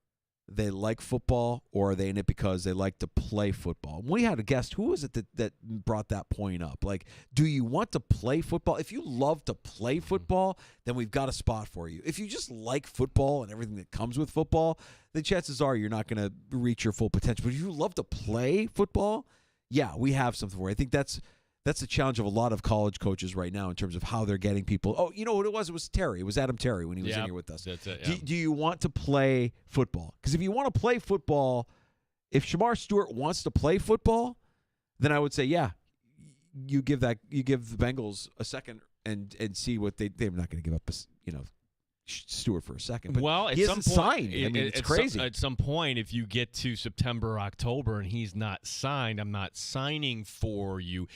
they like football, or are they in it because they like to play football? We had a guest. Who was it that brought that point up? Like, do you want to play football? If you love to play football, then we've got a spot for you. If you just like football and everything that comes with football, then chances are you're not going to reach your full potential. But if you love to play football, yeah, we have something for you. I think that's the challenge of a lot of college coaches right now in terms of how they're getting people. Oh, you know what it was? It was Terry. It was Adam Terry when he was in here with us. That's it, yeah. Do you want to play football? Because if you want to play football, if Shamar Stewart wants to play football, then I would say, yeah, you give the Bengals a second and see what they're not going to give up, Stewart for a second. But well, at he some hasn't point, signed. I mean, it's crazy. At some point, if you get to September, October, and he's not signed, I'm not signing for you.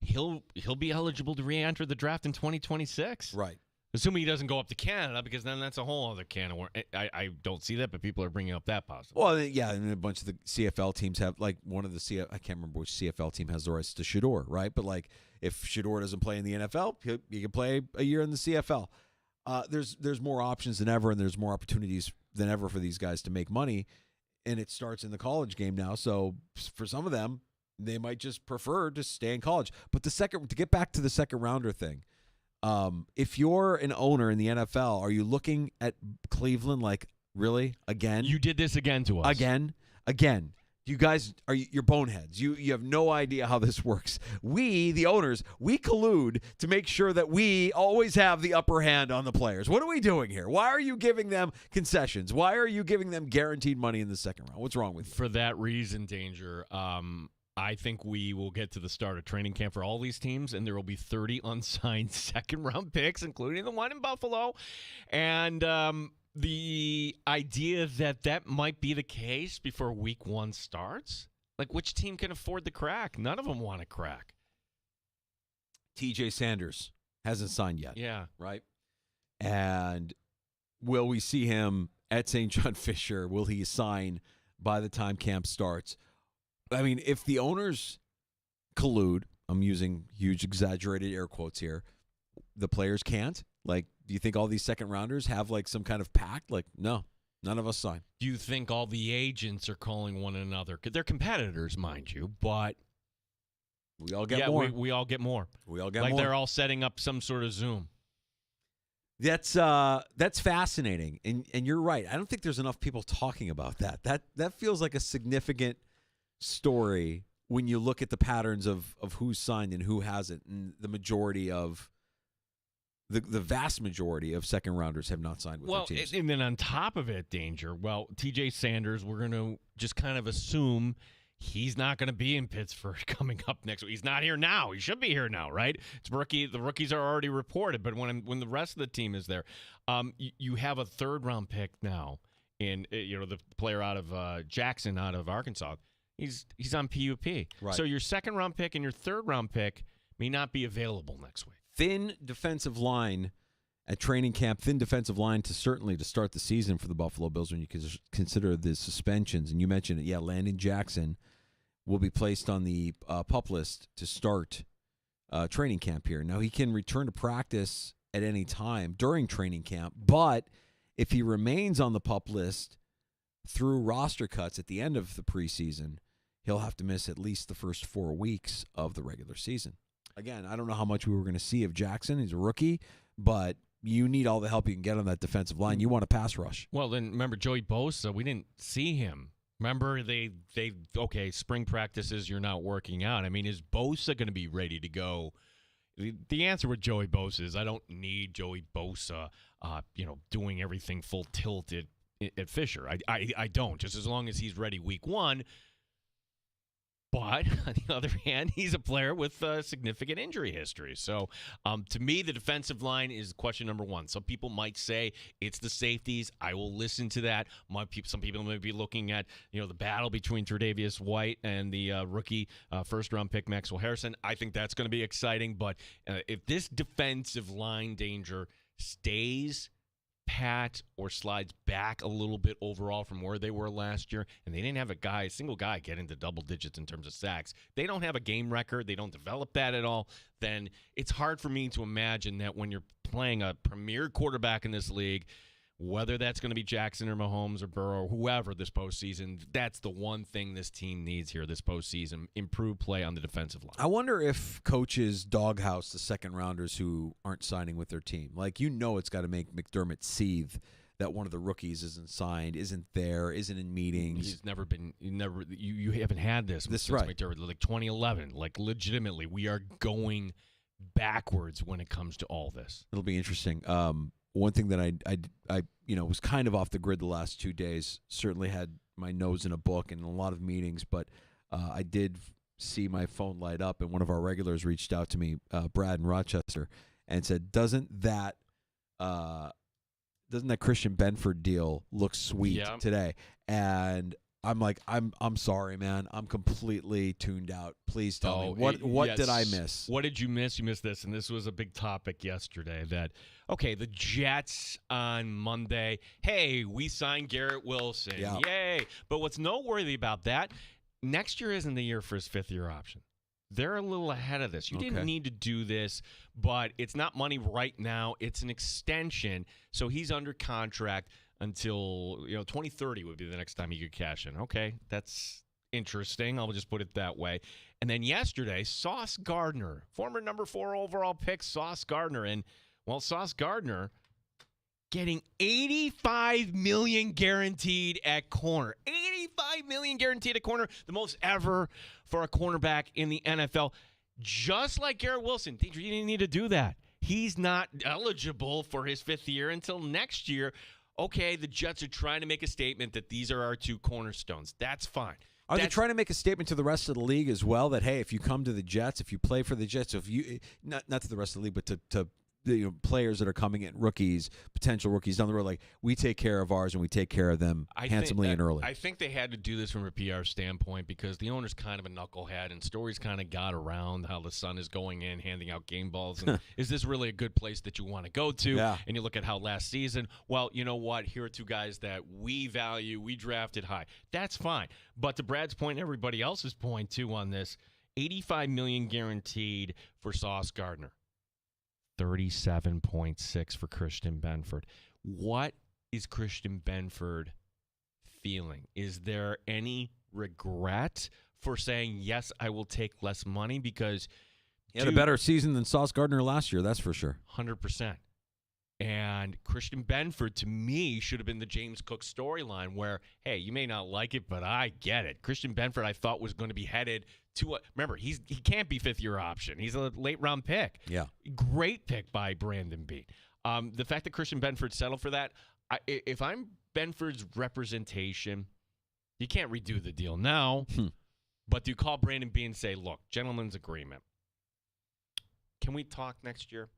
He'll be eligible to re-enter the draft in 2026. Right. Assuming he doesn't go up to Canada, because then that's a whole other can of worms. I don't see that, but people are bringing up that possibility. Well, yeah, and a bunch of the CFL teams have, like, one of the I can't remember which CFL team has the rights to Shedeur, right? But, like, if Shedeur doesn't play in the NFL, he can play a year in the CFL. There's more options than ever, and there's more opportunities than ever for these guys to make money, and it starts in the college game now. So for some of them, they might just prefer to stay in college. But to get back to the second rounder thing, if you're an owner in the NFL, are you looking at Cleveland like, really, again? You did this again to us. Again. You guys you're boneheads. You have no idea how this works. We, the owners, we collude to make sure that we always have the upper hand on the players. What are we doing here? Why are you giving them concessions? Why are you giving them guaranteed money in the second round? What's wrong with you? For that reason, Danger, I think we will get to the start of training camp for all these teams, and there will be 30 unsigned second-round picks, including the one in Buffalo. And the idea that might be the case before week one starts, like, which team can afford the crack? None of them want to crack. TJ Sanders hasn't signed yet. Yeah. Right? And will we see him at St. John Fisher? Will he sign by the time camp starts? I mean, if the owners collude, I'm using huge exaggerated air quotes here, the players can't? Like, do you think all these second rounders have, like, some kind of pact? Like, no, none of us sign. Do you think all the agents are calling one another? Because they're competitors, mind you, but we all get more. We all get more. We all get like more. Like they're all setting up some sort of Zoom. That's fascinating, and you're right. I don't think there's enough people talking about that. That feels like a significant story when you look at the patterns of who's signed and who hasn't, and the majority of the vast majority of second rounders have not signed with their teams. And then on top of it, Danger, TJ Sanders, we're going to just kind of assume He's not going to be in Pittsburgh coming up next week. He's not here now. He should be here now, right? It's rookie. The rookies are already reported, but when the rest of the team is there, you have a third-round pick now, and the player out of Jackson out of Arkansas. He's on PUP. Right. So your second-round pick and your third-round pick may not be available next week. Thin defensive line at training camp, thin defensive line to start the season for the Buffalo Bills when you consider the suspensions. And you mentioned it, Landon Jackson will be placed on the PUP list to start training camp here. Now, he can return to practice at any time during training camp, but if he remains on the PUP list through roster cuts at the end of the preseason, he'll have to miss at least the first 4 weeks of the regular season. Again, I don't know how much we were going to see of Jackson. He's a rookie, but you need all the help you can get on that defensive line. You want a pass rush. Well, then remember Joey Bosa, we didn't see him. Remember, spring practices, you're not working out. I mean, is Bosa going to be ready to go? The answer with Joey Bosa is I don't need Joey Bosa, doing everything full tilt at Fisher. I don't, just as long as he's ready week one. But on the other hand, he's a player with significant injury history. So to me, the defensive line is question number one. Some people might say it's the safeties. I will listen to that. Some people may be looking at the battle between Tre'Davious White and the rookie first-round pick Maxwell Harrison. I think that's going to be exciting. But if this defensive line danger stays pat or slides back a little bit overall from where they were last year, and they didn't have a single guy get into double digits in terms of sacks, they don't have a game record, they don't develop that at all, then it's hard for me to imagine that when you're playing a premier quarterback in this league, whether that's going to be Jackson or Mahomes or Burrow or whoever this postseason, that's the one thing this team needs here this postseason, improved play on the defensive line. I wonder if coaches doghouse the second-rounders who aren't signing with their team. It's got to make McDermott seethe that one of the rookies isn't signed, isn't there, isn't in meetings. He's never been – you haven't had this since McDermott, like 2011. Like, legitimately, we are going backwards when it comes to all this. It'll be interesting. One thing that I was kind of off the grid the last 2 days, certainly had my nose in a book and a lot of meetings, but I did see my phone light up, and one of our regulars reached out to me, Brad in Rochester, and said, doesn't that Christian Benford deal look sweet today? And I'm like, I'm sorry, man. I'm completely tuned out. Please tell me. What did I miss? What did you miss? You missed this, and this was a big topic yesterday that, the Jets on Monday, hey, we signed Garrett Wilson. Yeah. Yay. But what's noteworthy about that, next year isn't the year for his fifth-year option. They're a little ahead of this. You didn't need to do this, but it's not money right now. It's an extension, so he's under contract until 2030 would be the next time he could cash in. Okay, that's interesting. I'll just put it that way. And then yesterday, Sauce Gardner, former number 4 overall pick, Sauce Gardner, and Sauce Gardner getting $85 million guaranteed at corner. $85 million guaranteed at corner, the most ever for a cornerback in the NFL. Just like Garrett Wilson, you didn't need to do that. He's not eligible for his 5th year until next year. Okay, the Jets are trying to make a statement that these are our 2 cornerstones. That's fine. Are they trying to make a statement to the rest of the league as well that, hey, if you come to the Jets, if you play for the Jets, if you not to the rest of the league, but to players that are coming in, rookies, potential rookies down the road, like, we take care of ours and we take care of them handsomely and early. I think they had to do this from a PR standpoint because the owner's kind of a knucklehead, and stories kind of got around how the son is going in, handing out game balls. And is this really a good place that you want to go to? Yeah. And you look at how last season, well, you know what? Here are 2 guys that we value, we drafted high. That's fine. But to Brad's point and everybody else's point, too, on this, $85 million guaranteed for Sauce Gardner. 37.6 for Christian Benford. What is Christian Benford feeling? Is there any regret for saying, yes, I will take less money? Because he had a better season than Sauce Gardner last year, that's for sure. 100%. And Christian Benford, to me, should have been the James Cook storyline where, hey, you may not like it, but I get it. Christian Benford, I thought, was going to be headed to remember, he can't be 5th-year option. He's a late-round pick. Yeah. Great pick by Brandon Beat. The fact that Christian Benford settled for that, if I'm Benford's representation, you can't redo the deal now. But do you call Brandon Beane and say, look, gentleman's agreement. Can we talk next year?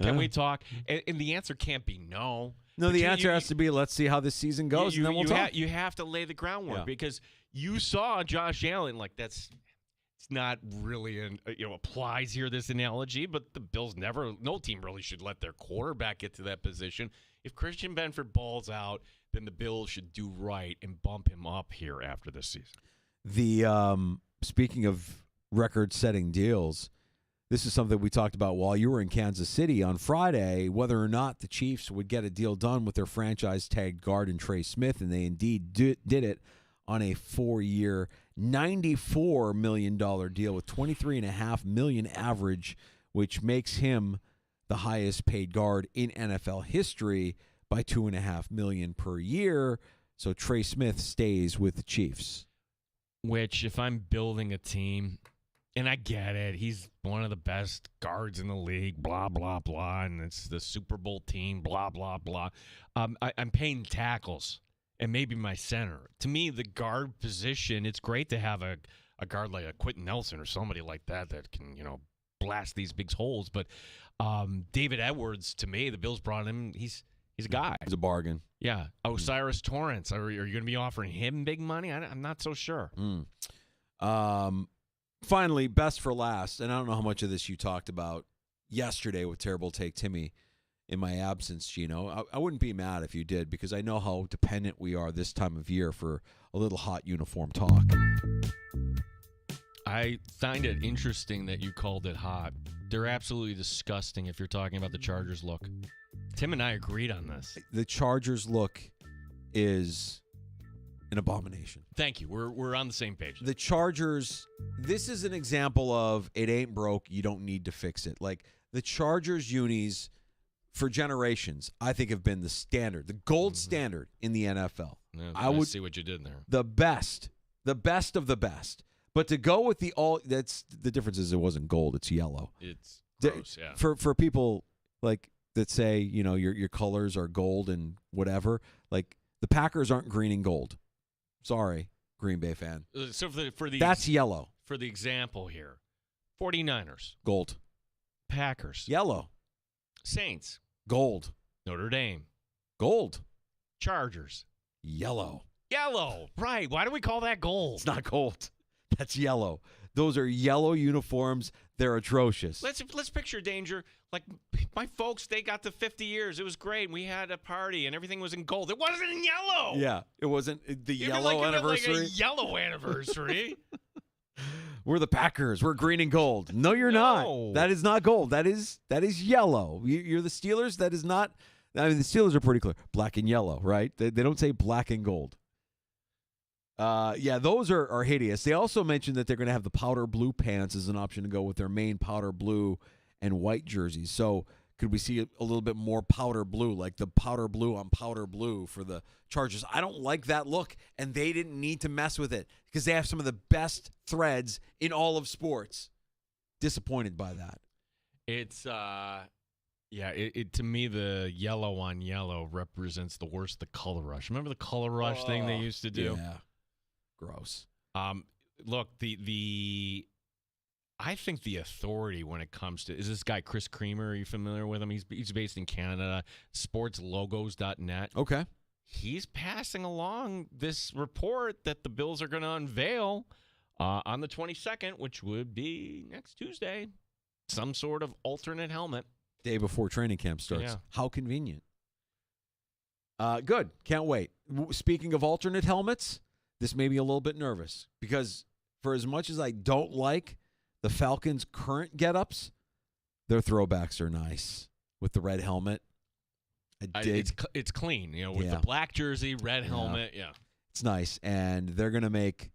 Can we talk? And the answer can't be no. No, the answer has to be, let's see how this season goes, and then we'll talk. You have to lay the groundwork because you saw Josh Allen. Like, it's not really applies here, this analogy, but the Bills no team really should let their quarterback get to that position. If Christian Benford balls out, then the Bills should do right and bump him up here after this season. Speaking of record-setting deals, this is something we talked about while you were in Kansas City on Friday, whether or not the Chiefs would get a deal done with their franchise-tagged guard and Trey Smith, and they indeed did it on a 4-year, $94 million deal with $23.5 million average, which makes him the highest-paid guard in NFL history by $2.5 million per year. So Trey Smith stays with the Chiefs. Which, if I'm building a team, and I get it, he's one of the best guards in the league, blah, blah, blah, and it's the Super Bowl team, blah, blah, blah. I'm paying tackles and maybe my center. To me, the guard position, it's great to have a guard like a Quentin Nelson or somebody like that can, blast these big holes. But David Edwards, to me, the Bills brought him. He's a guy. He's a bargain. Yeah. Osiris Torrance. Are you going to be offering him big money? I'm not so sure. Finally, best for last, and I don't know how much of this you talked about yesterday with Terrible Take Timmy in my absence, Gino. I wouldn't be mad if you did, because I know how dependent we are this time of year for a little hot uniform talk. I find it interesting that you called it hot. They're absolutely disgusting if you're talking about the Chargers look. Tim and I agreed on this. The Chargers look is an abomination. Thank you. We're on the same page. The Chargers, this is an example of it ain't broke, you don't need to fix it. Like, the Chargers unis for generations, I think, have been the standard, the gold standard in the NFL. Yeah, I would see what you did there. The best of the best. But to go with that's the difference is it wasn't gold, it's yellow. It's gross, yeah. For people like that say, your colors are gold and whatever, like the Packers aren't green and gold. Sorry, Green Bay fan. So for the that's yellow. For the example here, 49ers. Gold. Packers. Yellow. Saints. Gold. Notre Dame. Gold. Chargers. Yellow. Yellow. Right. Why do we call that gold? It's not gold. That's yellow. Those are yellow uniforms. They're atrocious. Let's picture Danger. Like, my folks, they got to 50 years. It was great. We had a party, and everything was in gold. It wasn't in yellow. Yeah, it wasn't the yellow anniversary. Like a yellow anniversary. We're the Packers. We're green and gold. No, you're not. That is not gold. That is yellow. You're the Steelers. That is not. I mean, the Steelers are pretty clear. Black and yellow, right? They don't say black and gold. Yeah, those are hideous. They also mentioned that they're going to have the powder blue pants as an option to go with their main powder blue and white jerseys. So could we see a little bit more powder blue, like the powder blue on powder blue for the Chargers? I don't like that look, and they didn't need to mess with it because they have some of the best threads in all of sports. Disappointed by that. It's to me, the yellow on yellow represents the worst, the color rush. Remember the color rush thing they used to do? Yeah. Gross. Look, I think the authority when it comes to is this guy Chris Creamer. Are you familiar with him? He's based in Canada. Sportslogos.net. Okay. He's passing along this report that the Bills are going to unveil on the 22nd, which would be next Tuesday, some sort of alternate helmet. Day before training camp starts. Yeah. How convenient. Good. Can't wait. Speaking of alternate helmets, this made me a little bit nervous because for as much as I don't like the Falcons' current get-ups, their throwbacks are nice with the red helmet. I dig. It's clean, with the black jersey, red helmet. Yeah. It's nice, and they're going to make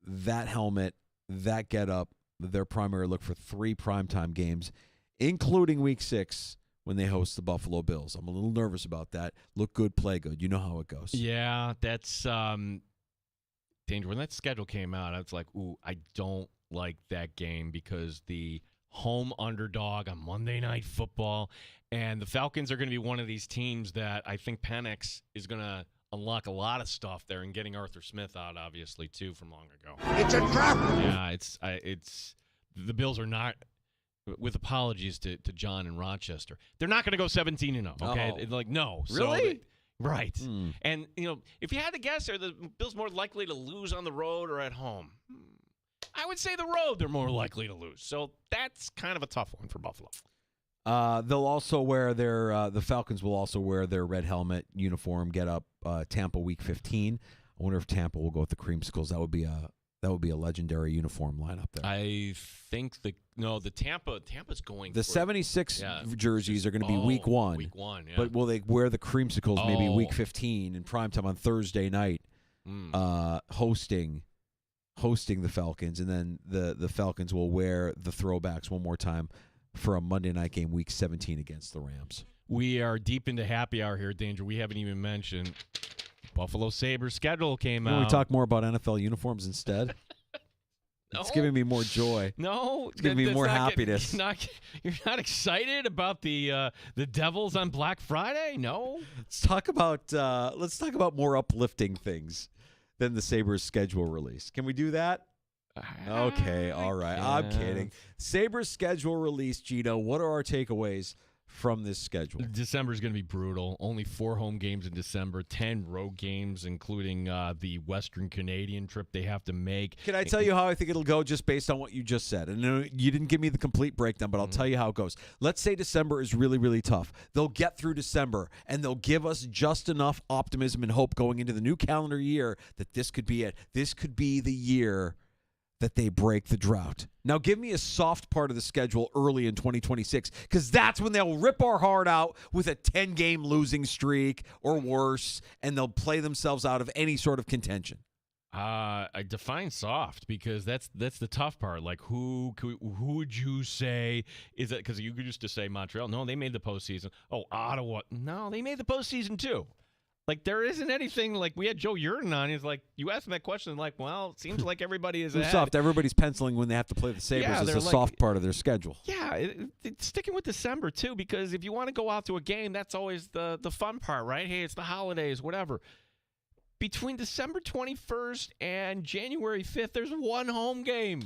that helmet, that get-up, their primary look for 3 primetime games, including Week 6 when they host the Buffalo Bills. I'm a little nervous about that. Look good, play good. You know how it goes. Yeah, that's danger. When that schedule came out, I was like, ooh, I don't like that game because the home underdog on Monday Night Football, and the Falcons are going to be one of these teams that I think Penix is going to unlock a lot of stuff there, and getting Arthur Smith out, obviously, too, from long ago. It's a trap. Yeah, it's the Bills are not. With apologies to John and Rochester, they're not going to go 17-0. Okay, Oh. It's like no, Really? Right. And if you had to guess, are the Bills more likely to lose on the road or at home? I would say the road. They're more likely to lose. So that's kind of a tough one for Buffalo. They'll also wear their the Falcons will also wear their red helmet uniform. Get up Tampa Week 15. I wonder if Tampa will go with the creamsicles. That would be a legendary uniform lineup there. I think the Tampa's going. The for, 76 jerseys are going to be Week 1. Week 1, yeah. But will they wear the creamsicles maybe Week 15 in primetime on Thursday night, hosting the Falcons, and then the Falcons will wear the throwbacks one more time for a Monday night game, Week 17 against the Rams. We are deep into happy hour here, Danger. We haven't even mentioned Buffalo Sabres schedule came out. Can we talk more about NFL uniforms instead? No. It's giving me more joy. No, it's giving me more happiness. You're not excited about the Devils on Black Friday? No. Let's talk about more uplifting things than the Sabres schedule release. Can we do that? Okay, all right. I'm kidding. Sabres schedule release, Gino. What are our takeaways from this schedule? December is going to be brutal. Only 4 home games in December, 10 road games, including the Western Canadian trip they have to make. Can I tell you how I think it'll go just based on what you just said? And you didn't give me the complete breakdown, but I'll tell you how it goes. Let's say December is really, really tough. They'll get through December, and they'll give us just enough optimism and hope going into the new calendar year that this could be it. This could be the year that they break the drought. Now give me a soft part of the schedule early in 2026, because that's when they'll rip our heart out with a 10-game losing streak or worse, and they'll play themselves out of any sort of contention. I define soft, because that's the tough part. Like, who would you say is it? Because you used to say Montreal. No, they made the postseason. Oh, Ottawa. No, they made the postseason too. Like, there isn't anything, like, we had Joe Yurden on. He's like, you asked him that question, like, well, it seems like everybody is ahead. Soft. Everybody's penciling when they have to play the Sabres as a soft part of their schedule. Yeah, it's sticking with December, too, because if you want to go out to a game, that's always the fun part, right? Hey, it's the holidays, whatever. Between December 21st and January 5th, there's one home game.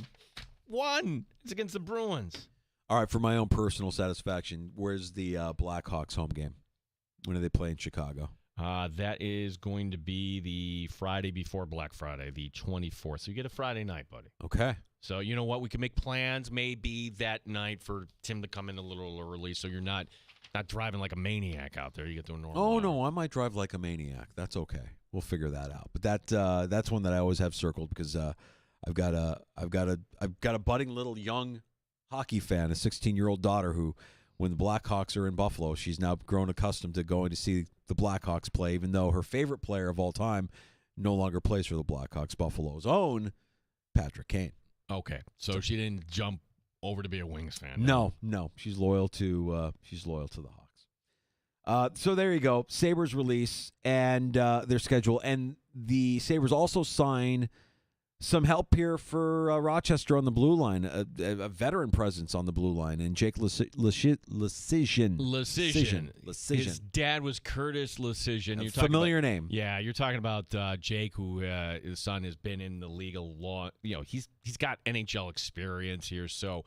One. It's against the Bruins. All right, for my own personal satisfaction, where's the Blackhawks home game? When do they play in Chicago? That is going to be the Friday before Black Friday, the 24th. So you get a Friday night, buddy. Okay. So you know what? We can make plans maybe that night for Tim to come in a little early, so you're not driving like a maniac out there. You get to a normal. Oh, no, I might drive like a maniac. That's okay. We'll figure that out. But that's one that I always have circled, because I've got a budding little young hockey fan, a 16-year-old daughter who, when the Blackhawks are in Buffalo, she's now grown accustomed to going to see the Blackhawks play, even though her favorite player of all time no longer plays for the Blackhawks. Buffalo's own Patrick Kane. Okay, so she didn't jump over to be a Wings fan. No, she's loyal to the Hawks. So there you go. Sabres release and their schedule, and the Sabres also sign some help here for Rochester on the blue line, a veteran presence on the blue line, and Jake Lecision. His dad was Curtis Lecision. A familiar name. Yeah, you're talking about Jake, who his son has been in the league a long. You know, he's got NHL experience here. So,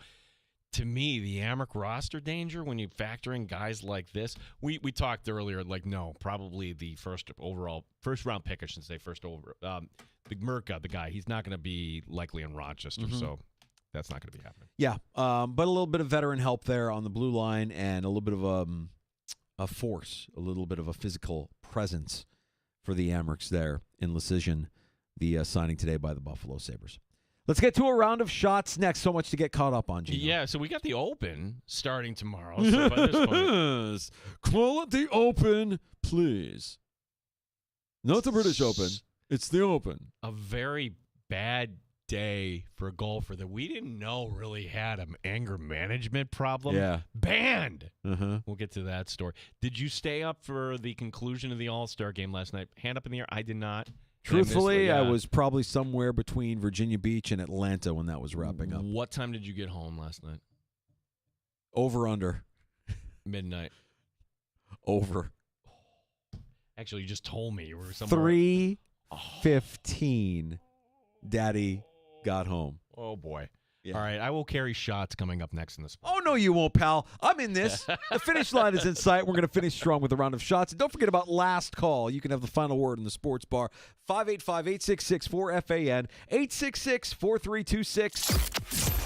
to me, the Amherst roster, Danger, when you factor in guys like this, we talked earlier, like, no, probably the first round pick, I should say, the Merca, the guy, he's not going to be likely in Rochester, so that's not going to be happening. Yeah, but a little bit of veteran help there on the blue line, and a little bit of a force, a little bit of a physical presence for the Amherst there in Lecision, the signing today by the Buffalo Sabres. Let's get to a round of shots next. So much to get caught up on, Gino. Yeah, so we got the Open starting tomorrow. So by this point, call it the Open, please. Not the British Open. It's the Open. A very bad day for a golfer that we didn't know really had an anger management problem. Yeah. Banned. We'll get to that story. Did you stay up for the conclusion of the All-Star game last night? Hand up in the air. I did not. Truthfully, I was probably somewhere between Virginia Beach and Atlanta when that was wrapping up. What time did you get home last night? Over, under. Midnight. Over. Actually, you just told me you were somewhere. 3:15. Daddy got home. Oh, boy. Yeah. All right, I will carry shots coming up next in the sport. Oh, no, you won't, pal. I'm in this. The finish line is in sight. We're going to finish strong with a round of shots. And don't forget about last call. You can have the final word in the sports bar. 585-866-4FAN, 866-4326.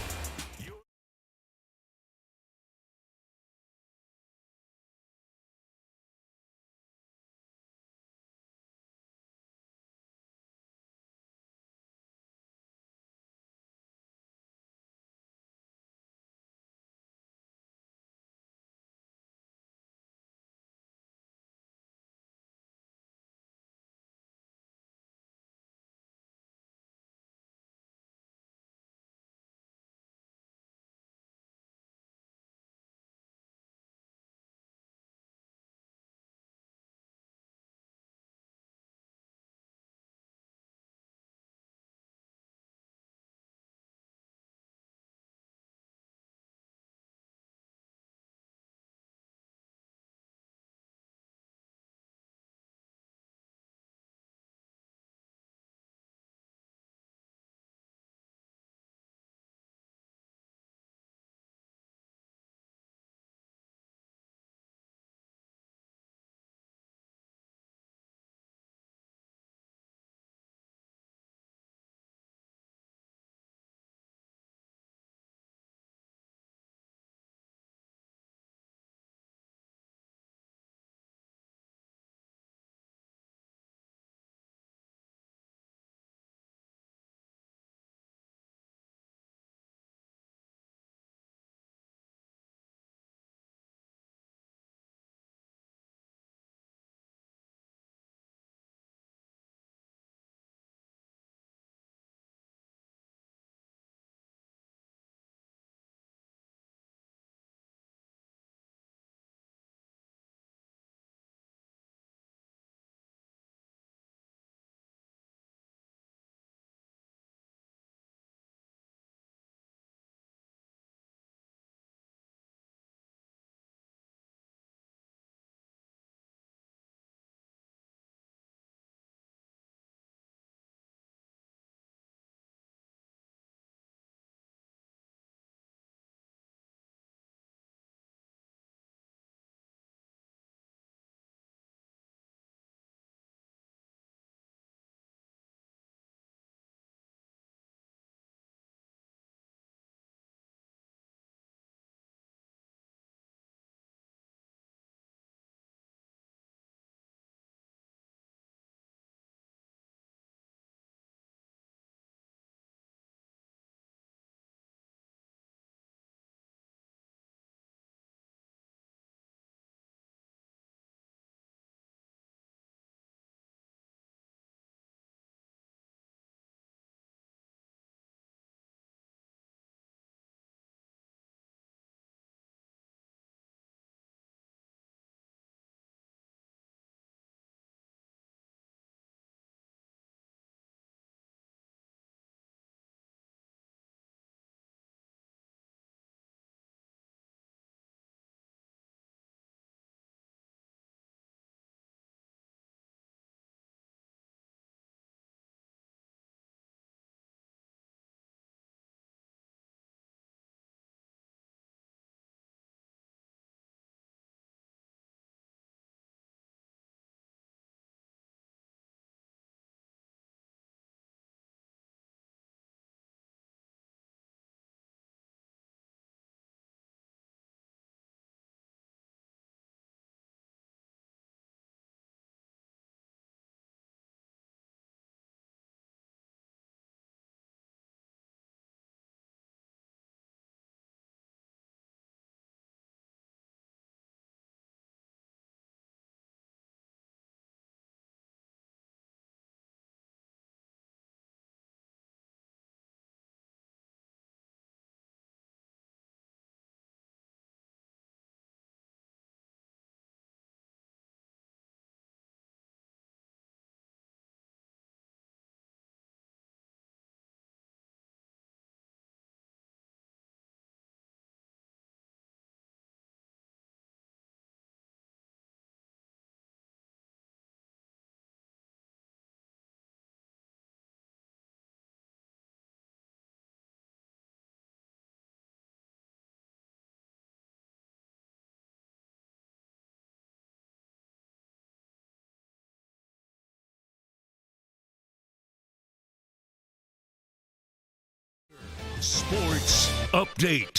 Sports Update.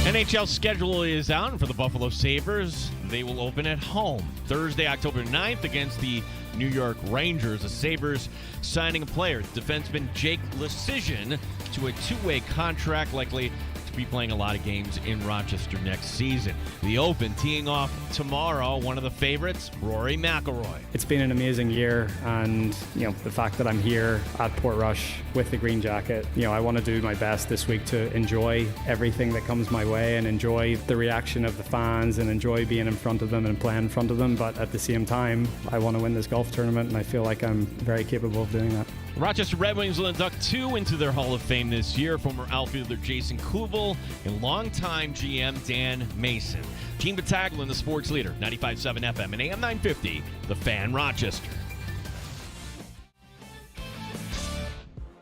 NHL schedule is out for the Buffalo Sabres. They will open at home Thursday, October 9th against the New York Rangers. The Sabres signing a player, defenseman Jake Lecision, to a two-way contract, likely to be playing a lot of games in Rochester next season. The Open teeing off tomorrow. One of the favorites, Rory McIlroy. It's been an amazing year, and the fact that I'm here at Portrush with the green jacket, I want to do my best this week to enjoy everything that comes my way and enjoy the reaction of the fans and enjoy being in front of them and playing in front of them. But at the same time, I want to win this golf tournament, and I feel like I'm very capable of doing that. Rochester Red Wings will induct two into their Hall of Fame this year, former outfielder Jason Kubel and longtime GM Dan Mason. Gene Battaglin, the sports leader, 95.7 FM and AM 950, The Fan Rochester.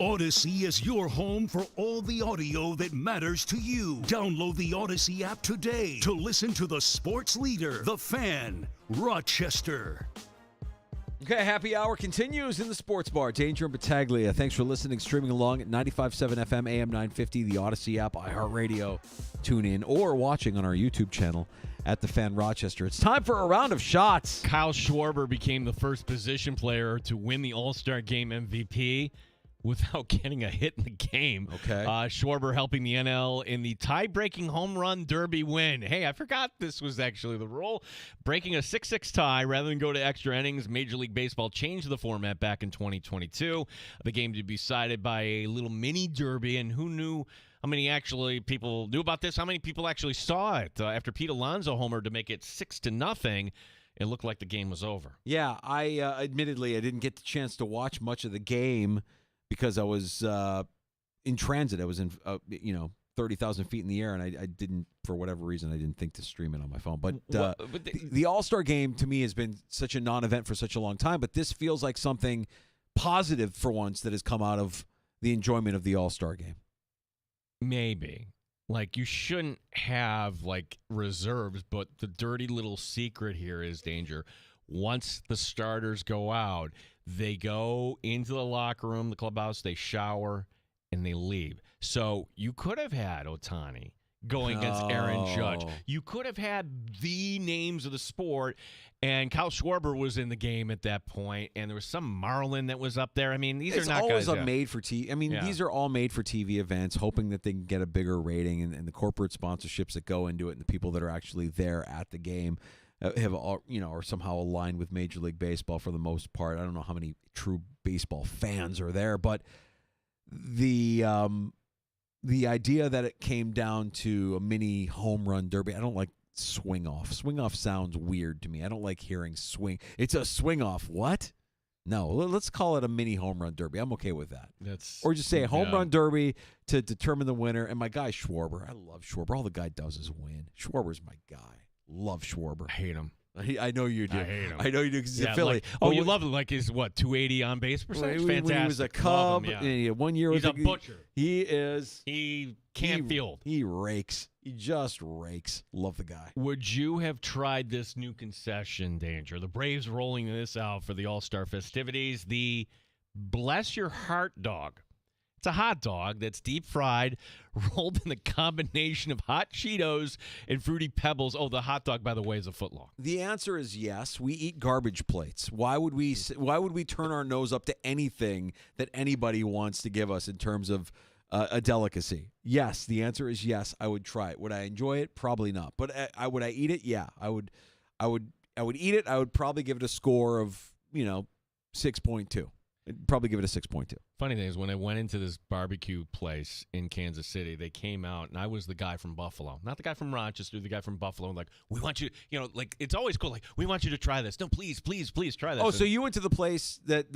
Odyssey is your home for all the audio that matters to you. Download the Odyssey app today to listen to the sports leader, The Fan Rochester. Okay, happy hour continues in the sports bar. Danger and Battaglia. Thanks for listening, streaming along at 95.7 FM, AM 950, the Odyssey app, iHeartRadio. Tune in or watching on our YouTube channel at The Fan Rochester. It's time for a round of shots. Kyle Schwarber became the first position player to win the All-Star Game MVP without getting a hit in the game. Okay. Schwarber helping the NL in the tie-breaking home run derby win. Hey, I forgot this was actually the rule. Breaking a 6-6 tie rather than go to extra innings. Major League Baseball changed the format back in 2022. The game to be decided by a little mini derby, and who knew how many actually people knew about this? How many people actually saw it? After Pete Alonso homered to make it 6-0, it looked like the game was over. Yeah, I admittedly, I didn't get the chance to watch much of the game because I was in transit. I was in, 30,000 feet in the air, and I didn't, for whatever reason, I didn't think to stream it on my phone. But the All-Star Game, to me, has been such a non-event for such a long time, but this feels like something positive for once that has come out of the enjoyment of the All-Star Game. Maybe. Like, you shouldn't have, reserves, but the dirty little secret here is, Danger, once the starters go out, they go into the locker room, the clubhouse, they shower, and they leave. So you could have had Ohtani going against Aaron Judge. You could have had the names of the sport, and Kyle Schwarber was in the game at that point, and there was some Marlin that was up there. I mean, these are not guys. It's always made for TV. I mean, these are all made for TV events, hoping that they can get a bigger rating, and the corporate sponsorships that go into it, and the people that are actually there at the game have all, are somehow aligned with Major League Baseball for the most part. I don't know how many true baseball fans are there, but the idea that it came down to a mini home run derby, I don't like swing off. Swing off sounds weird to me. I don't like hearing swing. It's a swing off. What? No, let's call it a mini home run derby. I'm okay with that. Or just say a home run derby to determine the winner. And my guy Schwarber, I love Schwarber. All the guy does is win. Schwarber's my guy. Love Schwarber. I hate him. I know you do. I hate him. I know you do because he's a Philly. You love him. Like his, 280 on base percentage? Fantastic. When he was a Cub, and 1 year he's a butcher. He is. He can't field. He rakes. He just rakes. Love the guy. Would you have tried this new concession, Danger? The Braves rolling this out for the All-Star festivities. The Bless Your Heart dog. It's a hot dog that's deep fried, rolled in the combination of hot Cheetos and Fruity Pebbles. Oh, the hot dog, by the way, is a foot long. The answer is yes. We eat garbage plates. Why would we turn our nose up to anything that anybody wants to give us in terms of a delicacy? Yes, the answer is yes. I would try it. Would I enjoy it? Probably not. But would I eat it? Yeah, I would eat it. I would probably give it a score of 6.2. I'd probably give it a 6.2. Funny thing is, when I went into this barbecue place in Kansas City, they came out, and I was the guy from Buffalo. Not the guy from Rochester, the guy from Buffalo. Like, we want you, it's always cool. Like, we want you to try this. No, please try this. Oh, so you went to the place that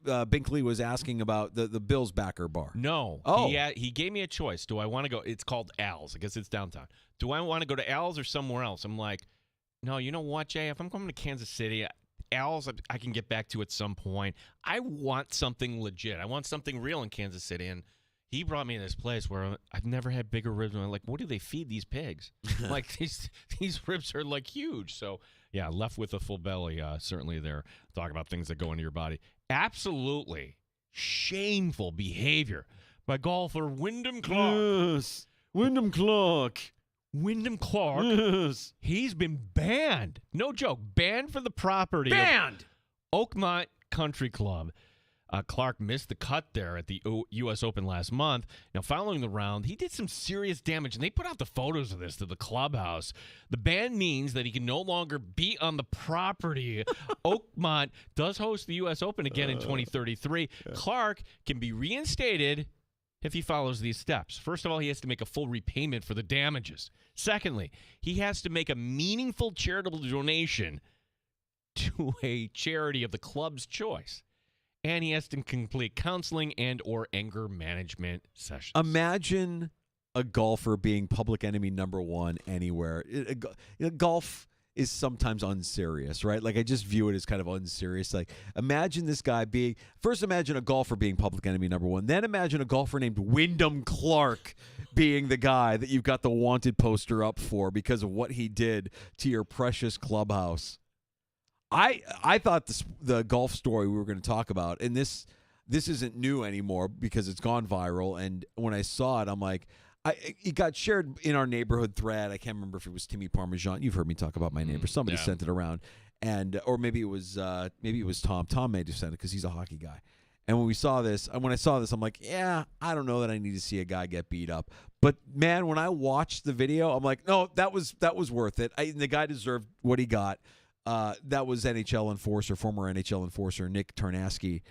Binkley was asking about, the Bills backer bar? No. Oh. He gave me a choice. Do I want to go? It's called Al's. I guess it's downtown. Do I want to go to Al's or somewhere else? I'm like, no, you know what, Jay? If I'm coming to Kansas City, Al's, I can get back to at some point. I want something legit. I want something real in Kansas City. And he brought me to this place where I've never had bigger ribs. And I'm like, what do they feed these pigs? Like, these ribs are, huge. So, yeah, left with a full belly, certainly there. Talk about things that go into your body. Absolutely shameful behavior by golfer Wyndham Clark. Yes. Wyndham Clark. Wyndham Clark. Yes. He's been banned. No joke. Banned from the property. Banned. Of Oakmont Country Club. Clark missed the cut there at the U.S. Open last month. Now, following the round, he did some serious damage, and they put out the photos of this to the clubhouse. The ban means that he can no longer be on the property. Oakmont does host the U.S. Open again in 2033. Clark can be reinstated if he follows these steps. First of all, he has to make a full repayment for the damages. Secondly, he has to make a meaningful charitable donation to a charity of the club's choice. And he has to complete counseling and or anger management sessions. Imagine a golfer being public enemy number one anywhere. Golf is sometimes unserious, right? Like, I just view it as kind of unserious. Like, imagine this guy being, first imagine a golfer being public enemy number one. Then imagine a golfer named Wyndham Clark being the guy that you've got the wanted poster up for because of what he did to your precious clubhouse. I thought the golf story we were going to talk about, and this isn't new anymore because it's gone viral. And when I saw it, I'm like, it got shared in our neighborhood thread. I can't remember if it was Timmy Parmesan. You've heard me talk about my neighbor. Somebody sent it around, and or maybe it was Tom. Tom may have sent it because he's a hockey guy. And when I saw this, I'm like, yeah, I don't know that I need to see a guy get beat up. But man, when I watched the video, I'm like, no, that was worth it. The guy deserved what he got. That was former NHL enforcer Nick Tarnasky,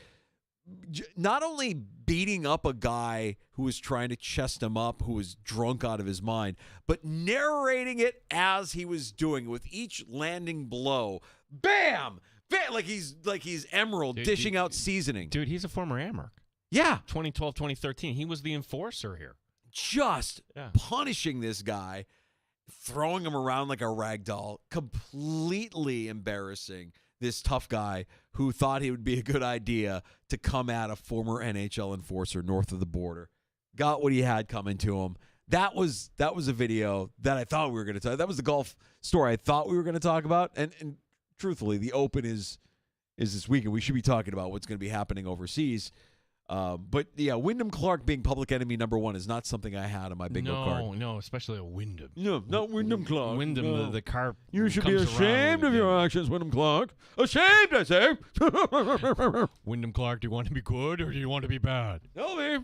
not only beating up a guy who was trying to chest him up, who was drunk out of his mind, but narrating it as he was doing it with each landing blow. Bam! Bam! Like he's Emerald dishing out seasoning. Dude, he's a former Amerk. Yeah. 2012, 2013. He was the enforcer here. Just punishing this guy. Throwing him around like a rag doll, completely embarrassing this tough guy who thought it would be a good idea to come at a former NHL enforcer north of the border. Got what he had coming to him. That was a video that I thought we were going to talk. That was the golf story I thought we were going to talk about. And truthfully, the Open is this weekend. We should be talking about what's going to be happening overseas. But yeah, Wyndham Clark being public enemy number one is not something I had on my bingo card. No, especially a Wyndham. No, not Wyndham Clark. Wyndham, no. the car. You should be ashamed of your actions, Wyndham Clark. Ashamed, I say. Wyndham Clark, do you want to be good or do you want to be bad? Tell me.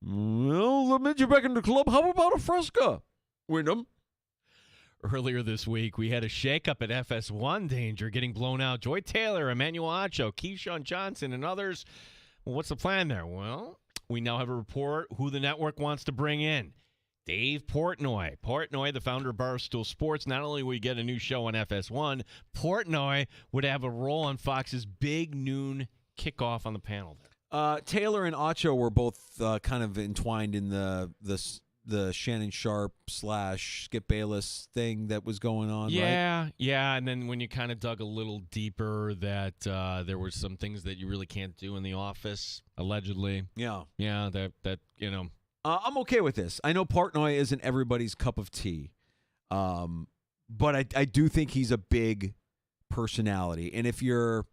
Well, let me get you back in the club. How about a Fresca, Wyndham? Earlier this week, we had a shakeup at FS1 Danger, getting blown out. Joy Taylor, Emmanuel Acho, Keyshawn Johnson, and others. Well, what's the plan there? Well, we now have a report who the network wants to bring in. Dave Portnoy. Portnoy, the founder of Barstool Sports. Not only will he get a new show on FS1, Portnoy would have a role on Fox's big noon kickoff on the panel there. Taylor and Acho were both kind of entwined in the Shannon Sharp / Skip Bayless thing that was going on, right? Yeah, and then when you kind of dug a little deeper, that there were some things that you really can't do in the office, allegedly. Yeah, that you know. I'm okay with this. I know Portnoy isn't everybody's cup of tea, but I do think he's a big personality. And if you're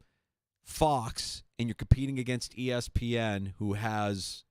Fox and you're competing against ESPN, who has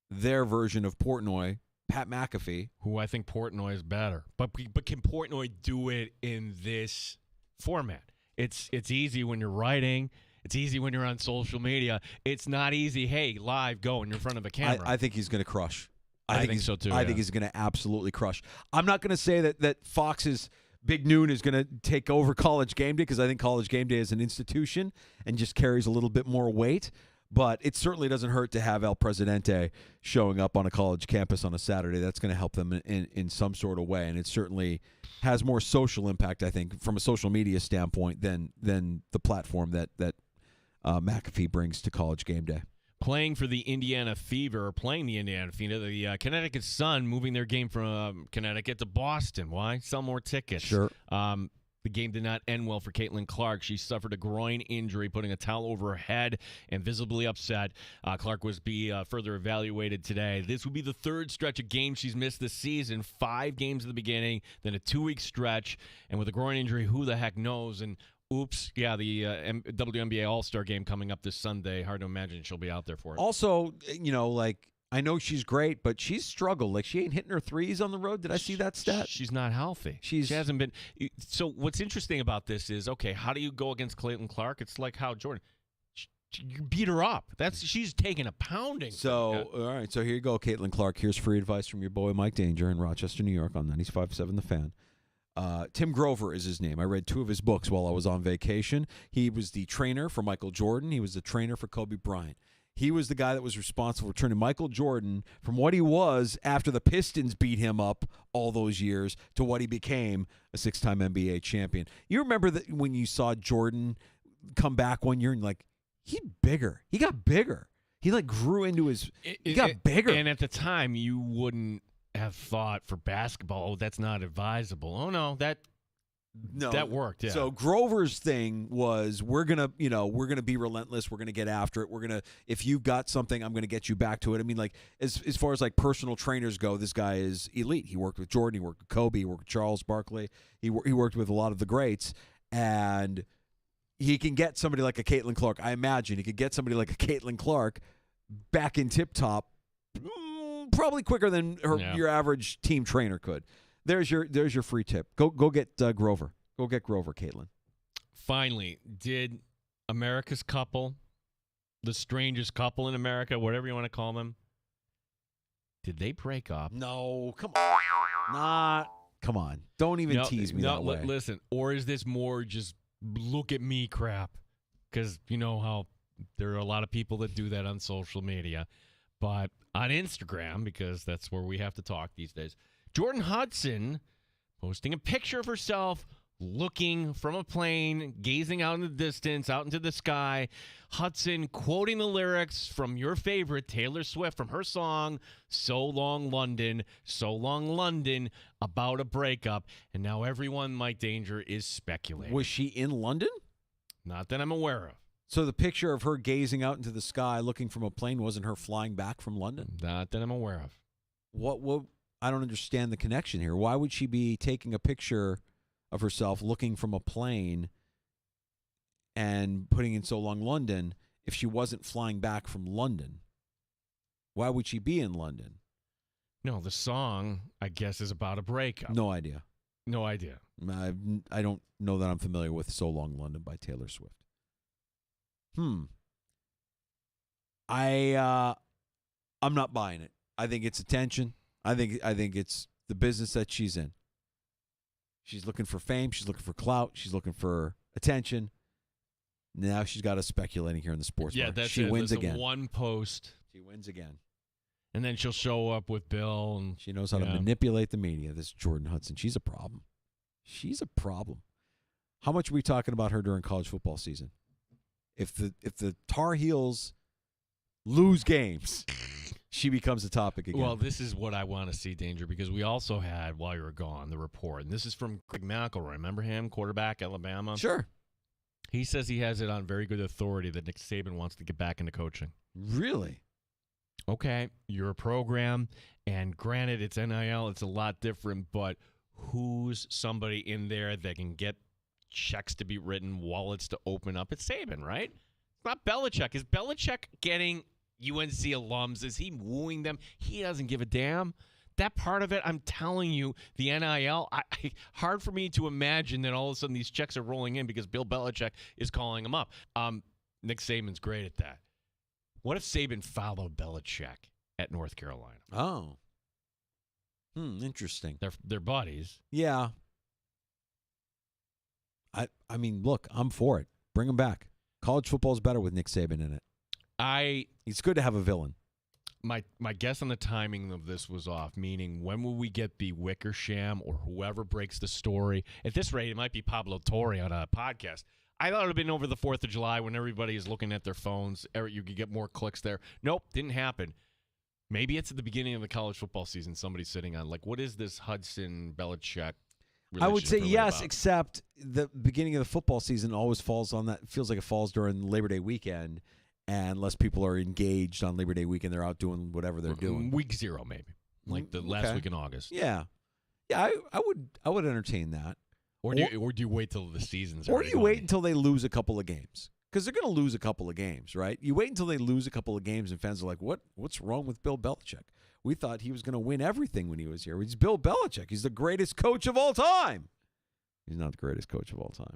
their version of Portnoy, Pat McAfee, who I think Portnoy is better, but can Portnoy do it in this format? It's easy when you're writing. It's easy when you're on social media. It's not easy. Hey, live, go, and you're in front of a camera. I think he's going to crush. I think so too. I think he's going to absolutely crush. I'm not going to say that Fox's Big Noon is going to take over College Game Day, because I think College Game Day is an institution and just carries a little bit more weight. But it certainly doesn't hurt to have El Presidente showing up on a college campus on a Saturday. That's going to help them in some sort of way. And it certainly has more social impact, I think, from a social media standpoint than the platform that McAfee brings to College Game Day. Playing the Indiana Fever, the Connecticut Sun moving their game from Connecticut to Boston. Why? Sell more tickets. Sure. The game did not end well for Caitlin Clark. She suffered a groin injury, putting a towel over her head and visibly upset. Clark was further evaluated today. This would be the third stretch of games she's missed this season. 5 games at the beginning, then a 2-week stretch. And with a groin injury, who the heck knows? And oops, the WNBA All-Star game coming up this Sunday. Hard to imagine she'll be out there for it. Also, I know she's great, but she's struggled. Like, she ain't hitting her threes on the road. Did I see that stat? She's not healthy. She hasn't been. So what's interesting about this is, okay, how do you go against Caitlin Clark? It's like how Jordan, you beat her up. She's taking a pounding. So, all right. So here you go, Caitlin Clark. Here's free advice from your boy Mike Danger in Rochester, New York on 95.7 The Fan. Tim Grover is his name. I read 2 of his books while I was on vacation. He was the trainer for Michael Jordan. He was the trainer for Kobe Bryant. He was the guy that was responsible for turning Michael Jordan from what he was after the Pistons beat him up all those years to what he became, a 6-time NBA champion. You remember that when you saw Jordan come back one year and like, he's bigger. He got bigger. He like grew into his. He got bigger. And at the time, you wouldn't have thought for basketball, oh, that's not advisable. Oh no, that worked. Yeah. So Grover's thing was, we're gonna be relentless. We're gonna get after it. If you've got something, I'm gonna get you back to it. I mean, like as far as like personal trainers go, this guy is elite. He worked with Jordan. He worked with Kobe. He worked with Charles Barkley. He worked with a lot of the greats, and he can get somebody like a Caitlin Clark. I imagine he could get somebody like a Caitlin Clark back in tip-top probably quicker than your average team trainer could. There's your free tip. Go get Grover. Go get Grover, Caitlin. Finally, did America's couple, the strangest couple in America, whatever you want to call them, did they break up? No, come on. Come on. Don't even tease me that way. Listen, or is this more just look at me crap? Because you know how there are a lot of people that do that on social media. But on Instagram, because that's where we have to talk these days, Jordan Hudson posting a picture of herself looking from a plane, gazing out in the distance, out into the sky. Hudson quoting the lyrics from your favorite, Taylor Swift, from her song, So Long London, about a breakup. And now everyone, Mike Danger, is speculating. Was she in London? Not that I'm aware of. So the picture of her gazing out into the sky looking from a plane wasn't her flying back from London? Not that I'm aware of. What I don't understand the connection here. Why would she be taking a picture of herself looking from a plane and putting in So Long London if she wasn't flying back from London? Why would she be in London? No, the song, I guess, is about a breakup. No idea. No idea. I don't know that I'm familiar with So Long London by Taylor Swift. I'm not buying it. I think it's attention. I think it's the business that she's in. She's looking for fame. She's looking for clout. She's looking for attention. Now she's got us speculating here in the sports bar. That's she wins again. One post. She wins again. And then she'll show up with Bill. And she knows how to manipulate the media, this Jordan Hudson. She's a problem. She's a problem. How much are we talking about her during college football season? If the Tar Heels lose games, she becomes a topic again. Well, this is what I want to see, Danger, because we also had, while you were gone, the report. And this is from Greg McElroy. Remember him, quarterback, Alabama? Sure. He says he has it on very good authority that Nick Saban wants to get back into coaching. Really? Okay, you're a program, and granted, it's NIL, it's a lot different, but who's somebody in there that can get checks to be written, wallets to open up? It's Saban, right? It's not Belichick. Is Belichick getting UNC alums? Is he wooing them? He doesn't give a damn. That part of it, I'm telling you, the NIL, hard for me to imagine that all of a sudden these checks are rolling in because Bill Belichick is calling them up. Nick Saban's great at that. What if Saban followed Belichick at North Carolina? Oh. Interesting. They're buddies. Yeah. I mean, look, I'm for it. Bring him back. College football is better with Nick Saban in it. It's good to have a villain. My guess on the timing of this was off, meaning when will we get the Wickersham or whoever breaks the story? At this rate, it might be Pablo Torre on a podcast. I thought it would have been over the 4th of July when everybody is looking at their phones. You could get more clicks there. Nope, didn't happen. Maybe it's at the beginning of the college football season. Somebody's sitting on, like, what is this Hudson-Belichick relationship? I would say really yes, about? except the beginning of the football season always falls on that. It feels like it falls during Labor Day weekend. And unless people are engaged on Labor Day weekend, they're out doing whatever they're doing. Week 0, maybe. Like the last week in August. Yeah. Yeah, I would entertain that. Or do you wait till the season's Or do you wait until they lose a couple of games? because they're going to lose a couple of games, right? You wait until they lose a couple of games, and fans are like, what's wrong with Bill Belichick? We thought he was going to win everything when he was here. He's Bill Belichick. He's the greatest coach of all time. He's not the greatest coach of all time.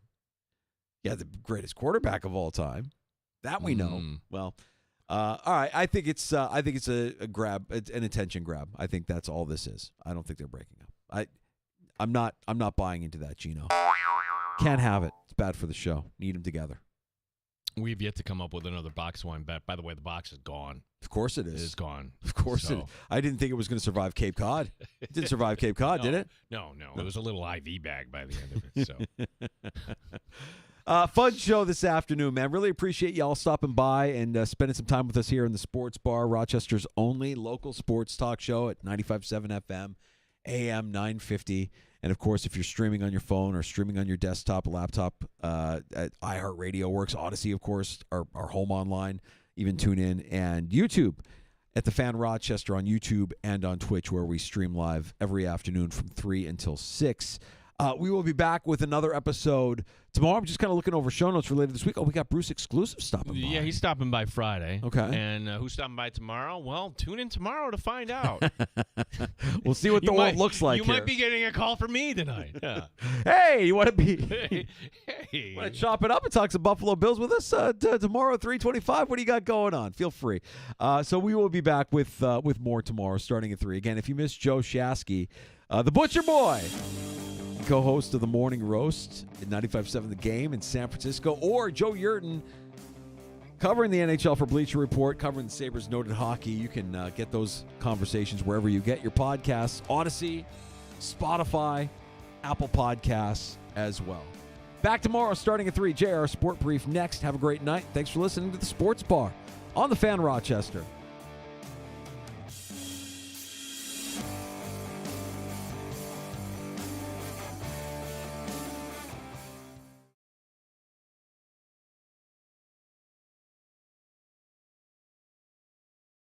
Yeah, the greatest quarterback of all time. That we know. Well, all right. I think it's a grab, an attention grab. I think that's all this is. I don't think they're breaking up. I'm not buying into that, Gino. Can't have it. It's bad for the show. Need them together. We've yet to come up with another box wine bet. By the way, the box is gone. Of course it is. It is gone. Of course it is. I didn't think it was going to survive Cape Cod. It didn't survive Cape Cod, did it? No. It was a little IV bag by the end of it. So. Fun show this afternoon, man. Really appreciate y'all stopping by and spending some time with us here in the Sports Bar, Rochester's only local sports talk show at 95.7 FM, AM 950. And, of course, if you're streaming on your phone or streaming on your desktop, laptop, iHeartRadio works. Odyssey, of course, our home online. Even tune in. And YouTube at The Fan Rochester on YouTube and on Twitch, where we stream live every afternoon from 3 until 6. We will be back with another episode tomorrow. I'm just kind of looking over show notes related this week. Oh, we got Bruce Exclusive stopping by. Yeah, he's stopping by Friday. Okay. And who's stopping by tomorrow? Well, tune in tomorrow to find out. We'll see what the world looks like. You might be getting a call from me tonight. Yeah. Hey, you want to be? Hey. Want to chop it up and talk some Buffalo Bills with us tomorrow at 3:25? What do you got going on? Feel free. So we will be back with more tomorrow, starting at 3. Again, if you missed Joe Shasky, the Butcher Boy, co-host of the Morning Roast at 95.7 The Game in San Francisco, or Joe Yurton covering the NHL for Bleacher Report, covering the Sabres noted hockey. You can get those conversations wherever you get your podcasts, Odyssey, Spotify, Apple Podcasts as well. Back tomorrow starting at 3. JR Sport Brief next. Have a great night. Thanks for listening to the Sports Bar on the Fan Rochester.